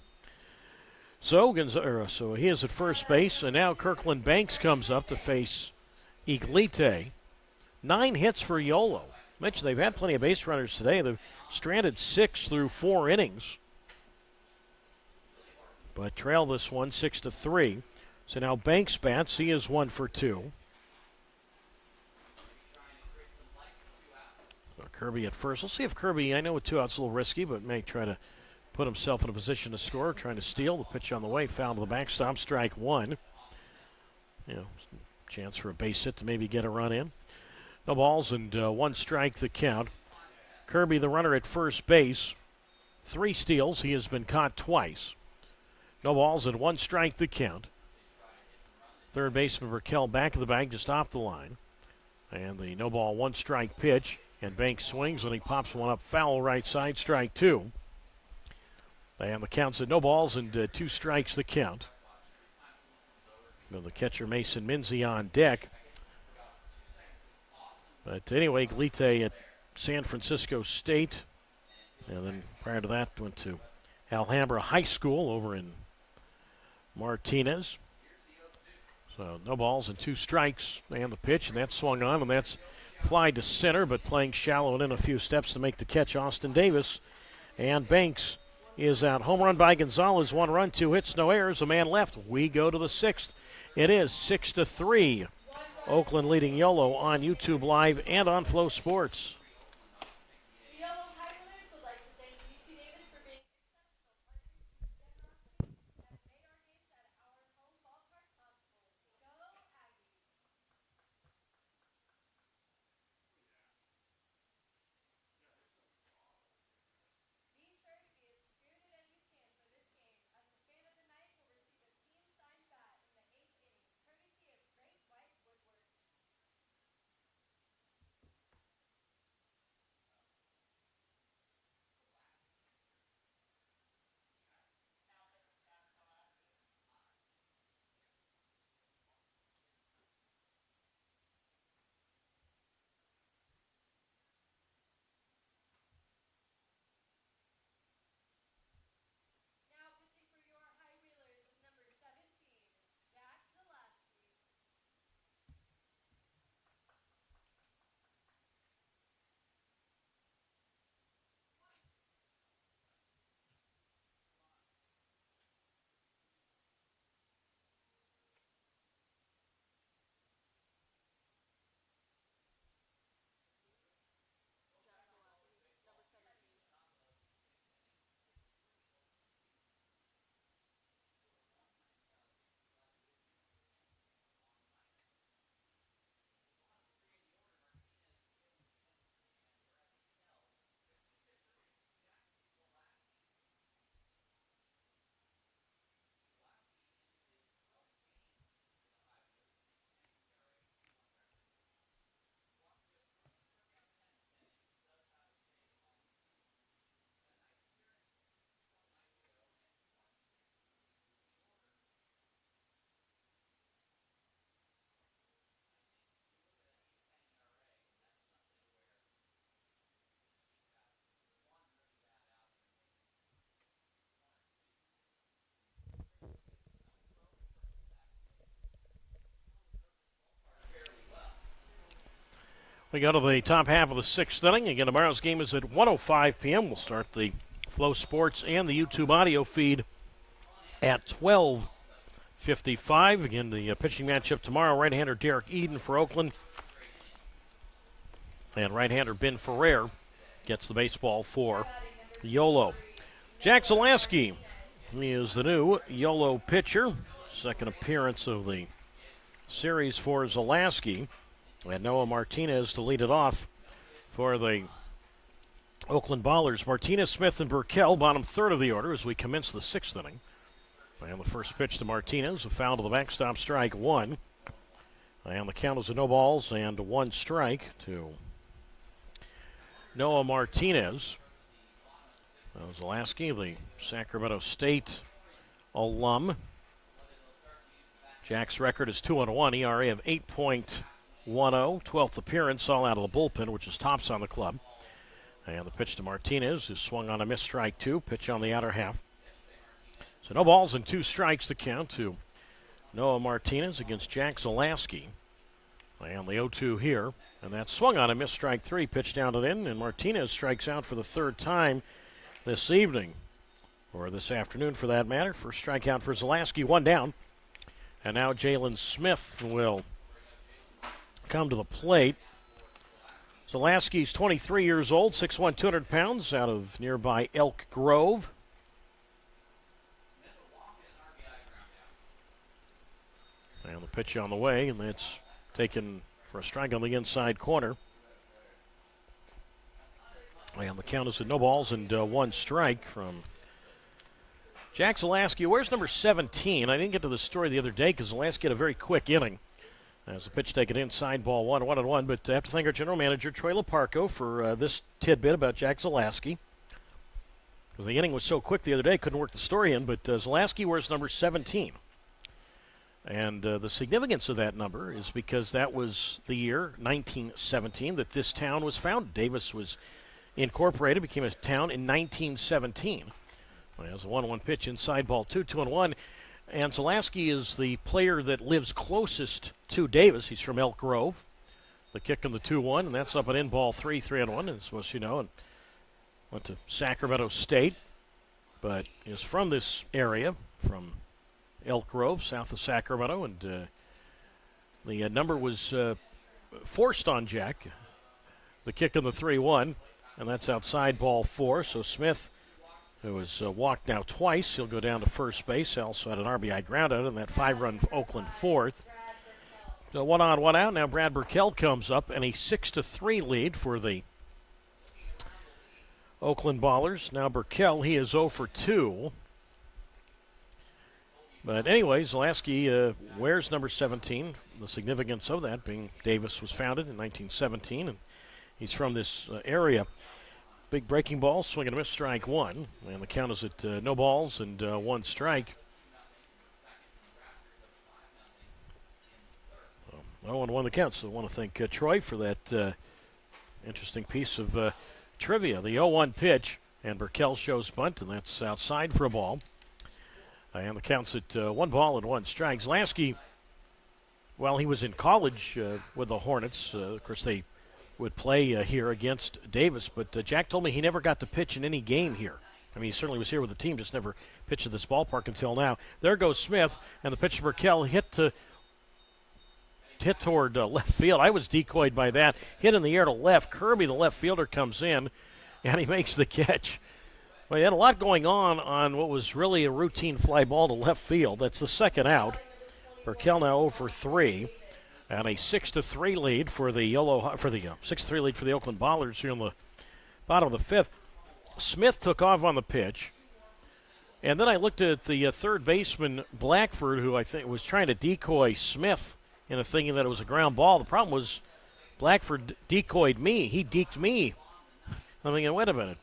So he is at first base, and now Kirkland Banks comes up to face Iglite. 9 hits for Yolo. Mentioned they've had plenty of base runners today. They've stranded 6 through 4 innings. But trail this one 6-3. So now Banks bats. He is 1 for 2. Kirby at first. We'll see if Kirby, I know with 2 outs a little risky, but may try to put himself in a position to score. Trying to steal. The pitch on the way. Foul to the backstop. Strike 1. Chance for a base hit to maybe get a run in. No balls and 1 strike the count. Kirby, the runner at first base. 3 steals. He has been caught twice. No balls and 1 strike the count. Third baseman Raquel back of the bag, just off the line. And the no ball, 1 strike pitch. And Banks swings and he pops one up foul right side, strike 2. And the count's at no balls and 2 strikes the count. Now the catcher Mason Minzy on deck. But anyway, Iglite at San Francisco State. And then prior to that went to Alhambra High School over in Martinez. So no balls and 2 strikes. And the pitch, and that's swung on, and that's fly to center, but playing shallow and in a few steps to make the catch, Austin Davis. And Banks is out. Home run by Gonzalez. 1 run, 2 hits, no errors. A man left. We go to the 6th. It is 6-3. Oakland leading Yolo on YouTube Live and on Flow Sports. The Yellow Highlanders would like to thank UC Davis for being We go to the top half of the sixth inning. Again, tomorrow's game is at 1:05 p.m. We'll start the Flow Sports and the YouTube audio feed at 12:55. Again, the pitching matchup tomorrow, right-hander Derek Eden for Oakland. And right-hander Ben Ferrer gets the baseball for YOLO. Jack Zalaski, he is the new YOLO pitcher. Second appearance of the series for Zalaski. And Noah Martinez to lead it off for the Oakland Ballers. Martinez, Smith, and Burkell, bottom third of the order as we commence the sixth inning. And the first pitch to Martinez, a foul to the backstop, strike one. And the count is a no balls and one strike to Noah Martinez. Zalaski, the Sacramento State alum. Jack's record is 2-1, ERA of 8.10, 12th appearance, all out of the bullpen, which is tops on the club. And the pitch to Martinez, who swung on a missed strike two, pitch on the outer half. So no balls and two strikes to count to Noah Martinez against Jack Zalaski. And the 0-2 here, and that swung on a missed strike three, pitch down and in, and Martinez strikes out for the third time this evening, or this afternoon for that matter. First strikeout for Zalaski, one down. And now Jalen Smith will come to the plate. Zalaski's 23 years old, 6'1", 200 pounds, out of nearby Elk Grove. And the pitch on the way, and that's taken for a strike on the inside corner. And the count is at no balls and one strike from Jack Zalaski. Where's number 17? I didn't get to the story the other day because Zalaski had a very quick inning. As the pitch taken inside, ball 1-1. But I have to thank our general manager, Troy Laparco, for this tidbit about Jack Zalaski. Because the inning was so quick the other day, couldn't work the story in. But Zalaski wears number 17. And the significance of that number is because that was the year, 1917, that this town was founded. Davis was incorporated, became a town in 1917. Well, there's a 1-1 pitch inside, ball 2-1. And Zalaski is the player that lives closest to Davis. He's from Elk Grove. The kick on the 2-1, and that's up and in, ball 3-1, as most you know, and went to Sacramento State, but is from this area, from Elk Grove, south of Sacramento, and the number was forced on Jack. The kick on the 3-1, and that's outside, ball 4. So Smith, who has walked now twice, he'll go down to first base. Also had an RBI ground out, and that 5-run Oakland fourth. So 1 on, 1 out. Now Brad Burkell comes up, and a 6-3 lead for the Oakland Ballers. Now Burkell, he is 0 for 2. But anyway, Zalaski wears number 17. The significance of that being Davis was founded in 1917, and he's from this area. Big breaking ball, swinging a miss, strike one. And the count is at no balls and one strike. 0-1 the count. So I want to thank Troy for that interesting piece of trivia. The 0-1 pitch, and Burkell shows bunt, and that's outside for a ball. And the count's at 1 ball and 1 strike. Zalaski, while he was in college with the Hornets, of course they would play here against Davis, but Jack told me he never got to pitch in any game here. I mean, he certainly was here with the team, just never pitched at this ballpark until now. There goes Smith, and the pitch to Burkell hit toward left field. I was decoyed by that. Hit in the air to left. Kirby, the left fielder, comes in, and he makes the catch. Well, he had a lot going on what was really a routine fly ball to left field. That's the second out. Burkell now 0 for 3. And a 6-3 lead for the 6-3 lead for the Oakland Ballers here in the bottom of the fifth. Smith took off on the pitch, and then I looked at the third baseman Blackford, who I think was trying to decoy Smith into thinking that it was a ground ball. The problem was Blackford decoyed me. He deked me. I'm thinking, wait a minute,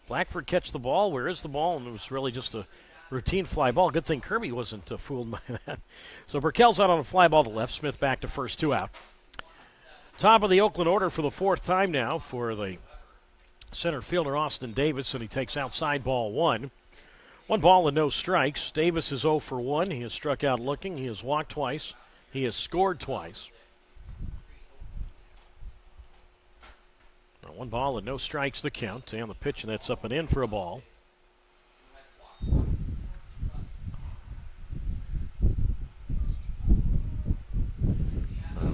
Blackford catch the ball? Where is the ball? And it was really just a routine fly ball. Good thing Kirby wasn't fooled by that. So Burkell's out on a fly ball to left. Smith back to first, 2 out. Top of the Oakland order for the 4th time now for the center fielder Austin Davis, and he takes outside, ball 1. 1 ball and no strikes. Davis is 0 for 1. He has struck out looking. He has walked twice. He has scored twice. 1 ball and no strikes the count. And the pitch, and that's up and in for a ball.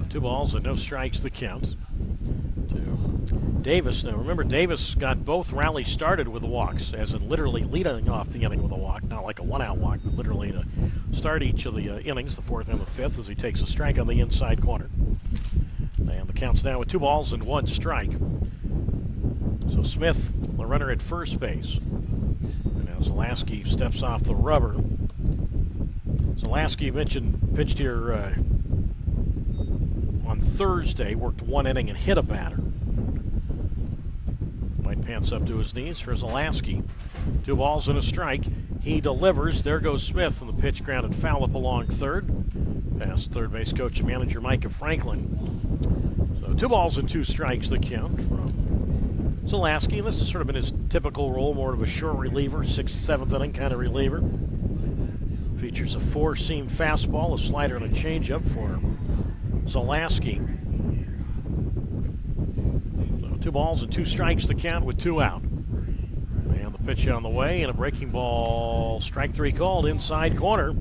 2 balls and no strikes the count to Davis. Now remember, Davis got both rallies started with walks, as in literally leading off the inning with a walk, not like a 1-out walk, but literally to start each of the innings, the 4th and the 5th, as he takes a strike on the inside corner. And the count's now with 2 balls and 1 strike. So Smith, the runner at first base. And now Zalaski steps off the rubber. Zalaski mentioned pitched here on Thursday, worked 1 inning and hit a batter. White pants up to his knees for Zalaski. 2 balls and a strike. He delivers. There goes Smith, and the pitch grounded foul up along third. Past third base coach and manager Micah Franklin. So 2 balls and 2 strikes the count from Zalaski. And this has sort of been his typical role, more of a short reliever, 6th, 7th inning kind of reliever. Features a 4-seam fastball, a slider, and a changeup for Zalaski. So 2 balls and 2 strikes the count with 2 out. And the pitch on the way, and a breaking ball, strike 3 called, inside corner.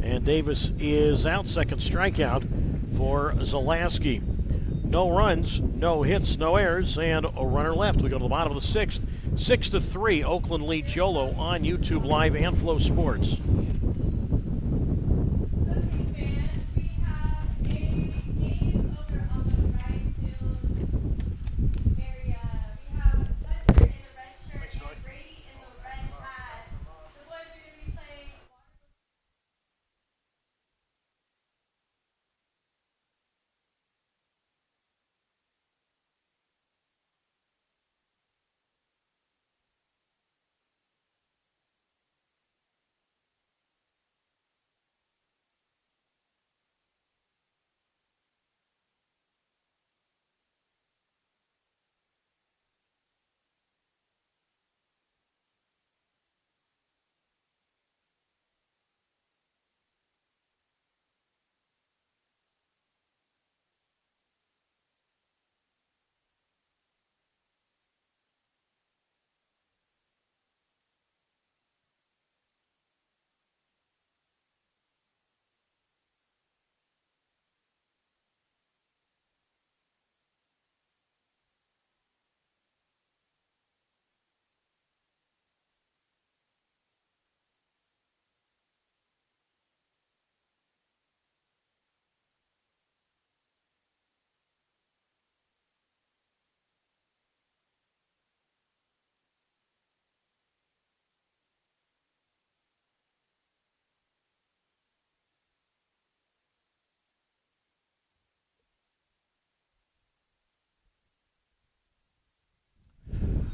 And Davis is out, 2nd strikeout for Zalaski. No runs, no hits, no errors, and a runner left. We go to the bottom of the 6th. 6-3, Oakland leads Yolo on YouTube Live and Flow Sports.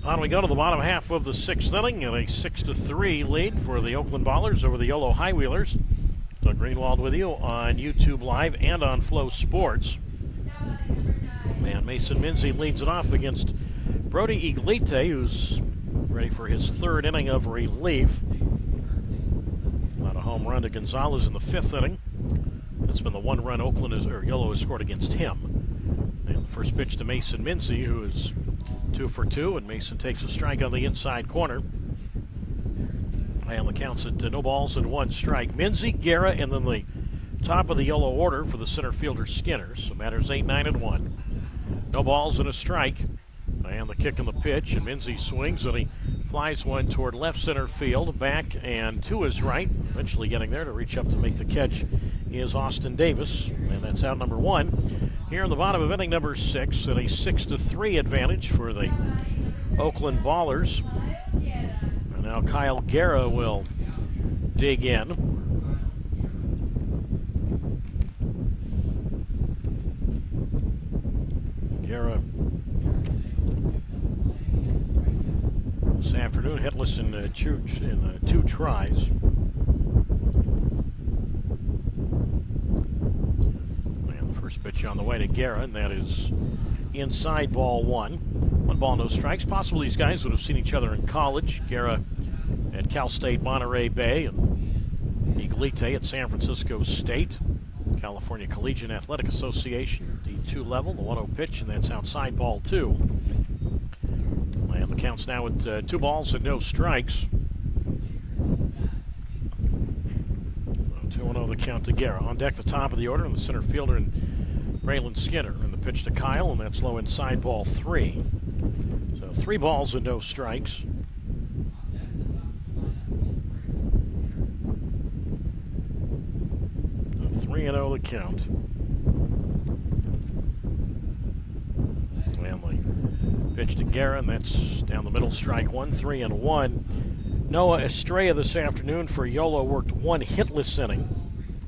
On we go to the bottom half of the 6th inning, and a 6-3 lead for the Oakland Ballers over the Yolo High Wheelers. Doug Greenwald with you on YouTube Live and on Flow Sports. And Mason Minzy leads it off against Brody Iglite, who's ready for his 3rd inning of relief. Not a home run to Gonzalez in the 5th inning. That's been the 1 run Yolo has scored against him. And the first pitch to Mason Minzy, who is 2 for 2, and Mason takes a strike on the inside corner. And the count's at no balls and 1 strike. Minzy, Guerra, and then the top of the Yolo order for the center fielder Skinner. So matters 8, 9, and 1. No balls and a strike. And the kick and the pitch, and Minzy swings, and he flies one toward left center field, back and to his right. Eventually getting there to reach up to make the catch is Austin Davis, and that's out number 1. Here in the bottom of inning number 6, and a 6-3 advantage for the Oakland Ballers. And now Kyle Guerra will dig in. Guerra this afternoon hitless in 2 tries. First pitch on the way to Guerra, and that is inside, ball 1. 1 ball, no strikes. Possible these guys would have seen each other in college. Guerra at Cal State Monterey Bay, and Iglite at San Francisco State. California Collegiate Athletic Association, D2 level. The 1-0 pitch, and that's outside, ball 2. The count's now at 2 balls and no strikes. 2-0 the count to Guerra. On deck, the top of the order, and the center fielder and Braylon Skinner. And the pitch to Kyle, and that's low inside, ball 3. So 3 balls and no strikes. A 3-0 the count. And the pitch to Guerra, and that's down the middle, strike 1, 3-1. Noah Estrella this afternoon for Yolo worked 1 hitless inning.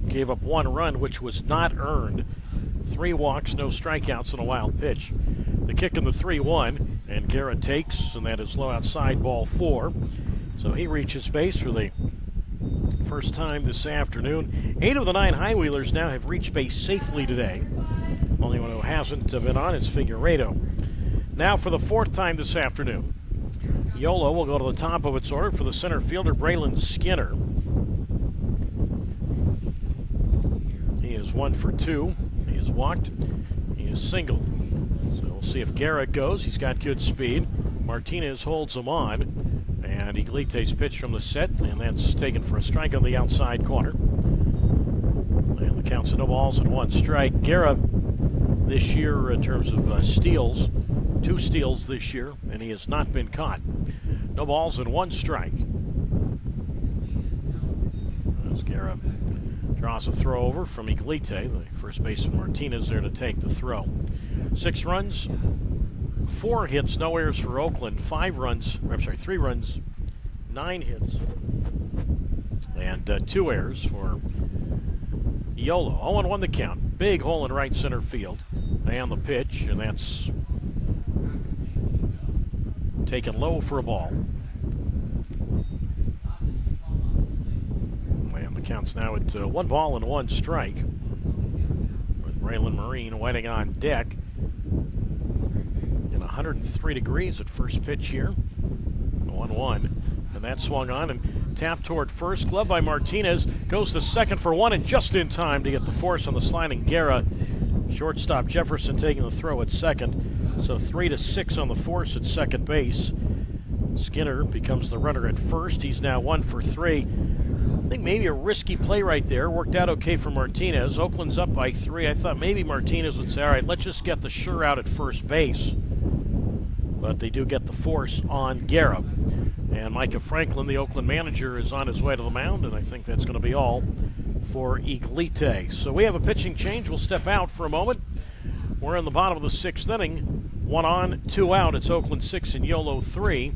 Gave up 1 run, which was not earned. 3 walks, no strikeouts, and a wild pitch. The kick in the 3-1, and Guerra takes, and that is low outside, ball 4. So he reaches base for the first time this afternoon. 8 of the 9 High-Wheelers now have reached base safely today. Only one who hasn't been on is Figueredo. Now for the 4th time this afternoon, Yolo will go to the top of its order for the center fielder, Braylon Skinner. He is 1 for 2. He is walked. He is singled. So we'll see if Guerra goes. He's got good speed. Martinez holds him on. And Iglite's pitch from the set, and that's taken for a strike on the outside corner. And the count's at no balls and 1 strike. Guerra this year in terms of steals, 2 steals this year, and he has not been caught. No balls and 1 strike. As Guerra draws a throw over from Iglite, the first baseman Martinez there to take the throw. 6 runs, 4 hits, no errors for Oakland. 3 runs, 9 hits, and 2 errors for Yolo. 0-1 the count. Big hole in right center field. And the pitch, and that's taken low for a ball. And the count's now at 1 ball and 1 strike. With Braylon Marine waiting on deck. In 103 degrees at first pitch here. 1-1. And that swung on and tapped toward first. Glove by Martinez. Goes to second for 1 and just in time to get the force on the sliding Guerra. Shortstop Jefferson taking the throw at second. So 3-6 on the force at second base. Skinner becomes the runner at first. He's now 1 for 3. I think maybe a risky play right there. Worked out okay for Martinez. Oakland's up by 3. I thought maybe Martinez would say, all right, let's just get the sure out at first base. But they do get the force on Guerra. And Micah Franklin, the Oakland manager, is on his way to the mound, and I think that's going to be all for Iglite. So we have a pitching change. We'll step out for a moment. We're in the bottom of the 6th inning. 1 on, 2 out. It's Oakland 6 and Yolo 3.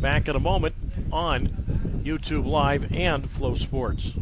Back in a moment on YouTube Live and Flow Sports.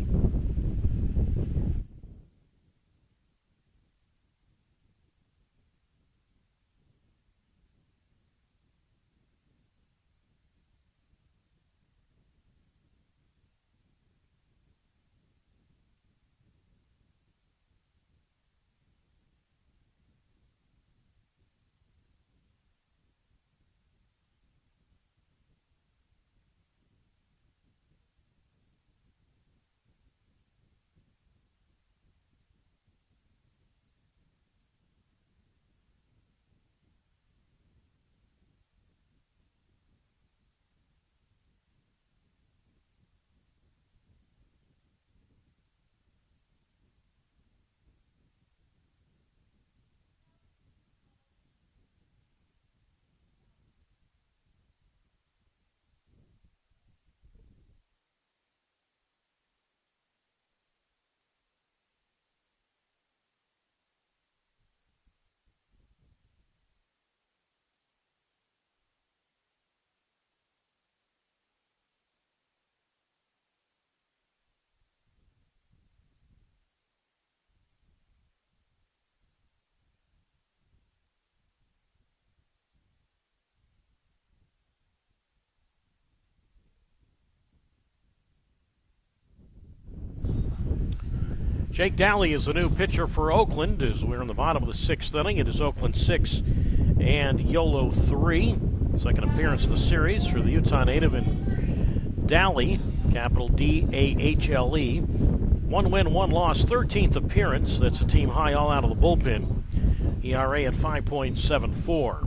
Jake Dally is the new pitcher for Oakland as we're in the bottom of the 6th inning. It is Oakland 6 and Yolo 3. Second appearance of the series for the Utah native in Dally, capital D-A-H-L-E. 1 win, 1 loss, 13th appearance. That's a team high all out of the bullpen. ERA at 5.74.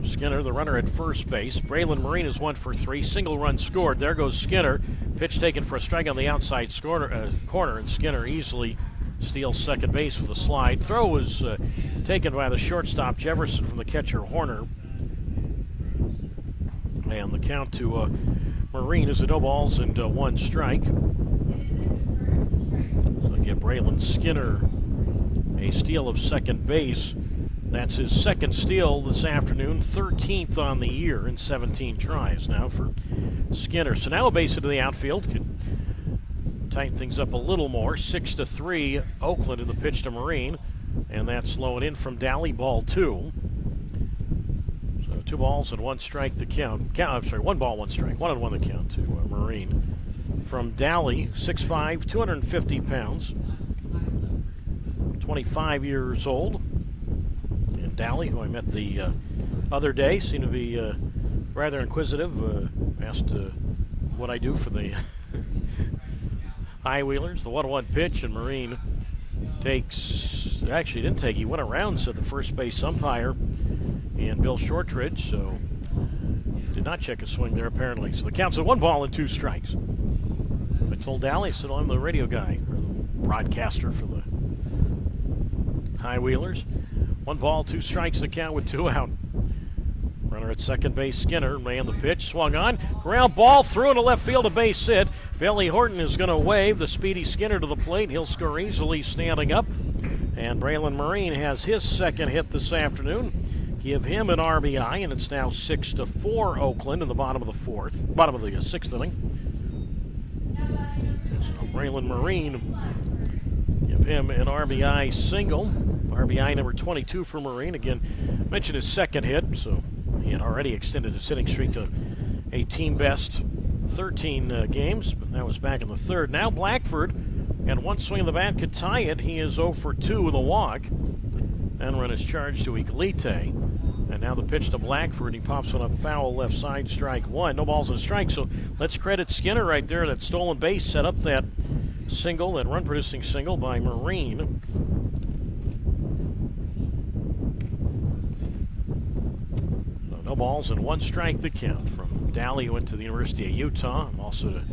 Skinner, the runner at first base. Braylon Marine is 1 for 3. Single run scored. There goes Skinner. Pitch taken for a strike on the outside corner, and Skinner easily steals second base with a slide. Throw was taken by the shortstop Jefferson from the catcher Horner. And the count to Marine is a no balls and 1 strike. So give Braylon Skinner a steal of second base. That's his second steal this afternoon, 13th on the year in 17 tries now for Skinner. So now a base into the outfield could tighten things up a little more. 6-3 Oakland in the pitch to Marine, and that's low and in from Dally, ball 2. So 2 balls and 1 strike the count. I'm sorry, 1 ball, 1 strike. 1-1 the count to Marine. From Dally, 6'5", 250 pounds, 25 years old. And Dally, who I met the other day, seemed to be rather inquisitive. Asked what I do for the High Wheelers. The 1-1 pitch, and Marine actually didn't take, he went around, said the first base umpire and Bill Shortridge, so did not check a swing there apparently. So the count's at 1 ball and 2 strikes. I told Dally, I said, I'm the radio guy, or the broadcaster for the High Wheelers. 1 ball, 2 strikes the count with 2 out. Runner at second base, Skinner, ran the pitch, swung on, ground ball, threw into left field, a base hit. Billy Horton is going to wave the speedy Skinner to the plate. He'll score easily standing up. And Braylon Marine has his second hit this afternoon. Give him an RBI, and it's now 6-4 Oakland in the bottom of the 6th inning. So Braylon Marine, give him an RBI single. RBI number 22 for Marine. Again, mentioned his second hit, so he had already extended his hitting streak to a team best 13 games, but that was back in the 3rd. Now Blackford, and 1 swing of the bat could tie it. He is 0 for 2 with a walk. And run is charged to Iglite. And now the pitch to Blackford. He pops on a foul left side, strike 1. No balls and a strike, so let's credit Skinner right there. That stolen base set up that single, that run-producing single by Marine. So no balls and 1 strike the count from Dally, who went to the University of Utah, also to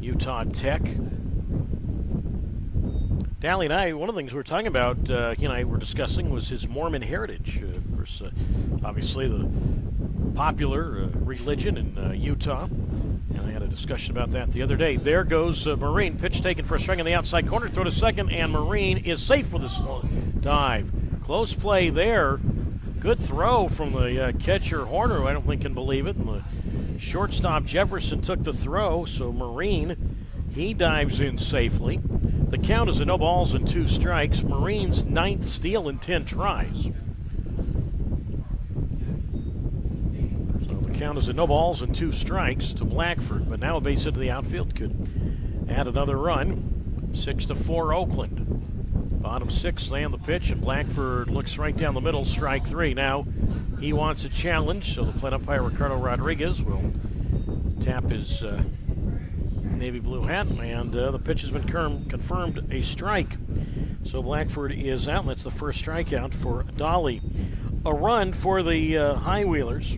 Utah Tech. Dally and I, one of the things we were talking about, he and I were discussing, was his Mormon heritage. Of course, obviously the popular religion in Utah. And I had a discussion about that the other day. There goes Marine. Pitch taken for a strike on the outside corner. Throw to second, and Marine is safe with a dive. Close play there. Good throw from the catcher Horner, who I don't think can believe it. And the shortstop Jefferson took the throw, so Marine, he dives in safely. The count is a no balls and 2 strikes. Marine's 9th steal in 10 tries. So the count is a no balls and 2 strikes to Blackford, but now a base hit to the outfield could add another run. 6-4 Oakland. Bottom 6, land the pitch, and Blackford looks right down the middle, strike 3. Now he wants a challenge, so the plate umpire Ricardo Rodriguez will tap his navy blue hat, and the pitch has been confirmed a strike. So Blackford is out, and that's the first strikeout for Dolly. A run for the High Wheelers.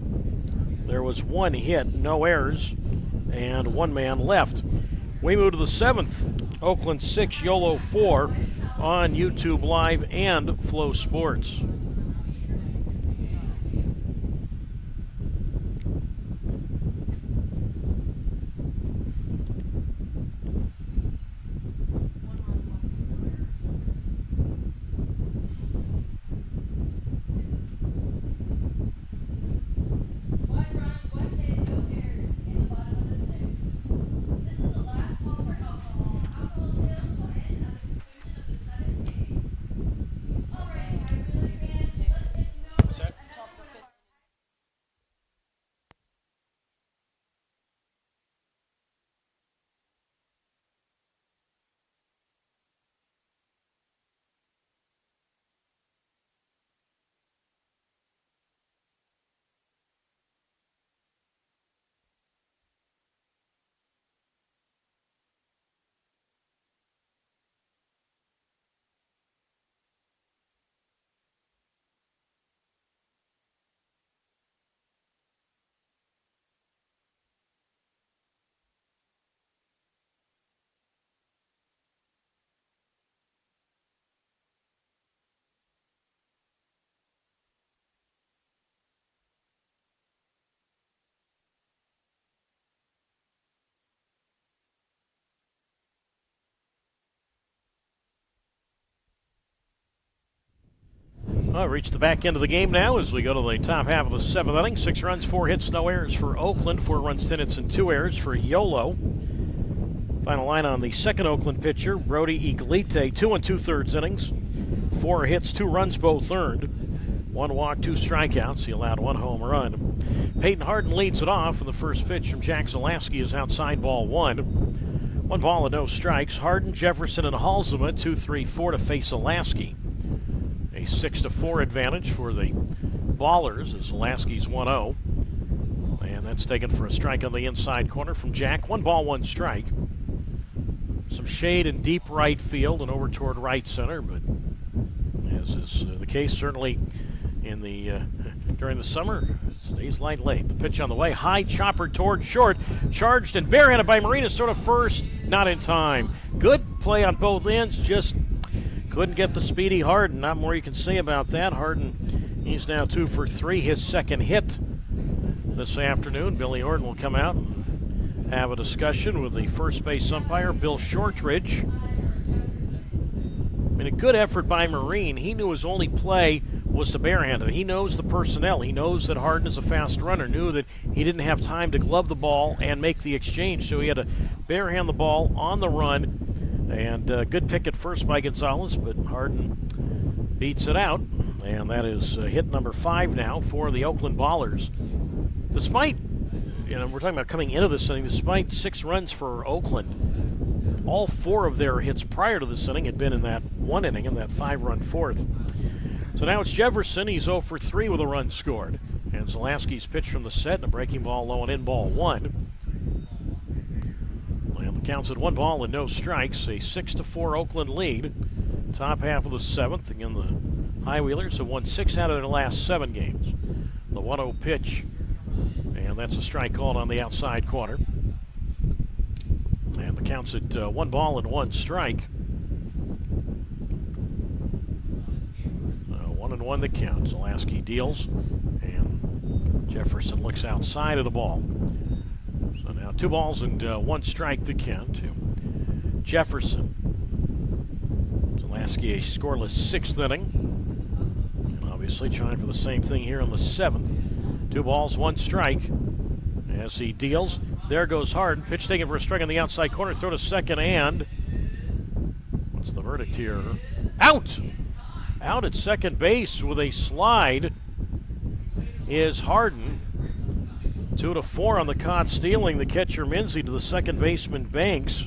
There was 1 hit, no errors, and 1 man left. We move to the 7th, Oakland 6, YOLO 4 on YouTube Live and Flow Sports. Well, reached the back end of the game now as we go to the top half of the 7th inning. 6 runs, 4 hits, no errors for Oakland. 4 runs, 10 hits, and 2 errors for Yolo. Final line on the second Oakland pitcher, Brody Iglite. 2 2/3 innings. 4 hits, 2 runs, both earned. 1 walk, 2 strikeouts. He allowed 1 home run. Peyton Harden leads it off, and the first pitch from Jack Zaleski is outside, ball 1. 1 ball and no strikes. Harden, Jefferson, and Halsema 2-3-4 to face Zaleski. A 6-4 advantage for the Ballers as Zaleski's 1-0. And that's taken for a strike on the inside corner from Jack. 1 ball, 1 strike. Some shade in deep right field and over toward right center, but as is the case certainly in the during the summer, stays light late. The pitch on the way, high chopper toward short, charged and barehanded by Marina, sort of first, not in time. Good play on both ends, just couldn't get the speedy Harden. Not more you can say about that. Harden, he's now 2 for 3, his second hit this afternoon. Billy Horton will come out and have a discussion with the first base umpire, Bill Shortridge. I mean, a good effort by Marine. He knew his only play was to barehand it. He knows the personnel. He knows that Harden is a fast runner, knew that he didn't have time to glove the ball and make the exchange, so he had to barehand the ball on the run. And good pick at first by Gonzalez, but Harden beats it out. And that is hit number 5 now for the Oakland Ballers. Despite, we're talking about coming into this inning, despite 6 runs for Oakland, all 4 of their hits prior to this inning had been in that 1 inning, in that 5-run fourth. So now it's Jefferson. He's 0 for 3 with a run scored. And Zaleski's pitch from the set, and a breaking ball low and in, ball 1. And the count's at 1 ball and no strikes. A 6-4 Oakland lead. Top half of the 7th. Again, the High Wheelers have won 6 out of their last 7 games. The 1-0 pitch. And that's a strike called on the outside corner. And the count's at 1 ball and 1 strike. 1-1 the count. Zaleski deals, and Jefferson looks outside of the ball. So now 2 balls and 1 strike the count to Jefferson. Zaleski a scoreless 6th inning. And obviously trying for the same thing here in the 7th. 2 balls, 1 strike as he deals. There goes Harden. Pitch taken for a strike on the outside corner. Throw to second, and what's the verdict here? Out! Out at second base with a slide is Harden. 2-4 on the caught stealing. The catcher Minzy to the second baseman Banks.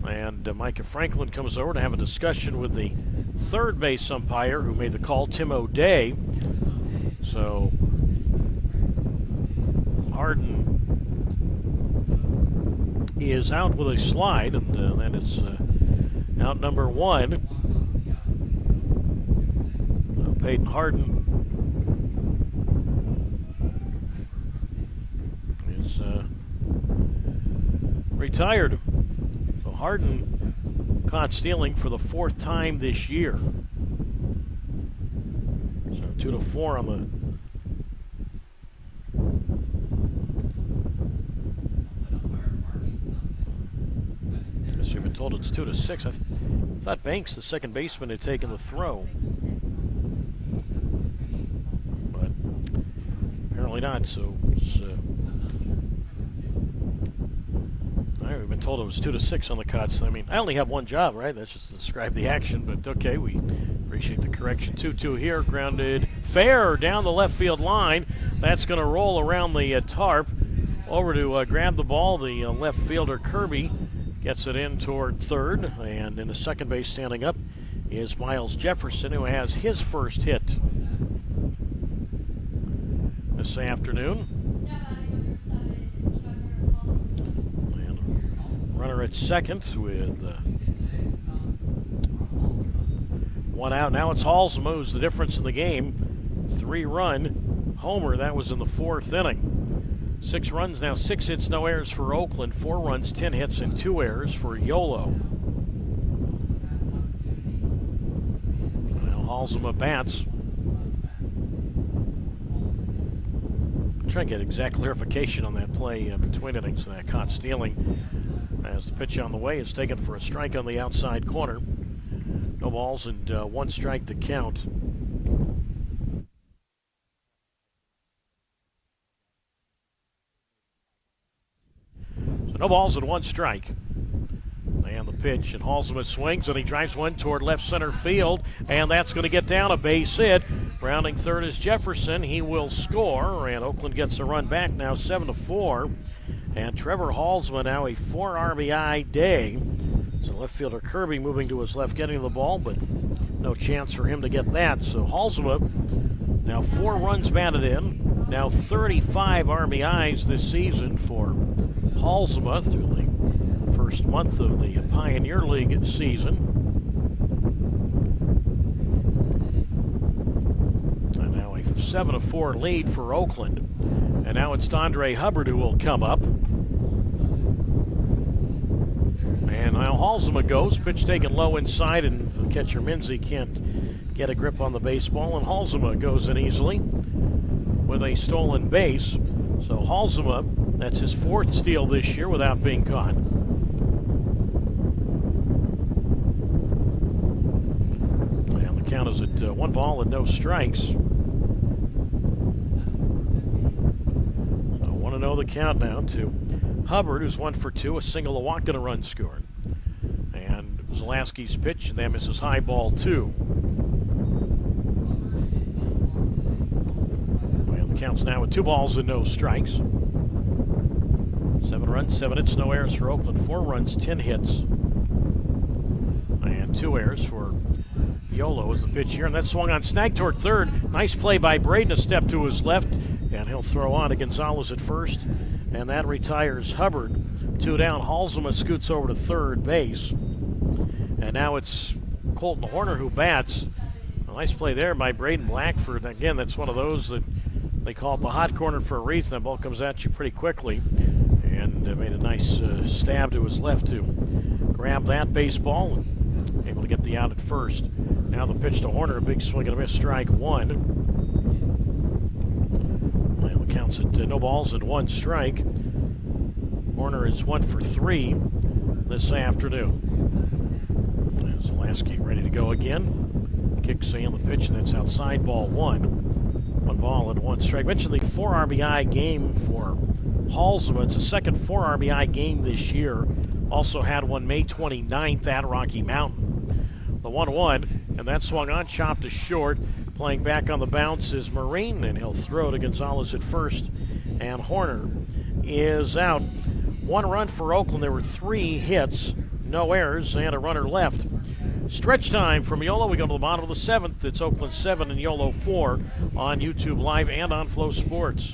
And Micah Franklin comes over to have a discussion with the third base umpire who made the call, Tim O'Day. So Harden is out with a slide, and that is out number 1. Peyton Harden is retired. So Harden caught stealing for the 4th time this year. So 2-4 on the We've been told it's 2-6. I thought Banks, the second baseman, had taken the throw, but apparently not. So it's, all right, we've been told it was 2-6 on the cuts. I mean, I only have one job, right? That's just to describe the action. But okay, we appreciate the correction. 2-2 here, grounded fair down the left field line. That's going to roll around the tarp over to grab the ball. The left fielder Kirby gets it in toward third, and in the second base standing up is Miles Jefferson, who has his first hit this afternoon. And runner at second with 1 out. Now it's Halsema who's the difference in the game. 3-run homer. That was in the 4th inning. 6 runs now, 6 hits, no errors for Oakland. 4 runs, 10 hits, and 2 errors for Yolo. Now Halsema bats. I'm trying to get exact clarification on that play between innings, caught stealing. As the pitch on the way is taken for a strike on the outside corner. No balls and one strike to count. So no balls and one strike. And the pitch, and Halsema swings, and he drives one toward left center field, and that's going to get down, a base hit. Rounding third is Jefferson. He will score, and Oakland gets a run back now, 7-4. And Trevor Halsema now a 4 RBI day. So left fielder Kirby moving to his left, getting the ball, but no chance for him to get that. So Halsema now 4 runs batted in, now 35 RBIs this season for Halsema through the first month of the Pioneer League season. And now a 7-4 lead for Oakland. And now it's Dondre Hubbard who will come up. And now Halsema goes, pitch taken low inside, and catcher Minzy can't get a grip on the baseball, and Halsema goes in easily with a stolen base. So Halsema, that's his 4th steal this year without being caught. And the count is at 1 ball and no strikes. So 1-0 the count now to Hubbard, who's 1 for 2, a single, a walk, and a run scored. And Zalaski's pitch, and that misses high, ball 2. Well, the count's now with 2 balls and no strikes. 7 runs, 7 hits, no errors for Oakland. 4 runs, 10 hits, and 2 errors for Yolo is the pitch here, and that swung on, snag toward third. Nice play by Braden, a step to his left, and he'll throw on to Gonzalez at first, and that retires Hubbard. 2 down. Halsema scoots over to third base, and now it's Colton Horner who bats. A nice play there by Braden Blackford. Again, that's one of those that they call it the hot corner for a reason. That ball comes at you pretty quickly, and made a nice stab to his left to grab that baseball, and able to get the out at first. Now the pitch to Horner, a big swing and a miss, strike 1. Well, the count's at no balls and 1 strike. Horner is 1 for 3 this afternoon. Zalaski ready to go again. Kicks in the pitch, and that's outside, ball 1. 1 ball and 1 strike. Mentioned the 4 RBI game for Halsema. It's the second 4 RBI game this year. Also had one May 29th at Rocky Mountain. The 1-1, and that swung on, chopped to short. Playing back on the bounce is Marine, and he'll throw to Gonzalez at first, and Horner is out. 1 run for Oakland. There were 3 hits, no errors, and a runner left. Stretch time from Yolo. We go to the bottom of the 7th. It's Oakland 7 and Yolo 4 on YouTube Live and on Flow Sports.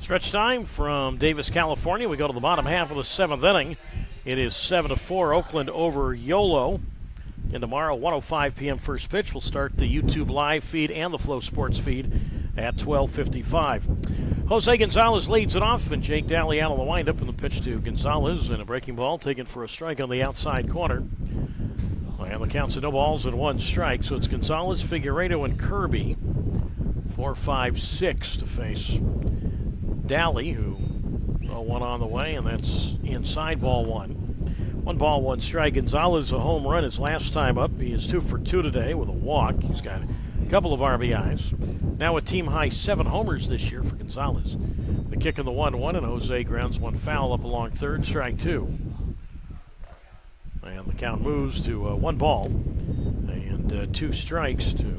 Stretch time from Davis, California. We go to the bottom half of the 7th inning. It is 7-4 Oakland over Yolo. And tomorrow, 1:05 p.m. first pitch. We'll start the YouTube live feed and the Flow Sports feed at 12:55. Jose Gonzalez leads it off, and Jake Daly out on the windup, and the pitch to Gonzalez, and a breaking ball taken for a strike on the outside corner. And the count's at no balls and 1 strike, so it's Gonzalez, Figueredo, and Kirby. 4, 5, 6 to face Daly, who saw one on the way, and that's inside, ball 1. 1 ball, 1 strike. Gonzalez, a home run his last time up. He is 2 for 2 today with a walk. He's got a couple of RBIs. Now a team high 7 homers this year for Gonzalez. The kick in the 1-1, and Jose grounds 1 foul up along third, strike 2. And the count moves to 1 ball and 2 strikes to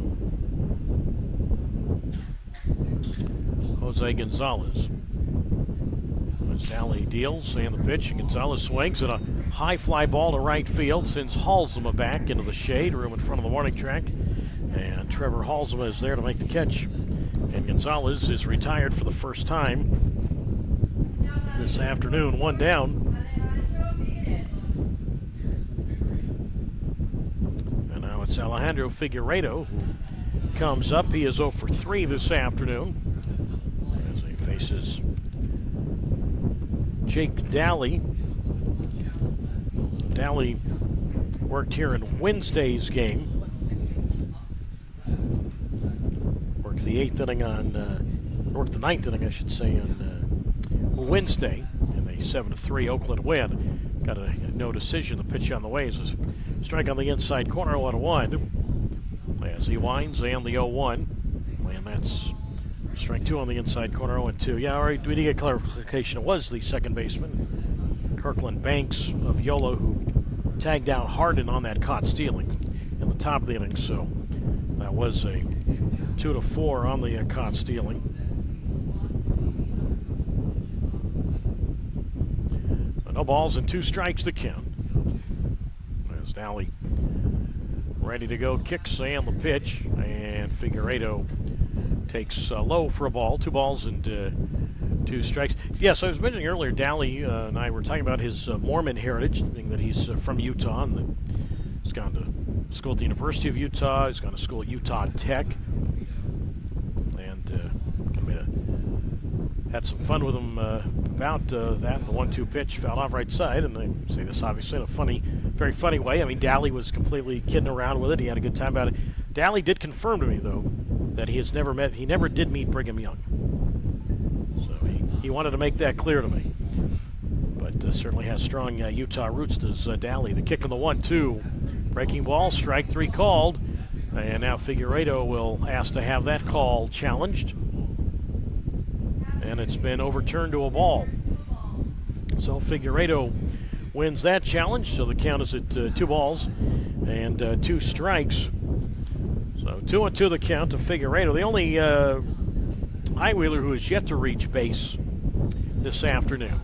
Jose Gonzalez. As Daly deals and the pitch, and Gonzalez swings at a high fly ball to right field, sends Halsema back into the shade room in front of the warning track, and Trevor Halsema is there to make the catch. And Gonzalez is retired for the first time this afternoon. 1 down. And now it's Alejandro Figueredo who comes up. He is 0 for 3 this afternoon as he faces Jake Daly. Daly worked here in Wednesday's game. Worked the 8th inning on, worked the 9th inning, I should say, on Wednesday in a 7-3 Oakland win. Got a no decision. The pitch on the way is a strike on the inside corner, 1-1. As he winds and the 0-1. And that's strike 2 on the inside corner, 0-2. Yeah, all right, we did get clarification. It was the second baseman, Kirkland Banks of Yolo, who tagged out Harden on that caught stealing in the top of the inning. So that was a 2-4 on the caught stealing. No balls and 2 strikes to count. As Daly ready to go, kicks and the pitch, and Figueredo takes low for a ball. 2 balls and 2 strikes. Yes, I was mentioning earlier, Daly and I were talking about his Mormon heritage, being that he's from Utah, and that he's gone to school at the University of Utah. He's gone to school at Utah Tech, and had some fun with him about that. The 1-2 pitch fouled off right side, and I say this obviously in a very funny way. I mean, Daly was completely kidding around with it. He had a good time about it. Daly did confirm to me, though, that he never did meet Brigham Young. So he wanted to make that clear to me. But certainly has strong Utah roots, does Daly. The kick on the 1-2. Breaking ball, strike 3 called. And now Figueredo will ask to have that call challenged. And it's been overturned to a ball. So Figueredo wins that challenge. So the count is at 2 balls and 2 strikes. So 2-2 the count to Figueredo. The only high-wheeler who has yet to reach base this afternoon.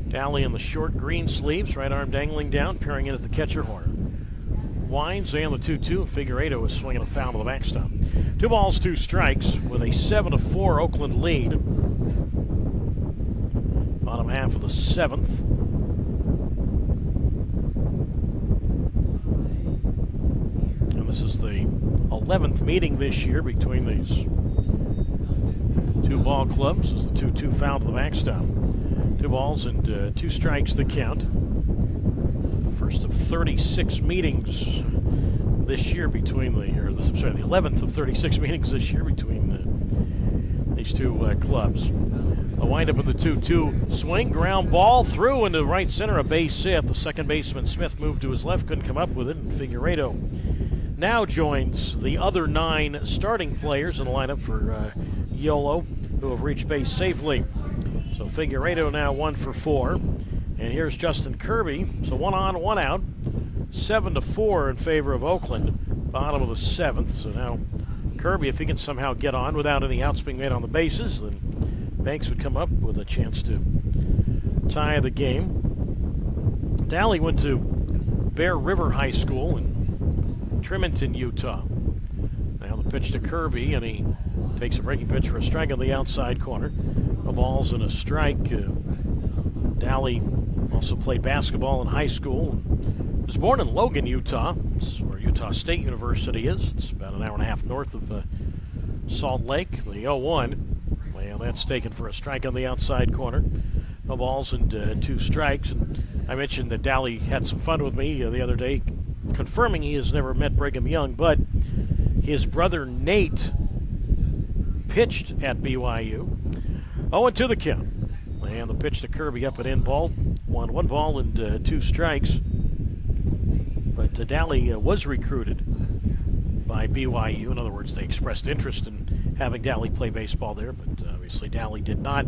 Daly in the short green sleeves, right arm dangling down, peering in at the catcher corner. Winds and the 2-2. Figueredo is swinging a foul to the backstop. 2 balls, 2 strikes with a 7-4 Oakland lead. Bottom half of the 7th. And this is the 11th meeting this year between these 2 ball clubs. This is the 2-2 foul to the backstop. 2 balls and 2 strikes the count. First of 36 meetings this year between the 11th of 36 meetings this year between these 2 clubs. A windup of the 2-2 swing, ground ball through into right center, a base hit. The second baseman Smith moved to his left, couldn't come up with it, and Figueredo now joins the other 9 starting players in the lineup for Yolo, who have reached base safely. So Figueredo now 1 for 4. And here's Justin Kirby. So 1 on, 1 out. 7-4 in favor of Oakland. Bottom of the 7th. So now Kirby, if he can somehow get on without any outs being made on the bases, then Banks would come up with a chance to tie the game. Daly went to Bear River High School in Tremonton, Utah. Now the pitch to Kirby, and he Takes a breaking pitch for a strike on the outside corner. The ball's and a strike. Dally also played basketball in high school. Was born in Logan, Utah. It's where Utah State University is. It's about an hour and a half north of Salt Lake. The 0-1. Well, that's taken for a strike on the outside corner. No balls and 2 strikes. And I mentioned that Dally had some fun with me the other day, confirming he has never met Brigham Young, but his brother Nate pitched at BYU. 0-2 the count. And the pitch to Kirby up and in ball. 1 ball and 2 strikes. But Dally was recruited by BYU. In other words, they expressed interest in having Dally play baseball there, but obviously Dally did not.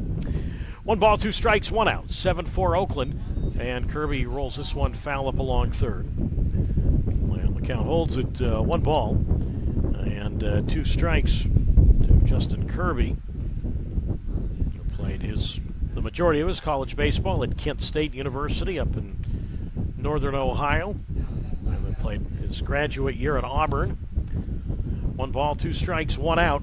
1 ball, 2 strikes, 1 out. 7-4 Oakland, and Kirby rolls this one foul up along third. And the count holds at 1 ball and 2 strikes to Justin Kirby, who played the majority of his college baseball at Kent State University up in northern Ohio, and then played his graduate year at Auburn. 1 ball, 2 strikes, 1 out.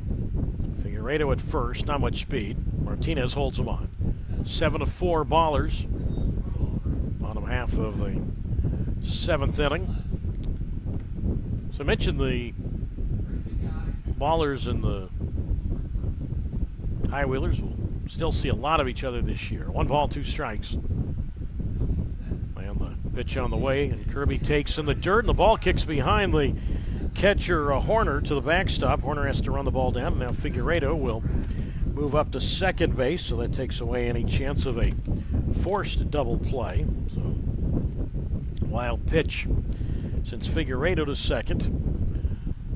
Figueredo at first, not much speed. Martinez holds him on. 7-4 Ballers. Bottom half of the 7th inning. So I mentioned the Ballers and the High Wheelers will still see a lot of each other this year. 1 ball, 2 strikes. And the pitch on the way, and Kirby takes in the dirt, and the ball kicks behind the catcher Horner to the backstop. Horner has to run the ball down. Now Figueredo will move up to second base, so that takes away any chance of a forced double play. So, wild pitch since Figueredo to second.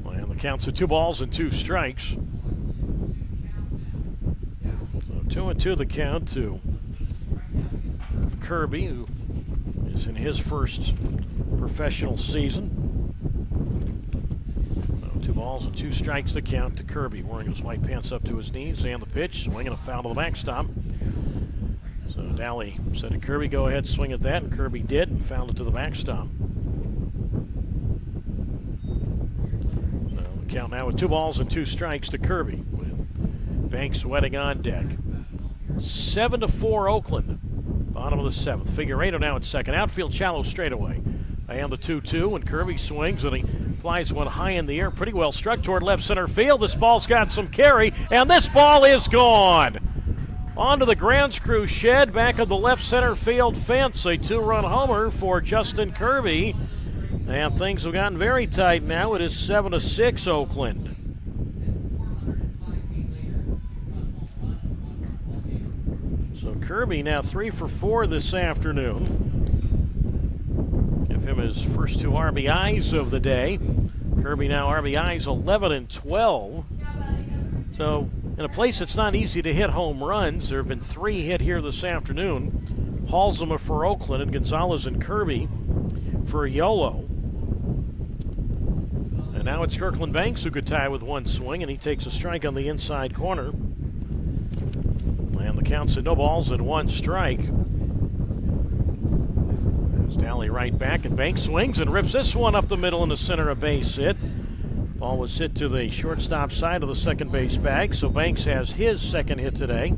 And the count's at 2 balls and 2 strikes. So 2-2 the count to Kirby, who is in his first professional season. 2 balls and 2 strikes the count to Kirby, wearing his white pants up to his knees, and the pitch, swinging a foul to the backstop. So Dally said to Kirby, go ahead, swing at that, and Kirby did, and fouled it to the backstop. So the count now with 2 balls and 2 strikes to Kirby, with Banks wetting on deck. 7-4 Oakland, bottom of the 7th. Figueredo now at second, outfield shallow straightaway. And the 2-2, and Kirby swings, and he flies one high in the air, pretty well struck toward left center field. This ball's got some carry, and this ball is gone. Onto the grounds crew shed, back of the left center field fence. A 2-run homer for Justin Kirby. And things have gotten very tight now. It is 7-6 Oakland. So Kirby now 3 for 4 this afternoon. Him his first 2 RBIs of the day. Kirby now RBIs 11 and 12. So in a place that's not easy to hit home runs, there have been 3 hit here this afternoon. Halsema for Oakland and Gonzalez and Kirby for Yolo. And now it's Kirkland Banks who could tie with 1 swing, and he takes a strike on the inside corner. And the count's at 0 balls and 1 strike. Dally right back, and Banks swings and rips this one up the middle in the center, a base hit. Ball was hit to the shortstop side of the second base bag, so Banks has his second hit today.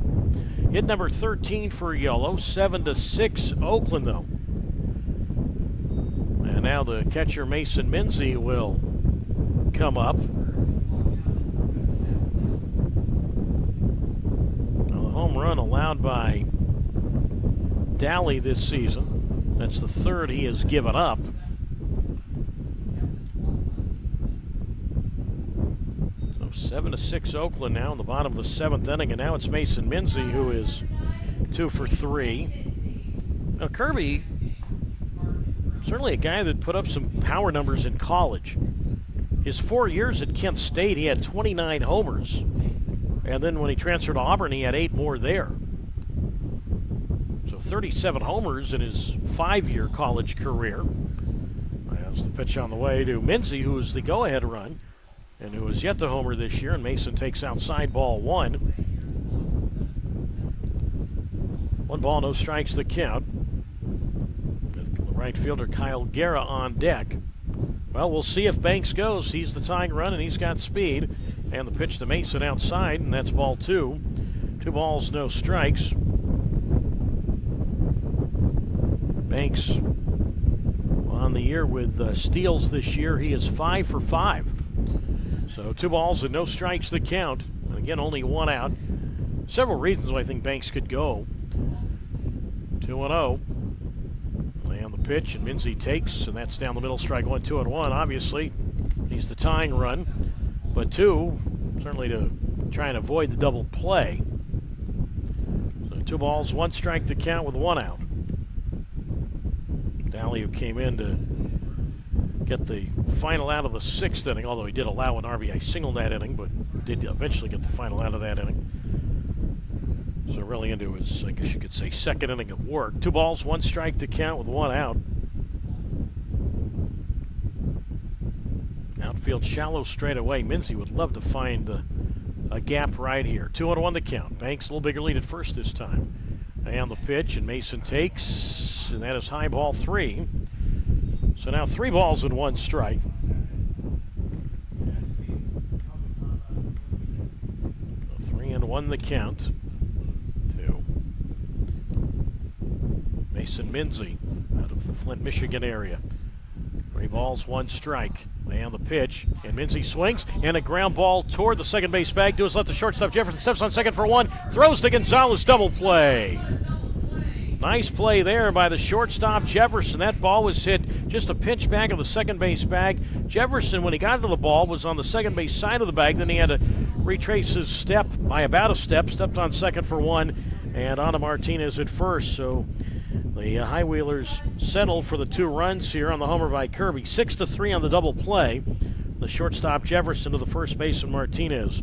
Hit number 13 for Yolo. 7-6 Oakland though. And now the catcher Mason Minzy will come up. Now the home run allowed by Dally this season. That's the 3rd he has given up. So 7-6 Oakland now in the bottom of the 7th inning, and now it's Mason Minzy who is 2 for 3. Now Kirby, certainly a guy that put up some power numbers in college. His 4 years at Kent State, he had 29 homers. And then when he transferred to Auburn, he had 8 more there. 37 homers in his 5-year college career. That's the pitch on the way to Minzy, who is the go-ahead run, and who is yet to homer this year, and Mason takes outside ball 1. 1 ball, no strikes the count. With the right fielder Kyle Guerra on deck. Well, we'll see if Banks goes. He's the tying run, and he's got speed. And the pitch to Mason outside, and that's ball 2. 2 balls, no strikes. Banks on the year with steals this year. He is 5 for 5. So 2 balls and no strikes the count. And again, only 1 out. Several reasons why I think Banks could go. 2-0. And the pitch, and Minzy takes, and that's down the middle, strike 1, 2-1. Obviously, he's the tying run. But 2, certainly to try and avoid the double play. So 2 balls, 1 strike to count with 1 out. Daly, who came in to get the final out of the 6th inning, although he did allow an RBI single that inning, but did eventually get the final out of that inning. So really into his, I guess you could say, 2nd inning of work. 2 balls, 1 strike to count with 1 out. Outfield shallow straight away. Minzy would love to find a gap right here. 2-1 to count. Banks a little bigger lead at first this time. And the pitch, and Mason takes, and that is high ball 3. So now 3 balls and 1 strike. So 3-1 the count. 2. Mason Minzy out of the Flint, Michigan area. 3 balls, 1 strike. And the pitch, and Minzy swings, and a ground ball toward the second base bag. To his left, the shortstop Jefferson steps on second for 1, throws to Gonzalez, double play. Nice play there by the shortstop Jefferson. That ball was hit just a pinch back of the second base bag. Jefferson, when he got to the ball, was on the second base side of the bag. Then he had to retrace his step by about a step, stepped on second for 1, and on to Martinez at first. So the High Wheelers settle for the 2 runs here on the homer by Kirby. 6-3 on the double play. The shortstop Jefferson to the first baseman Martinez.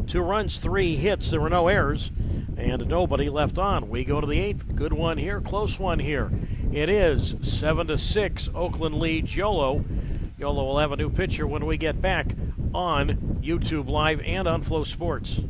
2 runs, 3 hits. There were no errors and nobody left on. We go to the 8th. Good one here, close one here. It is 7-6. Oakland leads Yolo. Yolo will have a new pitcher when we get back on YouTube Live and on Flow Sports.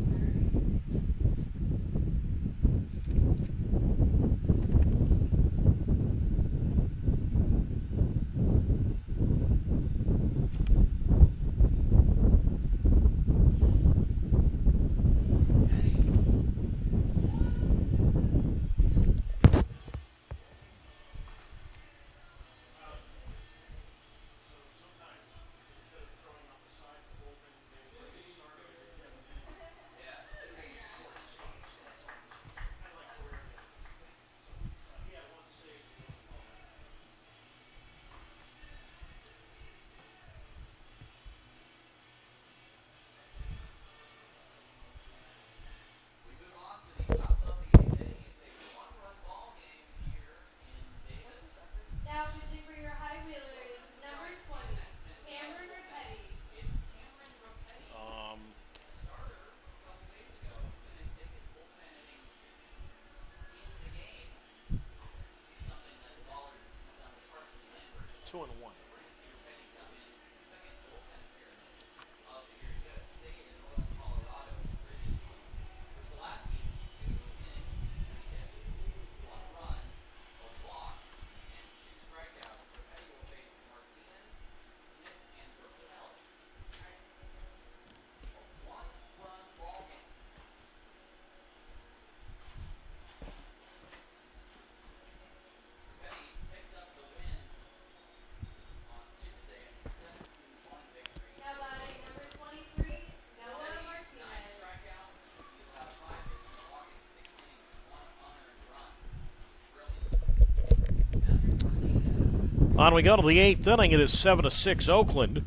On we go to the 8th inning. It is 7-6 Oakland.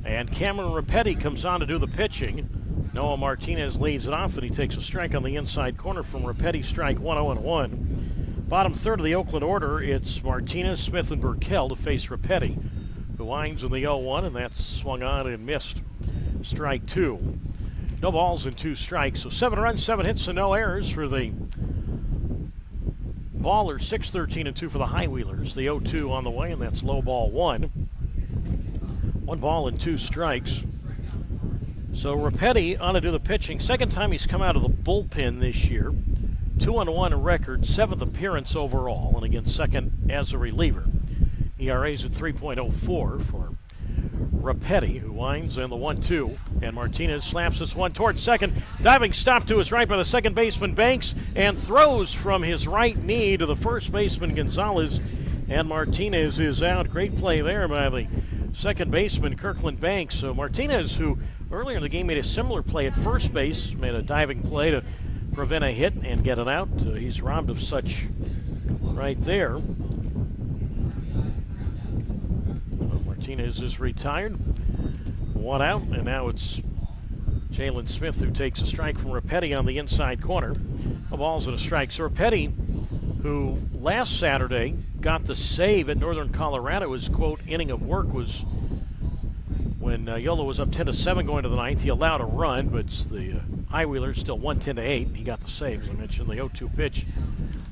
And Cameron Rapetti comes on to do the pitching. Noah Martinez leads it off, and he takes a strike on the inside corner from Rapetti, strike 1-0-1. Bottom third of the Oakland order, it's Martinez, Smith, and Burkell to face Rapetti, who winds in the 0-1, and that's swung on and missed. Strike 2. No balls and 2 strikes, so 7 runs, 7 hits, and no errors for the Ballers. 6-13-2 for the High Wheelers. The 0-2 on the way, and that's low ball 1. 1 ball and 2 strikes. So Rapetti on to do the pitching. Second time he's come out of the bullpen this year. 2-1 record, 7th appearance overall, and again second as a reliever. ERA's at 3.04 for Rapetti, who winds in the 1-2. And Martinez slaps this one towards second. Diving stop to his right by the second baseman Banks, and throws from his right knee to the first baseman Gonzalez. And Martinez is out. Great play there by the second baseman Kirkland Banks. So Martinez, who earlier in the game made a similar play at first base, made a diving play to prevent a hit and get it out. He's robbed of such right there. Martinez is retired. One out, and now it's Jalen Smith who takes a strike from Rapetti on the inside corner. A ball's and a strike. So Rapetti, who last Saturday got the save at Northern Colorado, his quote inning of work was when Yolo was up 10-7 going to the ninth. He allowed a run, but the High Wheelers still won 10-8. He got the save, as I mentioned. The 0-2 pitch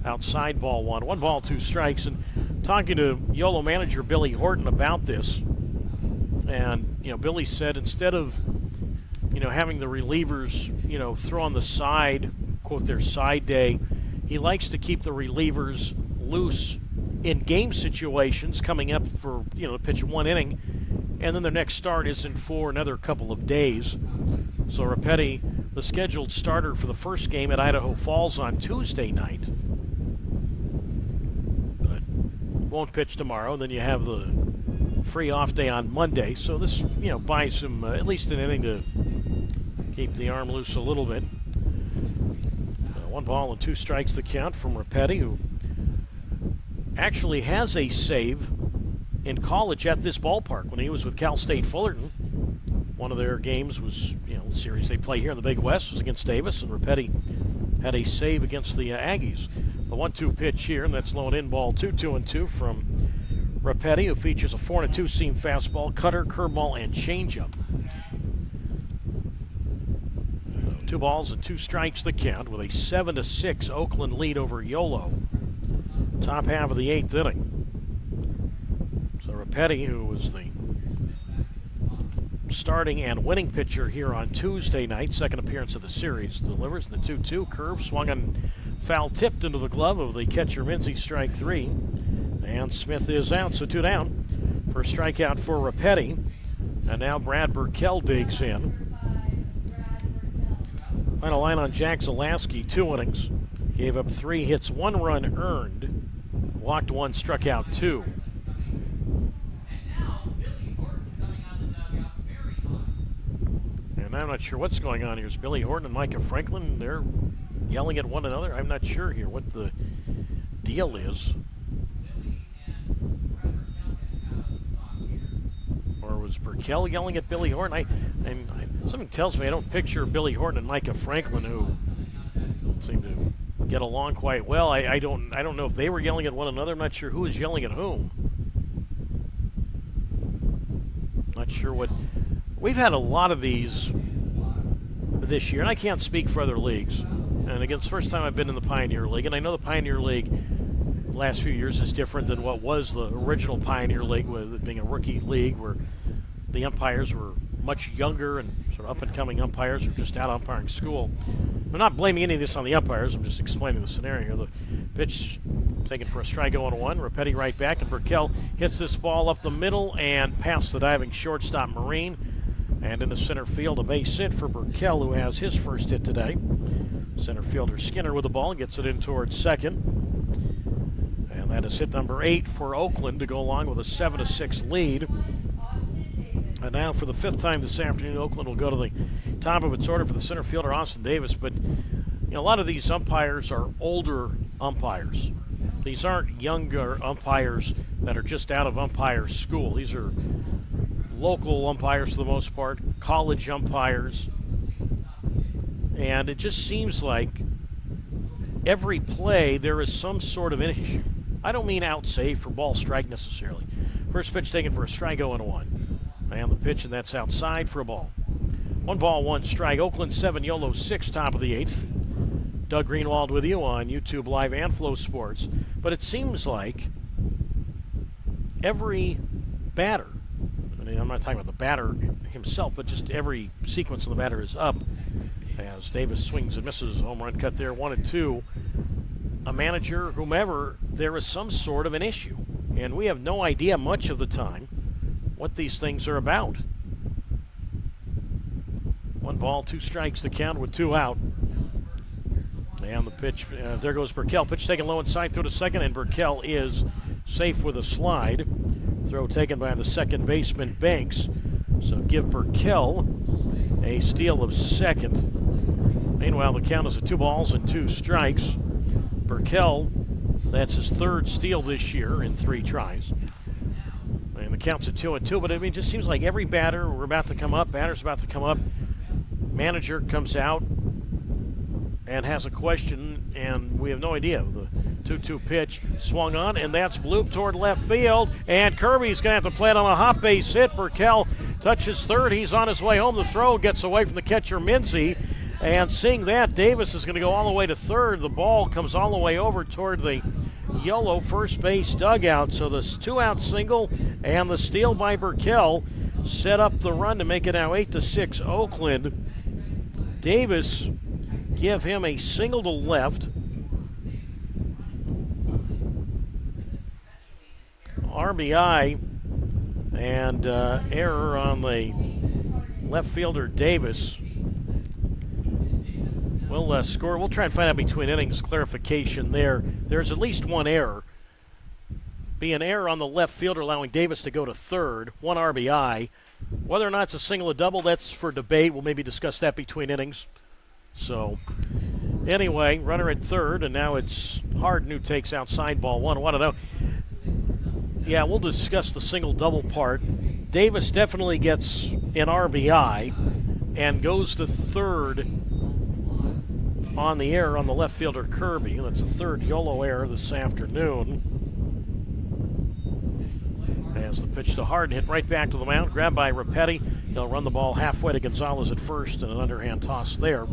outside, ball one. 1 ball, 2 strikes. And talking to Yolo manager Billy Horton about this, and Billy said instead of having the relievers throw on the side, quote their side day, he likes to keep the relievers loose in game situations coming up for to pitch 1 inning, and then their next start isn't for another couple of days. So Rapetti, the scheduled starter for the first game at Idaho Falls on Tuesday night, but won't pitch tomorrow. And then you have the free off day on Monday. So this buys him at least an inning to keep the arm loose a little bit. 1 ball and 2 strikes the count from Rapetti, who actually has a save in college at this ballpark when he was with Cal State Fullerton. One of their games was, the series they play here in the Big West was against Davis, and Rapetti had a save against the Aggies. The 1-2 pitch here, and that's low and in, ball 2, 2-2 from Rapetti, who features a 4-2 seam fastball, cutter, curveball, and changeup. 2 balls and 2 strikes the count with a 7-6 Oakland lead over Yolo. Top half of the 8th inning. So Rapetti, who was the starting and winning pitcher here on Tuesday night, second appearance of the series, delivers the 2-2 curve, swung on foul, tipped into the glove of the catcher Minzy, strike 3. And Smith is out, so 2 down. First strikeout for Rapetti. And now Brad Burkell digs in. Final line on Jack Zalaski, 2 innings. Gave up 3 hits, 1 run earned. Walked 1, struck out 2. And I'm not sure what's going on here. Is Billy Horton and Micah Franklin, they're yelling at one another? I'm not sure here what the deal is. Or was Burkell yelling at Billy Horton? Something tells me I don't picture Billy Horton and Micah Franklin, who seem to get along quite well. I don't know if they were yelling at one another. I'm not sure who was yelling at whom. Not sure what. We've had a lot of these this year, and I can't speak for other leagues. And again, it's the first time I've been in the Pioneer League, and I know the Pioneer League the last few years is different than what was the original Pioneer League, with it being a rookie league where the umpires were much younger and sort of up-and-coming umpires who were just out umpiring school. I'm not blaming any of this on the umpires. I'm just explaining the scenario. The pitch taken for a strike, 0-1. Rapetti right back, and Burkell hits this ball up the middle and past the diving shortstop Marine. And into center field, a base hit for Burkell, who has his first hit today. Center fielder Skinner with the ball, gets it in towards second. And that is hit number 8 for Oakland to go along with a 7-6 lead. And now for the 5th time this afternoon, Oakland will go to the top of its order for the center fielder, Austin Davis. But a lot of these umpires are older umpires. These aren't younger umpires that are just out of umpire school. These are local umpires for the most part, college umpires. And it just seems like every play there is some sort of an issue. I don't mean out safe for ball strike necessarily. First pitch taken for a strike, 0-1. And the pitch, and that's outside for a ball. 1 ball, 1 strike. Oakland 7, Yolo 6, top of the 8th. Doug Greenwald with you on YouTube Live and Flow Sports. But it seems like every batter, I'm not talking about the batter himself, but just every sequence of the batter is up as Davis swings and misses. Home run cut there, 1-2. A manager, whomever, there is some sort of an issue. And we have no idea much of the time what these things are about. 1 ball, 2 strikes to count with 2 out. And the pitch, there goes Burkell. Pitch taken low inside, throw to second, and Burkell is safe with a slide. Throw taken by the second baseman, Banks. So give Burkell a steal of second. Meanwhile, the count is 2 balls and 2 strikes. Burkell, that's his 3rd steal this year in 3 tries. And the count's 2-2, but I mean, it just seems like every batter, we're about to come up, batter's about to come up, manager comes out and has a question, and we have no idea. The 2-2 pitch swung on, and that's blooped toward left field, and Kirby's going to have to play it on a hop base hit. Burkell touches third. He's on his way home. The throw gets away from the catcher, Minzy, and seeing that, Davis is going to go all the way to third. The ball comes all the way over toward the Yolo first base dugout. So the 2-out single and the steal by Burkell set up the run to make it now 8-6 Oakland. Davis, give him a single to left. RBI and error on the left fielder, Davis. We'll score. We'll try and find out between innings clarification there. There's at least 1 error. Be an error on the left fielder, allowing Davis to go to third. 1 RBI. Whether or not it's a single or double, that's for debate. We'll maybe discuss that between innings. So, anyway, runner at third, and now it's Harden who takes outside ball 1. I want to know. Yeah, we'll discuss the single-double part. Davis definitely gets an RBI and goes to third on the error on the left fielder, Kirby. That's the 3rd Yolo error this afternoon. As the pitch to Harden, hit right back to the mound, grabbed by Rapetti. He'll run the ball halfway to Gonzalez at first, and an underhand toss there.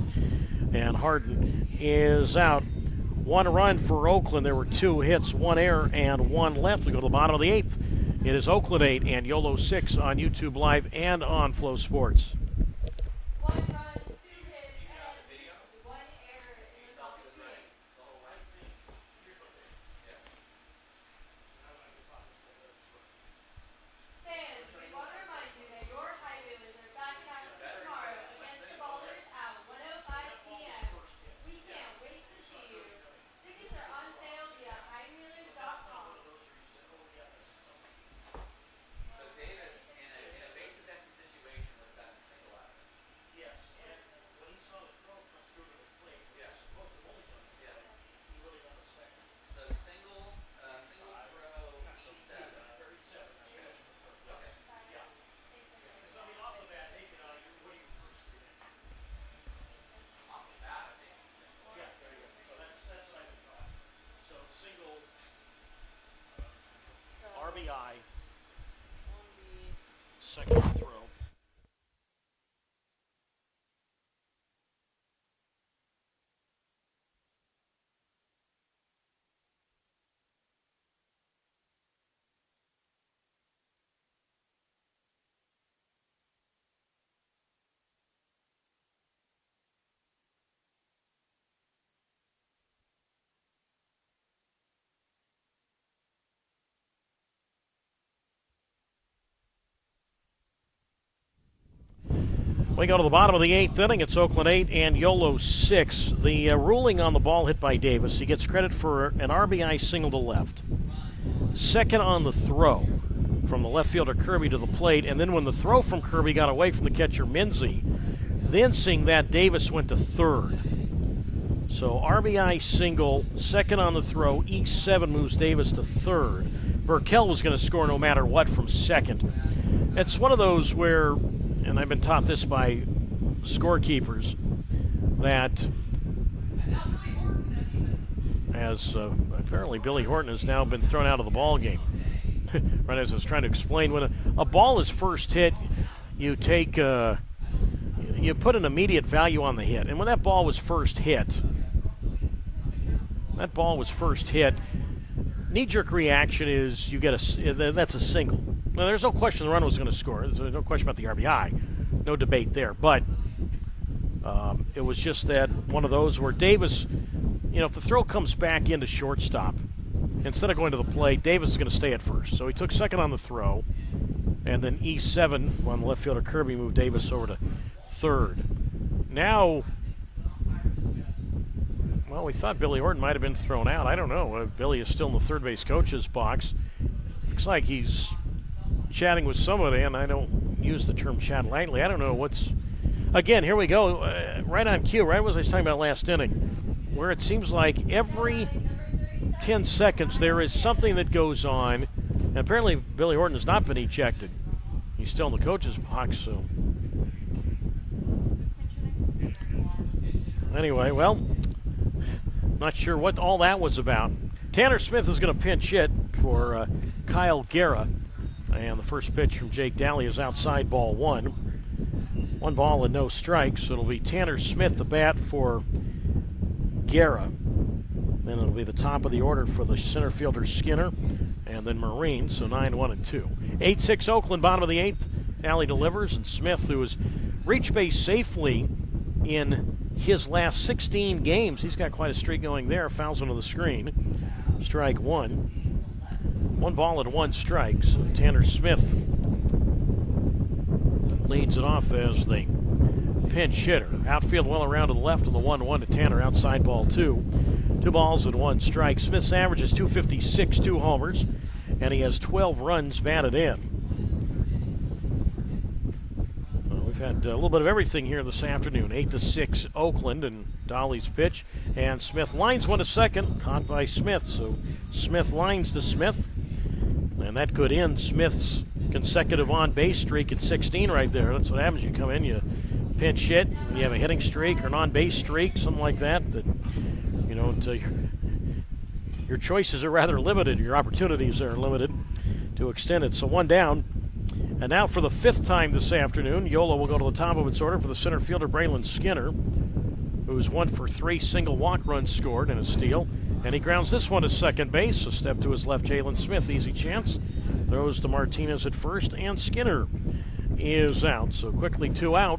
And Harden is out. 1 run for Oakland. There were 2 hits, 1 error, and 1 left. We go to the bottom of the 8th. It is Oakland 8 and Yolo 6 on YouTube Live and on Flow Sports. 1 run, 2 hits, and 1 error in the top 3. Fans, we want to remind you that your Highwaylers are back in action tomorrow against the Ballers at 1:05 p.m. We can't wait to see you. Tickets are on sale via highwheelers.com. So Davis, in a bases empty situation, would have gotten a single out of it. Yes, and when he saw the throw come through to the plate, which Yeah. is supposed to only come to the Yeah. plate, he really got a second. So single throw, E7. 37, Okay. change the third. Okay. Yeah. Because I mean, off the bat, maybe what do you first read? Off the bat, I think it's a single. Yeah, there you go. So that's what I would thought. So single RBI, second throw. We go to the bottom of the 8th inning. It's Oakland 8 and Yolo 6. The ruling on the ball hit by Davis. He gets credit for an RBI single to left. Second on the throw from the left fielder Kirby to the plate. And then when the throw from Kirby got away from the catcher Minzy, then seeing that, Davis went to third. So RBI single, second on the throw. E7 moves Davis to third. Burkell was going to score no matter what from second. It's one of those where, and I've been taught this by scorekeepers, that as apparently Billy Horton has now been thrown out of the ball game. Right as I was trying to explain, when a ball is first hit, you take you put an immediate value on the hit, and when that ball was first hit, knee-jerk reaction is you get that's a single. Now, there's no question the run was going to score. There's no question about the RBI. No debate there. But it was just that one of those where Davis, if the throw comes back into shortstop, instead of going to the plate, Davis is going to stay at first. So he took second on the throw. And then E7 on the left fielder Kirby moved Davis over to third. Now, well, we thought Billy Orton might have been thrown out. I don't know. Billy is still in the third base coach's box. Looks like he's chatting with somebody, and I don't use the term chat lightly. I don't know what's... Again, here we go. Right on cue, right as I was talking about last inning, where it seems like every 10 seconds there is something that goes on. And apparently Billy Orton has not been ejected. He's still in the coach's box, so... Anyway, well, not sure what all that was about. Tanner Smith is going to pinch hit for Kyle Guerra. And the first pitch from Jake Daly is outside, ball one. 1 ball and no strikes. So it'll be Tanner Smith the bat for Guerra. Then it'll be the top of the order for the center fielder Skinner. And then Marine, so 9-1 and 2. 8-6 Oakland, bottom of the 8th. Daly delivers, and Smith, who has reached base safely in his last 16 games. He's got quite a streak going there. Fouls into the screen. Strike one. 1 ball and 1 strike. So Tanner Smith leads it off as the pinch hitter. Outfield well around to the left of the 1-1 to Tanner. Outside, ball 2. 2 balls and 1 strike. Smith's average is .256, 2 homers, and he has 12 runs batted in. We've had a little bit of everything here this afternoon. 8-6 Oakland, and Dolly's pitch. And Smith lines one to second, caught by Smith. So Smith lines to Smith. And that could end Smith's consecutive on-base streak at 16 right there. That's what happens. You come in, you pinch hit, and you have a hitting streak or an on-base streak, something like that. You know, your choices are rather limited. Your opportunities are limited to extend it. So 1 down. And now for the 5th time this afternoon, Yolo will go to the top of its order for the center fielder Braylon Skinner, who's 1 for 3 single walk runs scored and a steal. And he grounds this one to second base. A step to his left, Jalen Smith, easy chance. Throws to Martinez at first, and Skinner is out. So quickly 2 out.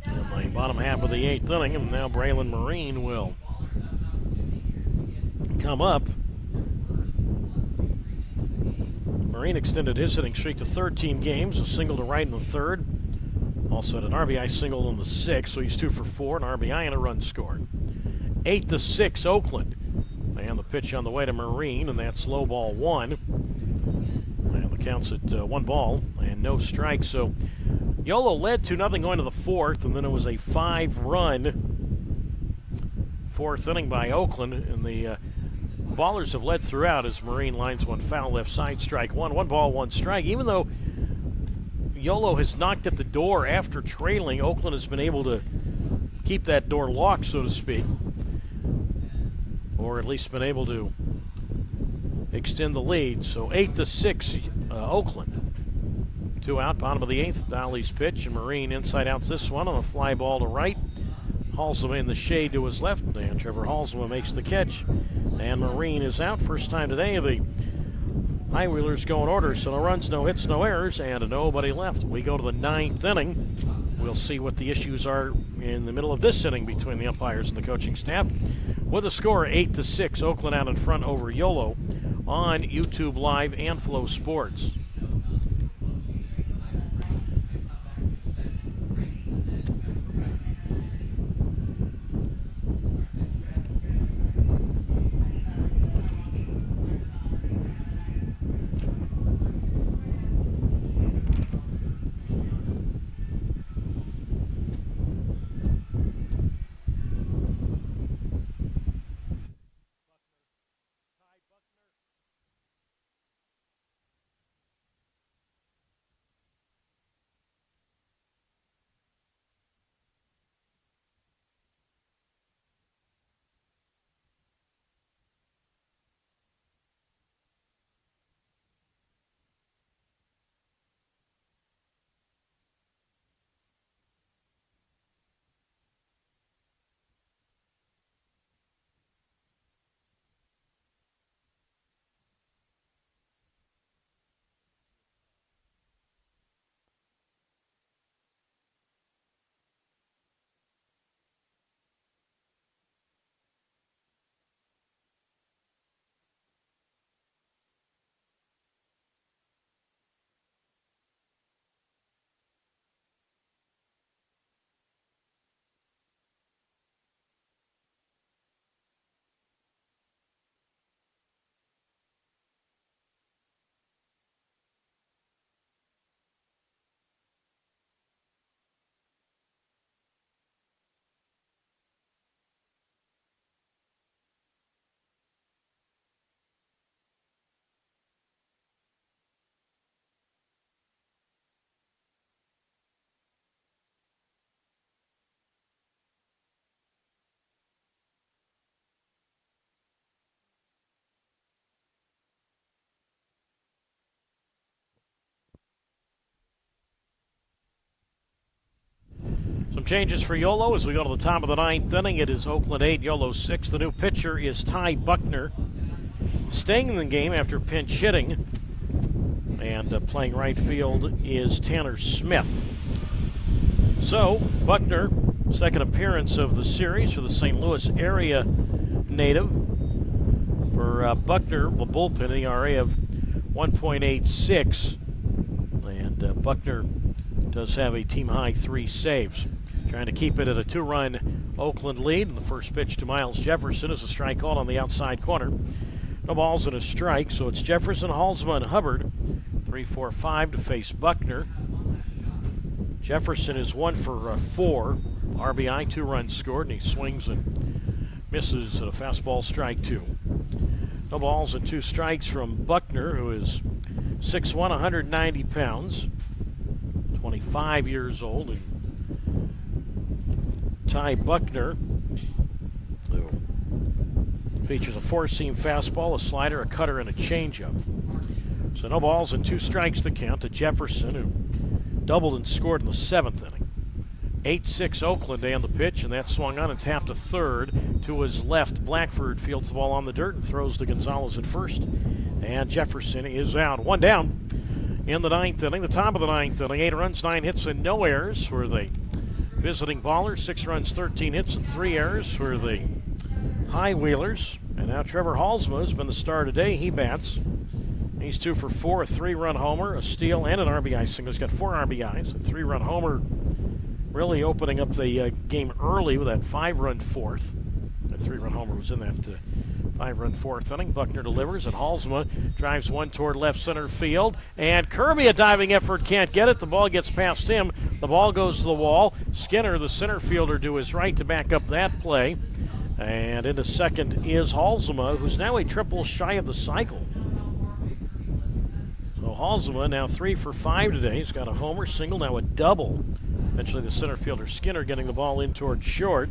In the bottom half of the 8th inning, and now Braylon Marine will come up. Marine extended his hitting streak to 13 games, a single to right in the 3rd. Also had an RBI single in the 6th, so he's 2 for 4, an RBI and a run scored. 8-6 Oakland. And the pitch on the way to Marine, and that's low ball 1. And the count's at 1 ball and no strikes. So Yolo led 2-0 going to the 4th, and then it was a 5-run 4th inning by Oakland, and the Ballers have led throughout as Marine lines one foul left side, strike one. 1 ball, 1 strike. Even though Yolo has knocked at the door after trailing, Oakland has been able to keep that door locked, so to speak, or at least been able to extend the lead. So 8-6 Oakland. 2 out, bottom of the 8th. Dolly's pitch, and Marine inside outs this one on a fly ball to right. Halsema in the shade to his left, and Trevor Halsema makes the catch. And Marine is out. First time today the High Wheelers go in order, so no runs, no hits, no errors, and nobody left. We go to the 9th inning. We'll see what the issues are in the middle of this inning between the umpires and the coaching staff. With a score 8-6, Oakland out in front over Yolo on YouTube Live and Flow Sports. Some changes for Yolo as we go to the top of the ninth inning. It is Oakland 8, Yolo 6. The new pitcher is Ty Buckner, staying in the game after pinch hitting. And playing right field is Tanner Smith. So, Buckner, second appearance of the series for the St. Louis area native. For Buckner, the bullpen ERA of 1.86. And Buckner does have a team-high 3 saves. Trying to keep it at a 2-run Oakland lead. And the first pitch to Miles Jefferson is a strike called on the outside corner. No balls and a strike, so it's Jefferson, Halsma, and Hubbard. 3-4-5 to face Buckner. Jefferson is 1 for 4. RBI, 2 runs scored, and he swings and misses at a fastball strike 2. No balls and 2 strikes from Buckner, who is 6'1", 190 pounds, 25 years old. And Ty Buckner, who features a 4-seam fastball, a slider, a cutter, and a changeup. So no balls and 2 strikes to count to Jefferson, who doubled and scored in the 7th inning. 8-6 Oakland and the pitch, and that swung on and tapped to third. To his left, Blackford fields the ball on the dirt and throws to Gonzalez at first. And Jefferson is out. 1 down in the 9th inning, the top of the 9th inning. 8 runs, 9 hits, and no errors for the visiting Ballers. 6 runs, 13 hits, and 3 errors for the High Wheelers. And now Trevor Halsma has been the star today. He bats. He's 2 for 4, a 3-run homer, a steal, and an RBI single. He's got 4 RBIs, a 3-run homer, really opening up the game early with that 5-run 4th. That 3-run homer was in that 5-run 4th inning. Buckner delivers, and Halsma drives one toward left center field. And Kirby, a diving effort, can't get it. The ball gets past him. The ball goes to the wall. Skinner, the center fielder, to his right to back up that play. And into second is Halsma, who's now a triple shy of the cycle. So Halsma now 3 for 5 today. He's got a homer, single, now a double. Eventually the center fielder Skinner getting the ball in toward short.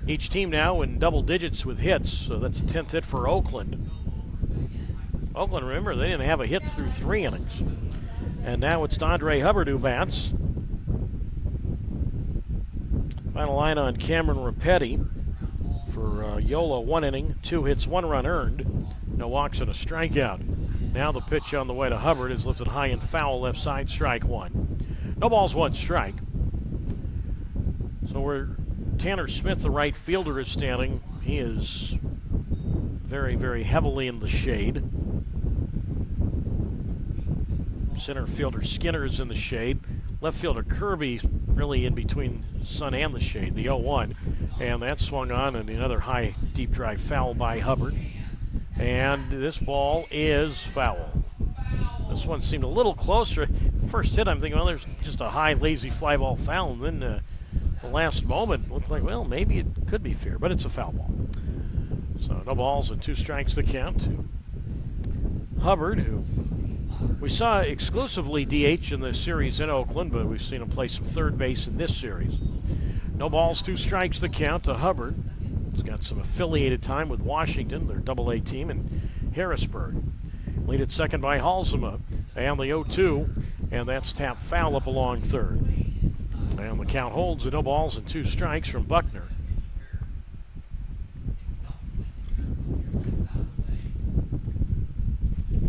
Each team now in double digits with hits, so that's the 10th hit for Oakland. Oakland, remember, they didn't have a hit through 3 innings. And now it's Dondre Hubbard who bats. Final line on Cameron Rapetti for Yolo, 1 inning, 2 hits, 1 run earned, no walks and a strikeout. Now the pitch on the way to Hubbard is lifted high and foul, left side, strike 1. No balls, 1 strike. So where Tanner Smith, the right fielder, is standing, he is very, very heavily in the shade. Center fielder Skinner is in the shade. Left fielder Kirby really in between sun and the shade, the 0-1. And that swung on, and another high, deep drive foul by Hubbard. And this ball is foul. This one seemed a little closer. First hit, I'm thinking, well, there's just a high, lazy fly ball foul. And then the last moment looked like, well, maybe it could be fair, but it's a foul ball. So no balls and 2 strikes to count to Hubbard, who we saw exclusively DH in the series in Oakland, but we've seen him play some third base in this series. No balls, 2 strikes to count to Hubbard. He's got some affiliated time with Washington, their Double-A team in Harrisburg. Lead at second by Halsma, and the 0-2, and that's tapped foul up along third. And the count holds at no balls and 2 strikes from Buckner.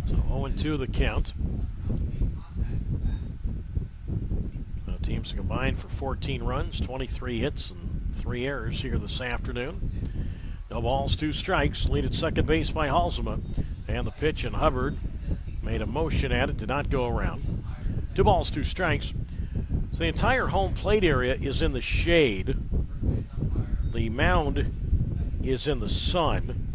So 0-2 the count. Teams combined for 14 runs, 23 hits, and 3 errors here this afternoon. No balls, 2 strikes. Lead at second base by Halsma. And the pitch, and Hubbard made a motion at it, did not go around. 2 balls, 2 strikes. So the entire home plate area is in the shade. The mound is in the sun.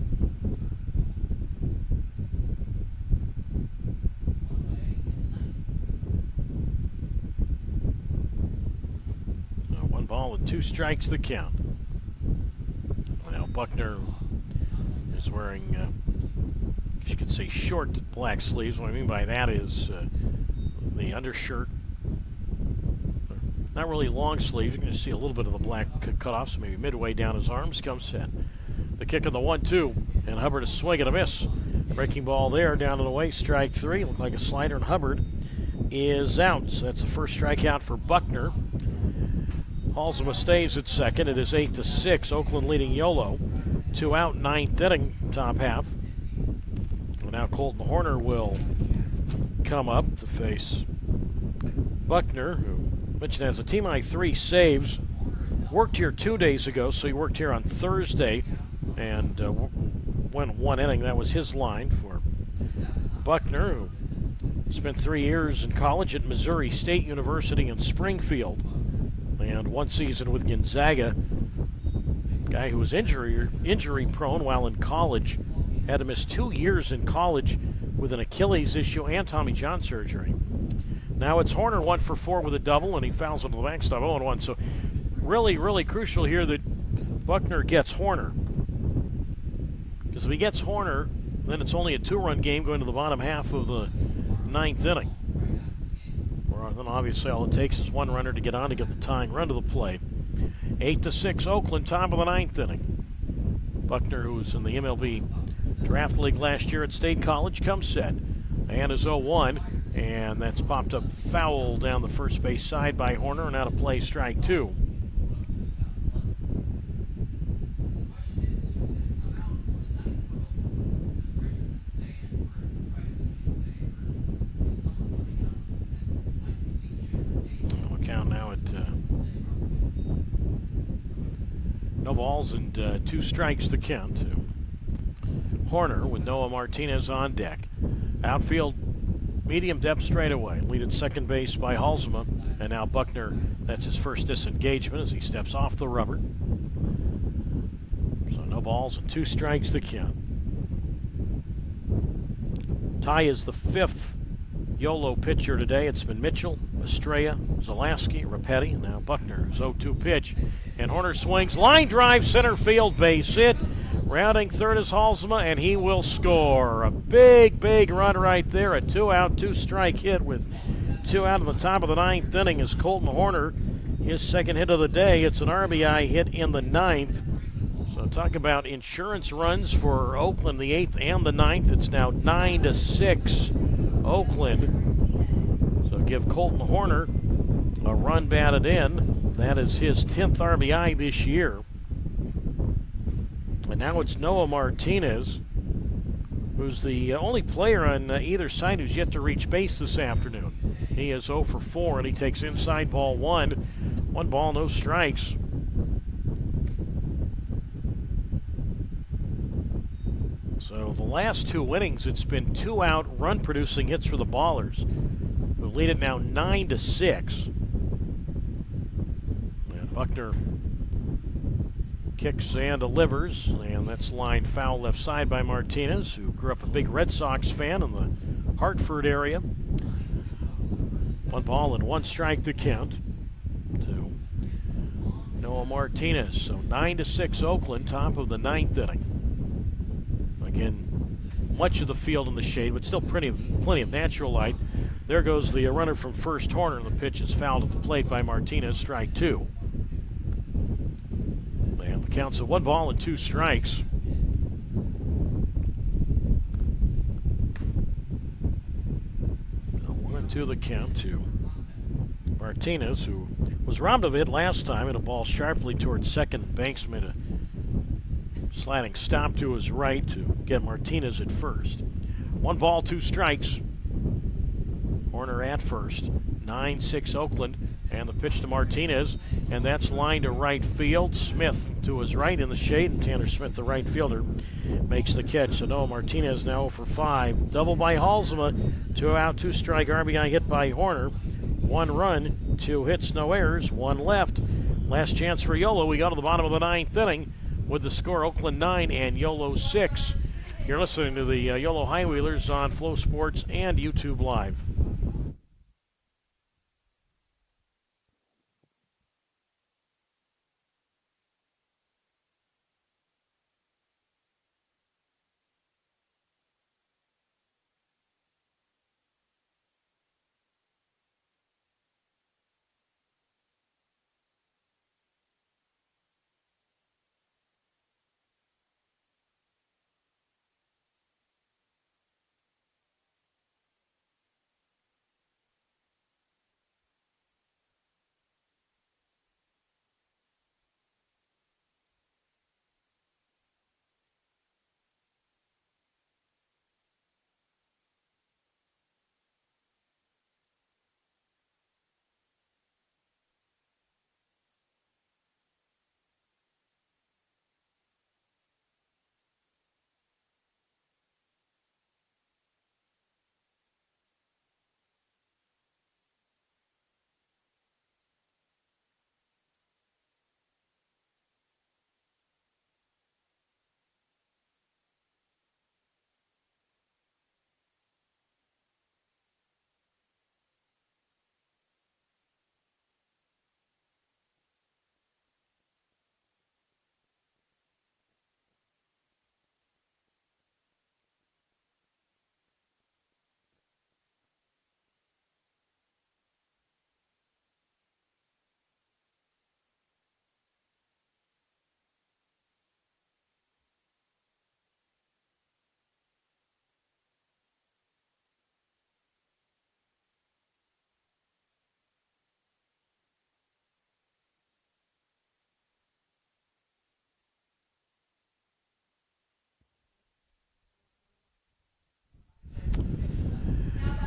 Ball with 2 strikes to count. Now Buckner is wearing, you could say, short black sleeves. What I mean by that is the undershirt, not really long sleeves. You can just see a little bit of the black cutoffs, maybe midway down his arms. Comes set. The kick of the 1-2, and Hubbard is swing and a miss. Breaking ball there, down and away, strike 3. Looked like a slider, and Hubbard is out. So that's the first strikeout for Buckner. Halsema stays at second. It is 8-6. Oakland leading YOLO. 2 out, 9th inning, top half. And now Colton Horner will come up to face Buckner, who mentioned has a team high 3 saves. Worked here 2 days ago, so he worked here on Thursday and went 1 inning. That was his line for Buckner, who spent 3 years in college at Missouri State University in Springfield and 1 season with Gonzaga. Guy who was injury prone while in college. Had to miss 2 years in college with an Achilles issue and Tommy John surgery. Now it's Horner 1 for 4 with a double, and he fouls into the backstop 0-1. So really, really crucial here that Buckner gets Horner. Because if he gets Horner, then it's only a 2-run game going to the bottom half of the 9th inning. Where then obviously all it takes is 1 runner to get on to get the tying run to the plate. 8-6 Oakland, top of the 9th inning. Buckner, who was in the MLB Draft League last year at State College, comes set. And is 0-1, and that's popped up foul down the first base side by Horner, and out of play, strike 2. We'll count now at no balls and 2 strikes to count. Horner with Noah Martinez on deck. Outfield, medium depth straightaway. Lead at second base by Halsema. And now Buckner, that's his first disengagement as he steps off the rubber. So no balls and 2 strikes to count. Ty is the 5th YOLO pitcher today. It's been Mitchell, Estrella, Zalaski, Rapetti, and now Buckner's 0-2 pitch. And Horner swings, line drive, center field, base hit. Rounding third is Halsema, and he will score. A big, big run right there. A 2-out, 2-strike hit with 2 out in the top of the 9th inning is Colton Horner. His second hit of the day. It's an RBI hit in the 9th. So talk about insurance runs for Oakland, the 8th and the 9th. It's now 9-6 Oakland. So give Colton Horner a run batted in. That is his 10th RBI this year. And now it's Noah Martinez, who's the only player on either side who's yet to reach base this afternoon. He is 0 for 4, and he takes inside ball 1. 1 ball, no strikes. So the last 2 innings, it's been 2-out run-producing hits for the Ballers, who lead it now 9-6. And Buckner kicks and delivers, and that's line foul left side by Martinez, who grew up a big Red Sox fan in the Hartford area. 1 ball and 1 strike to count to Noah Martinez. So 9-6 Oakland, top of the 9th inning. Again, much of the field in the shade, but still plenty of natural light. There goes the runner from first, Horner, and the pitch is fouled at the plate by Martinez, strike 2. And the count's at 1 ball and 2 strikes. So 1-2 the count to Martinez, who was robbed of it last time, and a ball sharply towards second. Banks made a sliding stop to his right to get Martinez at first. 1 ball, 2 strikes. Horner at first. 9-6 Oakland, and the pitch to Martinez, and that's lined to right field. Smith to his right in the shade, and Tanner Smith, the right fielder, makes the catch. So no, Martinez now 0 for 5. Double by Halsema. 2 out, 2 strike RBI hit by Horner. 1 run, 2 hits, no errors, 1 left. Last chance for YOLO. We go to the bottom of the 9th inning with the score Oakland 9 and YOLO 6. You're listening to the YOLO High Wheelers on Flow Sports and YouTube Live.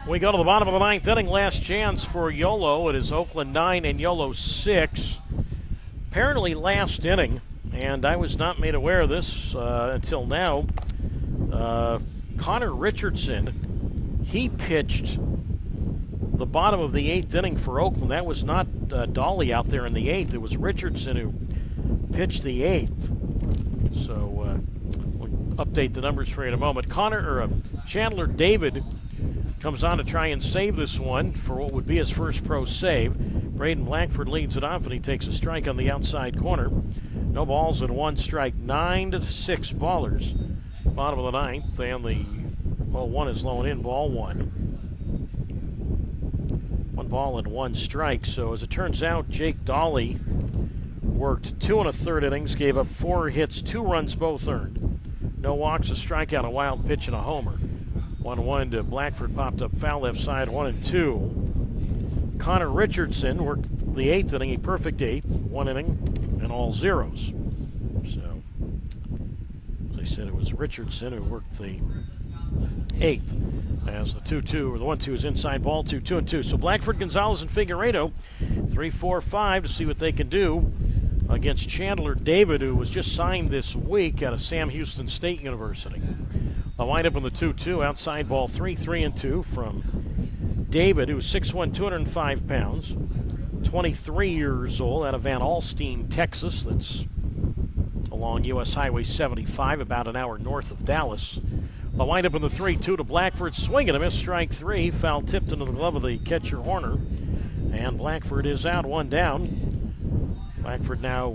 We go to the bottom of the ninth inning. Last chance for Yolo. It is Oakland 9 and Yolo 6. Apparently last inning, and I was not made aware of this until now, Connor Richardson, he pitched the bottom of the eighth inning for Oakland. That was not Dolly out there in the eighth. It was Richardson who pitched the eighth. So we'll update the numbers for you in a moment. Chandler David comes on to try and save this one for what would be his first pro save. Braden Blackford leads it off, and he takes a strike on the outside corner. No balls and one strike. 9-6 Ballers. Bottom of the ninth, and the 0-1 is low and in. Ball one. 1 ball and 1 strike. So as it turns out, Jake Dolly worked 2 1/3 innings, gave up 4 hits, 2 runs both earned. No walks, a strikeout, a wild pitch, and a homer. 1-1 to Blackford, popped up foul left side, 1-2. Connor Richardson worked the eighth inning, a perfect eighth, 1 inning, and all zeros. So, as I said, it was Richardson who worked the eighth. As the 2-2, or the 1-2 is inside ball, 2-2. So Blackford, Gonzalez, and Figueredo, 3-4-5 to see what they can do against Chandler David, who was just signed this week out of Sam Houston State University. A windup in the 2-2, outside ball 3-3-2 from David, who's 6'1", 205 pounds, 23 years old, out of Van Alstyne, Texas. That's along U.S. Highway 75, about an hour north of Dallas. A windup in the 3-2 to Blackford, swing and a miss, strike 3, foul tipped into the glove of the catcher Horner, and Blackford is out, 1 down. Blackford now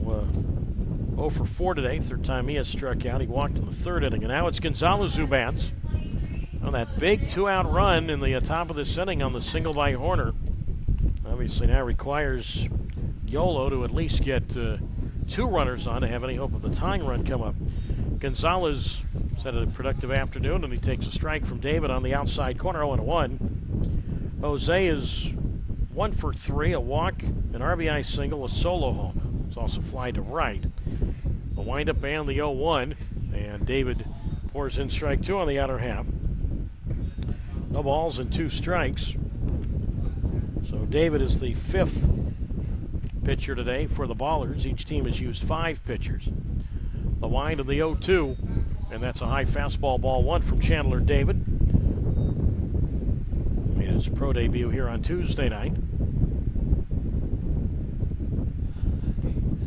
0 for 4 today, third time he has struck out. He walked in the third inning, and now it's Gonzalez who bats. On that big 2-out run in the top of this inning on the single by Horner. Obviously now requires Yolo to at least get 2 runners on to have any hope of the tying run come up. Gonzalez has had a productive afternoon, and he takes a strike from David on the outside corner, 0-1. Jose is 1 for 3, a walk, an RBI single, a solo home. It's also fly to right. The windup and the 0-1, and David pours in strike 2 on the outer half. No balls and 2 strikes. So David is the 5th pitcher today for the Ballers. Each team has used 5 pitchers. The wind of the 0-2, and that's a high fastball, ball 1 from Chandler David. Made his pro debut here on Tuesday night.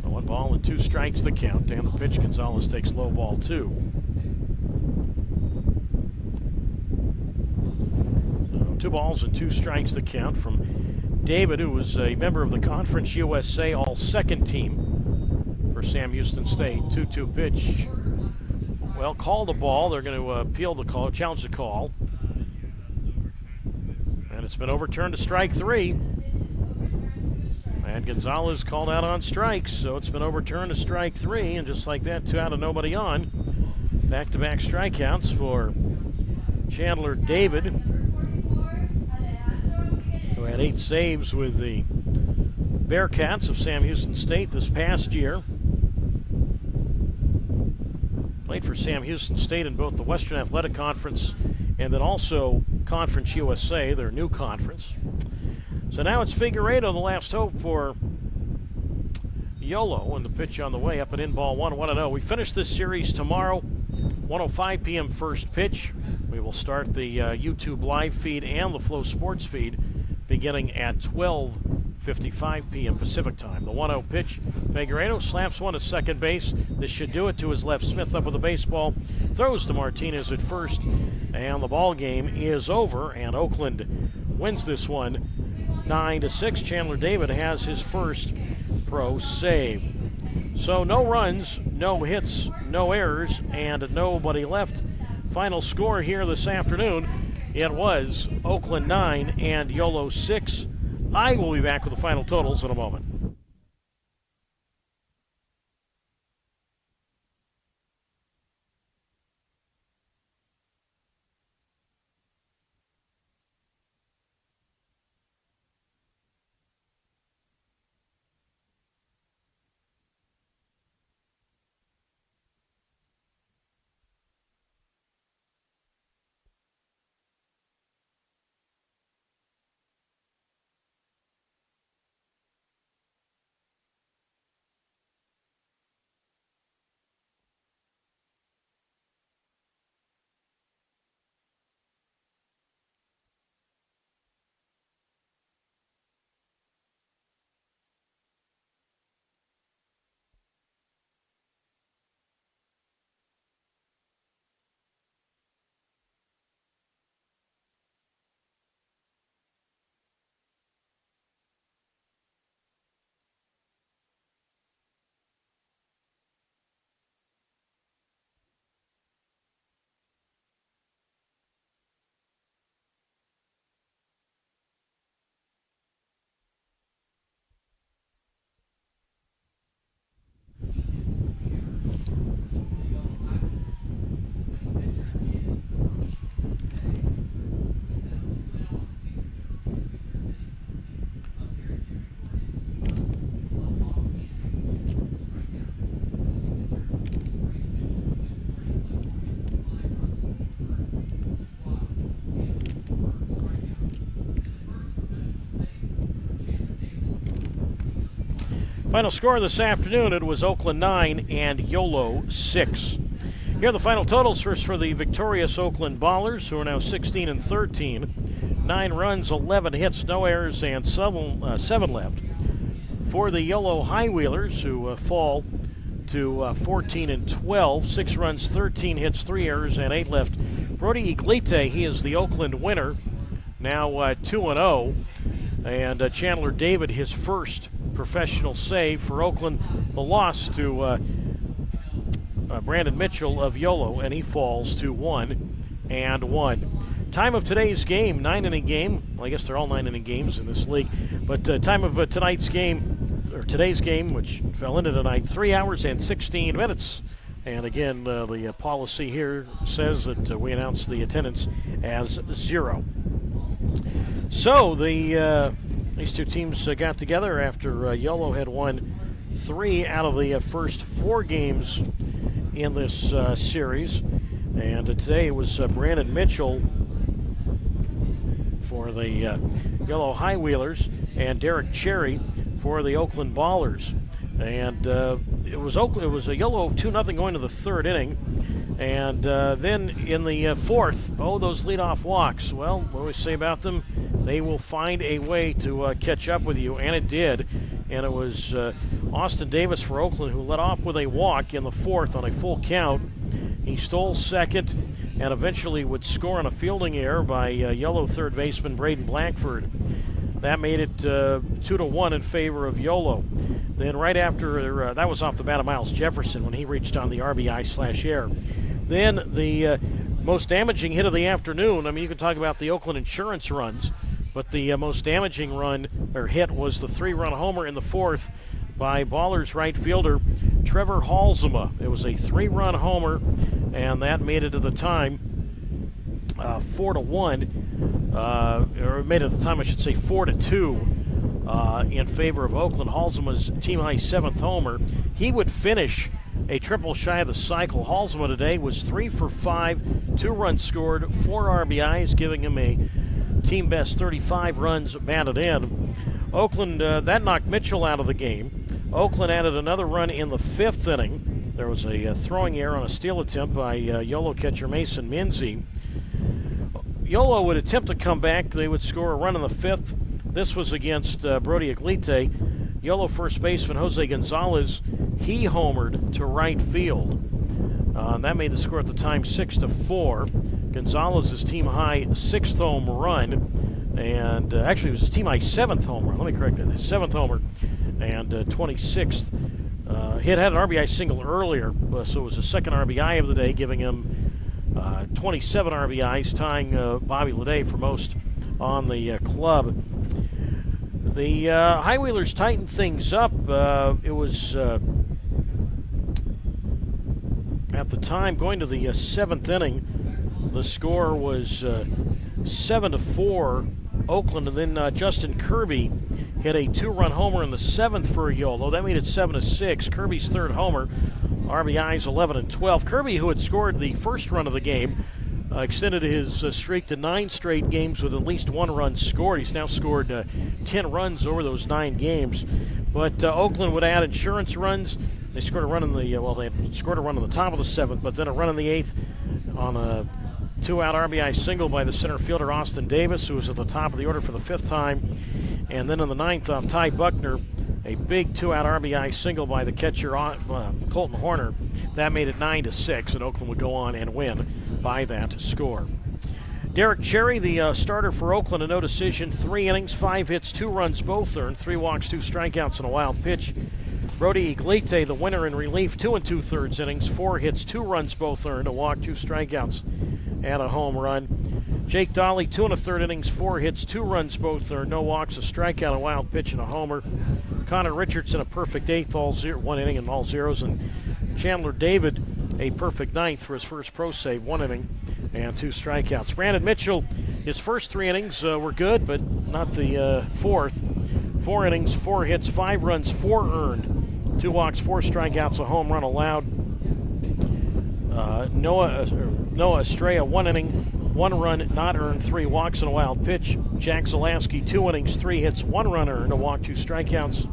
1 ball and 2 strikes the count, and the pitch. Gonzalez takes low, ball 2. So 2 balls and 2 strikes the count from David, who was a member of the Conference USA All-Second team for Sam Houston State. 2-2 pitch. Well, called the ball. They're going to appeal the call, challenge the call. And it's been overturned to strike 3. And Gonzalez called out on strikes, so it's been overturned to strike 3. And just like that, 2 out and nobody on. Back-to-back strikeouts for Chandler David, who had 8 saves with the Bearcats of Sam Houston State this past year. Played for Sam Houston State in both the Western Athletic Conference and then also Conference USA, their new conference. So now it's Figueredo, the last hope for Yolo, and the pitch on the way up and in, ball 1, 1-0. We finish this series tomorrow, 1:05 p.m. first pitch. We will start the YouTube live feed and the Flow Sports feed beginning at 12:55 p.m. Pacific time. The 1-0 pitch. Figueredo slaps one to second base. This should do it. To his left, Smith up with the baseball. Throws to Martinez at first. And the ball game is over. And Oakland wins this one 9-6. Chandler David has his first pro save. So no runs, no hits, no errors, and nobody left. Final score here this afternoon. It was Oakland 9 and Yolo 6. I will be back with the final totals in a moment. Final score this afternoon, it was Oakland 9 and YOLO 6. Here are the final totals. First for the victorious Oakland Ballers, who are now 16 and 13. 9 runs, 11 hits, no errors, and 7 left. For the YOLO High Wheelers, who fall to 14 and 12. 6 runs, 13 hits, 3 errors, and 8 left. Brody Iglite, he is the Oakland winner, now 2-0. And Chandler David, his first professional save for Oakland. The loss to Brandon Mitchell of YOLO, and he falls to 1-1. Time of today's game, 9-inning game. Well, I guess they're all 9-inning games in this league. But time of today's game, which fell into tonight, 3 hours and 16 minutes. And again, the policy here says that we announce the attendance as 0. So these two teams got together after YOLO had won 3 out of the first 4 games in this series. And today it was Brandon Mitchell for the YOLO High Wheelers and Derek Cherry for the Oakland Ballers. And it was a YOLO 2-0 going to the 3rd inning. And then in the 4th, those leadoff walks. Well, what do we say about them? They will find a way to catch up with you, and it did. And it was Austin Davis for Oakland who led off with a walk in the 4th on a full count. He stole second and eventually would score on a fielding error by YOLO third baseman Braden Blackford. That made it 2-1 in favor of YOLO. Then right after, that was off the bat of Miles Jefferson when he reached on the RBI/error. Then the most damaging hit of the afternoon, I mean, you could talk about the Oakland insurance runs, but the most damaging run or hit was the 3-run homer in the 4th by Ballers right fielder Trevor Halsema. It was a 3-run homer, and that made it at the time 4-1, or made it at the time, I should say, 4-2 in favor of Oakland. Halsema's team-high 7th homer. He would finish a triple shy of the cycle. Halsema today was 3 for 5, 2 runs scored, 4 RBIs, giving him a team best 35 runs batted in. Oakland, that knocked Mitchell out of the game. Oakland added another run in the 5th inning. There was a throwing error on a steal attempt by YOLO catcher Mason Minzy. YOLO would attempt to come back. They would score a run in the 5th. This was against Brody Iglite. YOLO first baseman Jose Gonzalez, he homered to right field. That made the score at the time 6-4. Gonzalez's team high 6th home run, and actually it was his team high 7th home run. Let me correct that. His 7th homer and 26th. He had an RBI single earlier, so it was the 2nd RBI of the day, giving him 27 RBIs, tying Bobby Leday for most on the club. The High Wheelers tightened things up. It was at the time going to the 7th inning. The score was 7-4 Oakland, and then Justin Kirby hit a 2-run homer in the 7th for YOLO. That made it 7-6. Kirby's 3rd homer. RBIs 11 and 12. Kirby, who had scored the first run of the game, extended his streak to 9 straight games with at least 1 run scored. He's now scored 10 runs over those 9 games. But Oakland would add insurance runs. They scored a run in the they scored a run on the top of the 7th, but then a run in the 8th on a 2-out RBI single by the center fielder Austin Davis, who was at the top of the order for the 5th time. And then in the 9th off Ty Buckner, a big 2-out RBI single by the catcher Colton Horner. That made it 9-6, and Oakland would go on and win by that score. Derek Cherry, the starter for Oakland, a no decision, 3 innings, 5 hits, 2 runs, both earned, 3 walks, 2 strikeouts, and a wild pitch. Brody Iglite, the winner in relief, 2 2/3 innings, 4 hits, 2 runs, both earned, a walk, 2 strikeouts, and a home run. Jake Dolly, 2 1/3 innings, 4 hits, 2 runs, both earned, no walks, a strikeout, a wild pitch, and a homer. Connor Richardson, a perfect 8th, 1 inning and all zeros, and Chandler David, a perfect 9th for his first pro save, 1 inning and 2 strikeouts. Brandon Mitchell, his first 3 innings were good, but not the 4th. 4 innings, 4 hits, 5 runs, 4 earned, 2 walks, 4 strikeouts, a home run allowed. Noah Estrella, 1 inning, 1 run not earned, 3 walks, and a wild pitch. Jack Zalaski, 2 innings, 3 hits, 1 run earned, a walk, 2 strikeouts.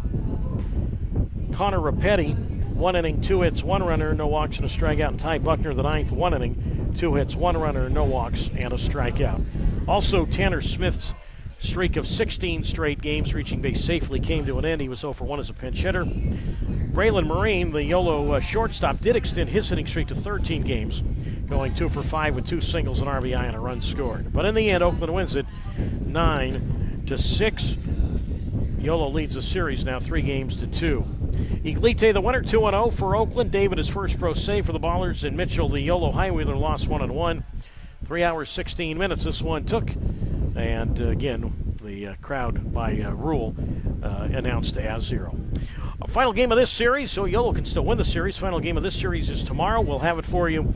Connor Rapetti, 1 inning, 2 hits, 1 runner, no walks, and a strikeout. And Ty Buckner, the ninth, 1 inning, 2 hits, 1 runner, no walks, and a strikeout. Also, Tanner Smith's streak of 16 straight games reaching base safely came to an end. He was 0 for 1 as a pinch hitter. Braylon Marine, the YOLO shortstop, did extend his hitting streak to 13 games, going 2 for 5 with 2 singles, an RBI, and a run scored. But in the end, Oakland wins it 9-6. YOLO leads the series now 3-2. Iglite, the winner, 2-0 for Oakland. David, his first pro save for the Ballers. And Mitchell, the YOLO High Wheeler, lost 1-1. 3 hours, 16 minutes this one took. And again, the crowd by rule announced as 0. A final game of this series, so YOLO can still win the series. Final game of this series is tomorrow. We'll have it for you.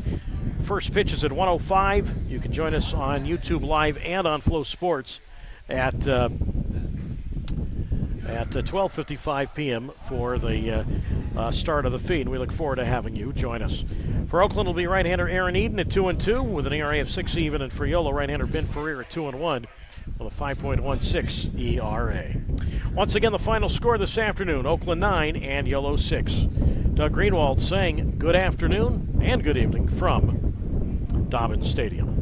First pitch is at 1:05. You can join us on YouTube Live and on Flow Sports at 12:55 p.m. for the start of the feed. We look forward to having you join us. For Oakland, will be right-hander Aaron Eden at 2-2 with an ERA of 6 even, and for YOLO, right-hander Ben Ferrer at 2-1 with a 5.16 ERA. Once again, the final score this afternoon: Oakland 9 and YOLO 6. Doug Greenwald saying good afternoon and good evening from Dobbins Stadium.